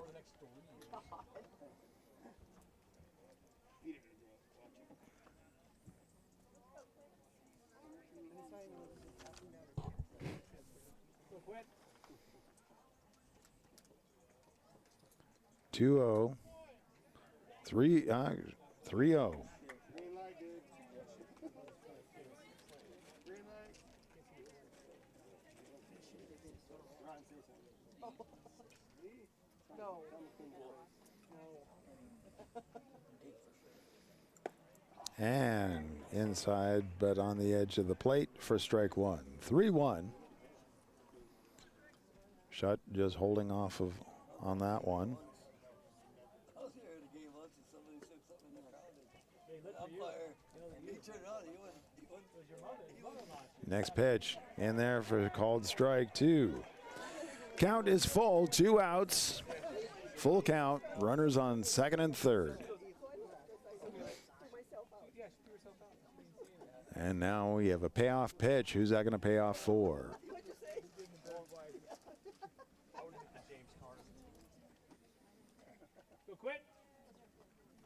2-0. 3-0. Green light, dude. Green light. Ryan, say something. No. And inside, but on the edge of the plate for strike one. 3-1. Shut just holding off of on that one. I was here at the game once and somebody said something in the crowd. Umpire, he turned around, he wasn't. Next pitch in there for called strike two. Count is full, 2 outs. Full count, runners on second and third. And now we have a payoff pitch. Who's that going to pay off for?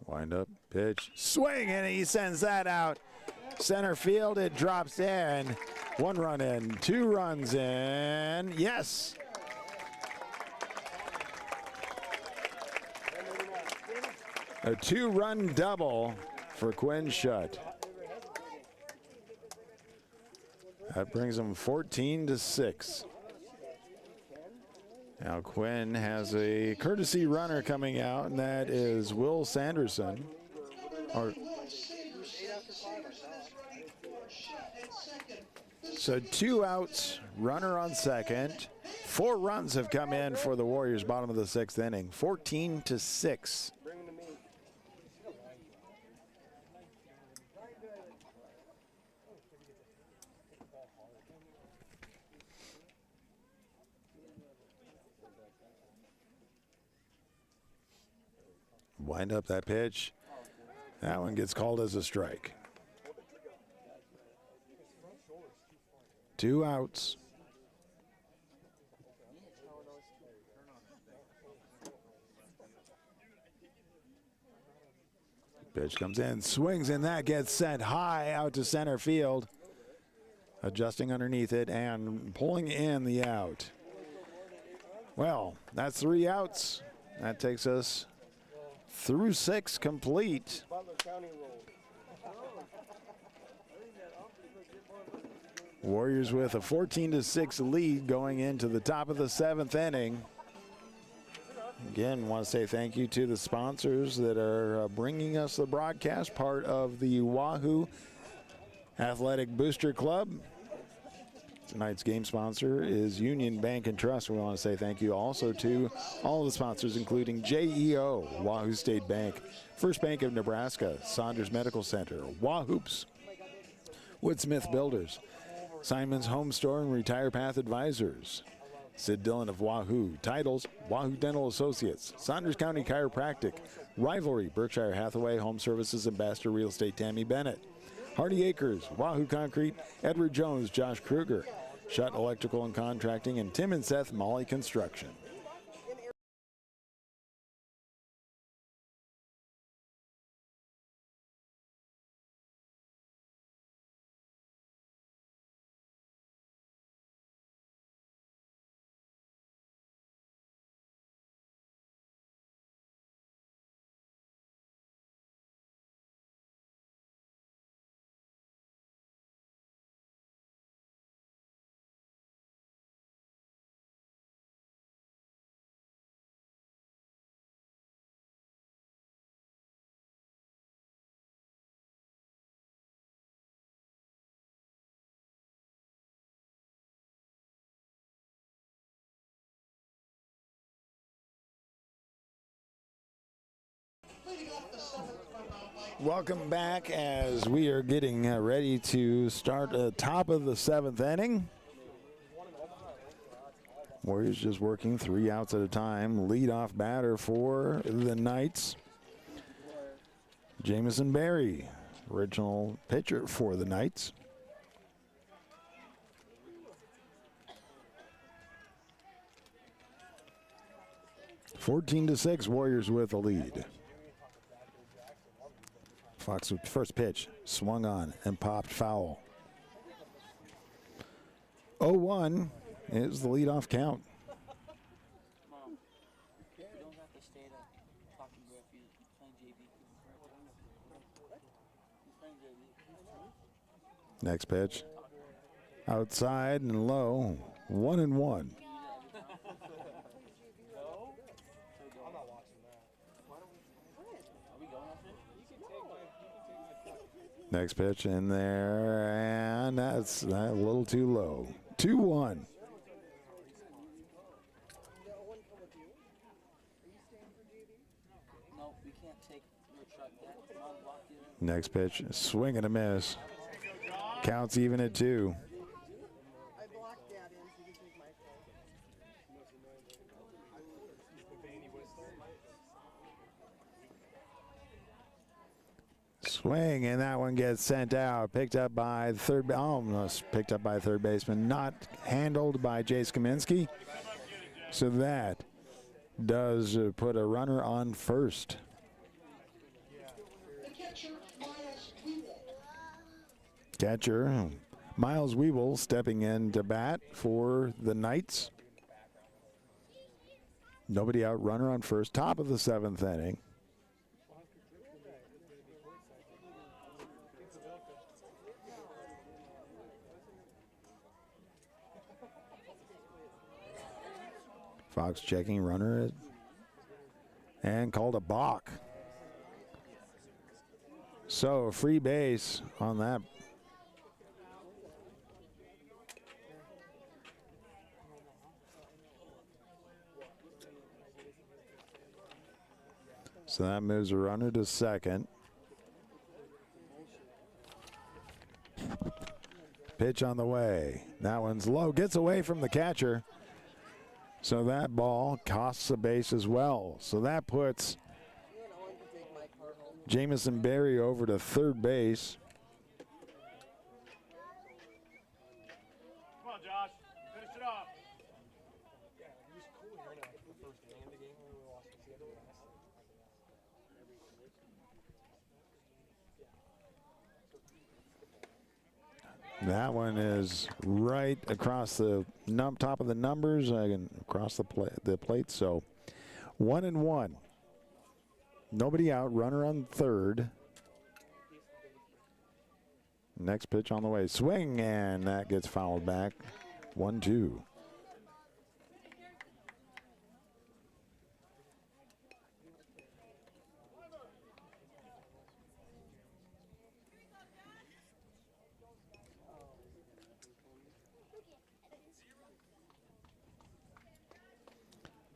Wind up, pitch, swing, and he sends that out. Center field, it drops in. 1 run in, 2 runs in. Yes. A 2-run double for Quinn Shutt. That brings them 14-6. Now Quinn has a courtesy runner coming out, and that is Will Sanderson. So 2 outs, runner on second. 4 runs have come in for the Warriors, bottom of the 6th inning. 14-6. Wind up that pitch. That one gets called as a strike. 2 outs. Pitch comes in, swings, and that gets sent high out to center field. Adjusting underneath it and pulling in the out. Well, that's 3 outs. That takes us through 6 complete. Warriors with a 14-6 lead going into the top of the 7th inning. Again, want to say thank you to the sponsors that are bringing us the broadcast, part of the Wahoo Athletic Booster Club. Tonight's game sponsor is Union Bank and Trust. We want to say thank you also to all of the sponsors, including JEO, Wahoo State Bank, First Bank of Nebraska, Saunders Medical Center, Wahoops, Woodsmith Builders, Simon's Home Store and Retire Path Advisors, Sid Dillon of Wahoo, Titles, Wahoo Dental Associates, Saunders County Chiropractic, Rivalry, Berkshire Hathaway, Home Services, Ambassador Real Estate, Tammy Bennett, Hardy Acres, Wahoo Concrete, Edward Jones, Josh Kruger, Shutt Electrical and Contracting, and Tim and Seth Molly Construction. Welcome back as we are getting ready to start top of the 7th inning. Warriors just working 3 outs at a time. Leadoff batter for the Knights, Jamison Berry, original pitcher for the Knights. (14-6), Warriors with a lead. Fox with first pitch, swung on and popped foul. 0-1 is the leadoff count. Mom, you don't have to stay there. Next pitch. Outside and low. 1-1. Next pitch in there, and that's a little too low. 2-1. No, we can't take your truck yet. Mom blocked it. Next pitch, swing and a miss. Counts even at 2. I blocked that in so you can take my phone. Swing, and that one gets sent out. Picked up by third, almost picked up by third baseman. Not handled by Jace Kaminsky. So that does put a runner on first. The catcher, Miles Weevil. Catcher Miles Weevil stepping in to bat for the Knights. Nobody out, runner on first. Top of the 7th inning. Fox checking runner and called a balk. So a free base on that. So that moves a runner to second. Pitch on the way. That one's low. Gets away from the catcher. So that ball costs a base as well. So that puts Jamison Berry over to third base. Come on, Josh. Finish it off. That one is right across the top of the numbers, across the plate. So 1-1. Nobody out. Runner on third. Next pitch on the way. Swing, and that gets fouled back. 1-2.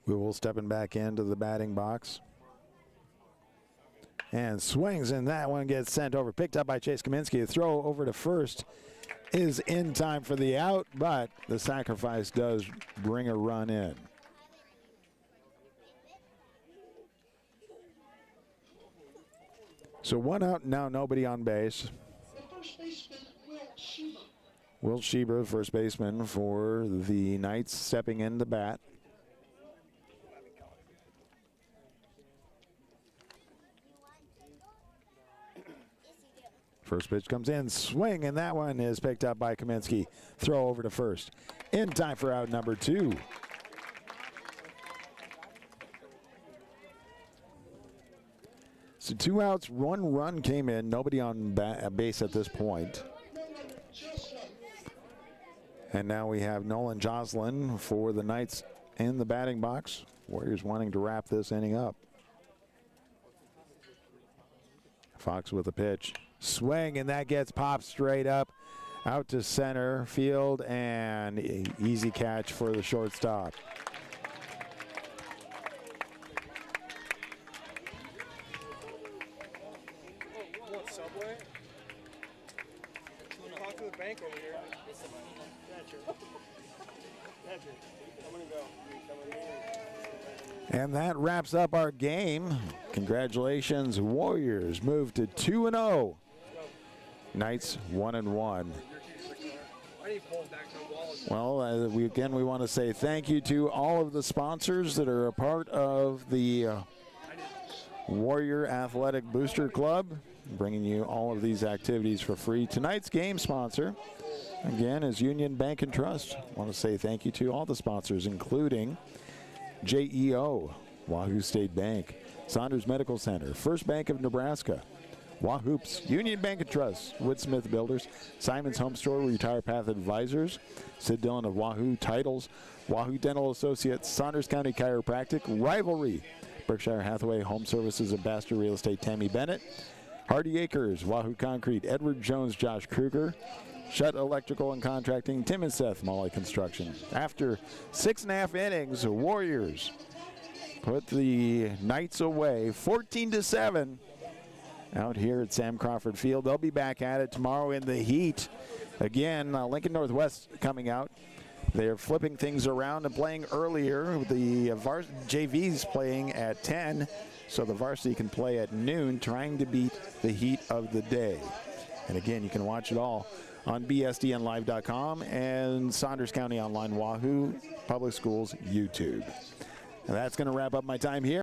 We will stepping back into the batting box. And swings, and that one gets sent over. Picked up by Chase Kaminsky. A throw over to first is in time for the out, but the sacrifice does bring a run in. So one out, now nobody on base. The first baseman, Will Schieber. Will Schieber, first baseman for the Knights, stepping in to bat. First pitch comes in, swing, and that one is picked up by Kaminsky. Throw over to first. In time for out number 2. So 2 outs, 1 run came in. Nobody on base at this point. And now we have Nolan Joslin for the Knights in the batting box. Warriors wanting to wrap this inning up. Fox with a pitch. Swing, and that gets popped straight up out to center field, and easy catch for the shortstop. Want Subway? Talk to the bank over here. Thatcher. I'm gonna go. And that wraps up our game. Congratulations, Warriors move to 2-0. Knights 1-1. Well, we want to say thank you to all of the sponsors that are a part of the Warrior Athletic Booster Club, bringing you all of these activities for free. Tonight's game sponsor, again, is Union Bank and Trust. I want to say thank you to all the sponsors, including JEO, Wahoo State Bank, Saunders Medical Center, First Bank of Nebraska, Wahoops, Union Bank and Trust, Woodsmith Builders, Simon's Home Store, Retire Path Advisors, Sid Dillon of Wahoo Titles, Wahoo Dental Associates, Saunders County Chiropractic, Rivalry, Berkshire Hathaway Home Services, Ambassador Real Estate, Tammy Bennett, Hardy Acres, Wahoo Concrete, Edward Jones, Josh Kruger, Shutt Electrical and Contracting, Tim and Seth, Molly Construction. After 6.5 innings, the Warriors put the Knights away 14-7 out here at Sam Crawford Field. They'll be back at it tomorrow in the heat. Again, Lincoln Northwest coming out. They're flipping things around and playing earlier. The JV's playing at 10, so the varsity can play at noon, trying to beat the heat of the day. And again, you can watch it all on bsdnlive.com and Saunders County Online Wahoo Public Schools YouTube. And that's going to wrap up my time here.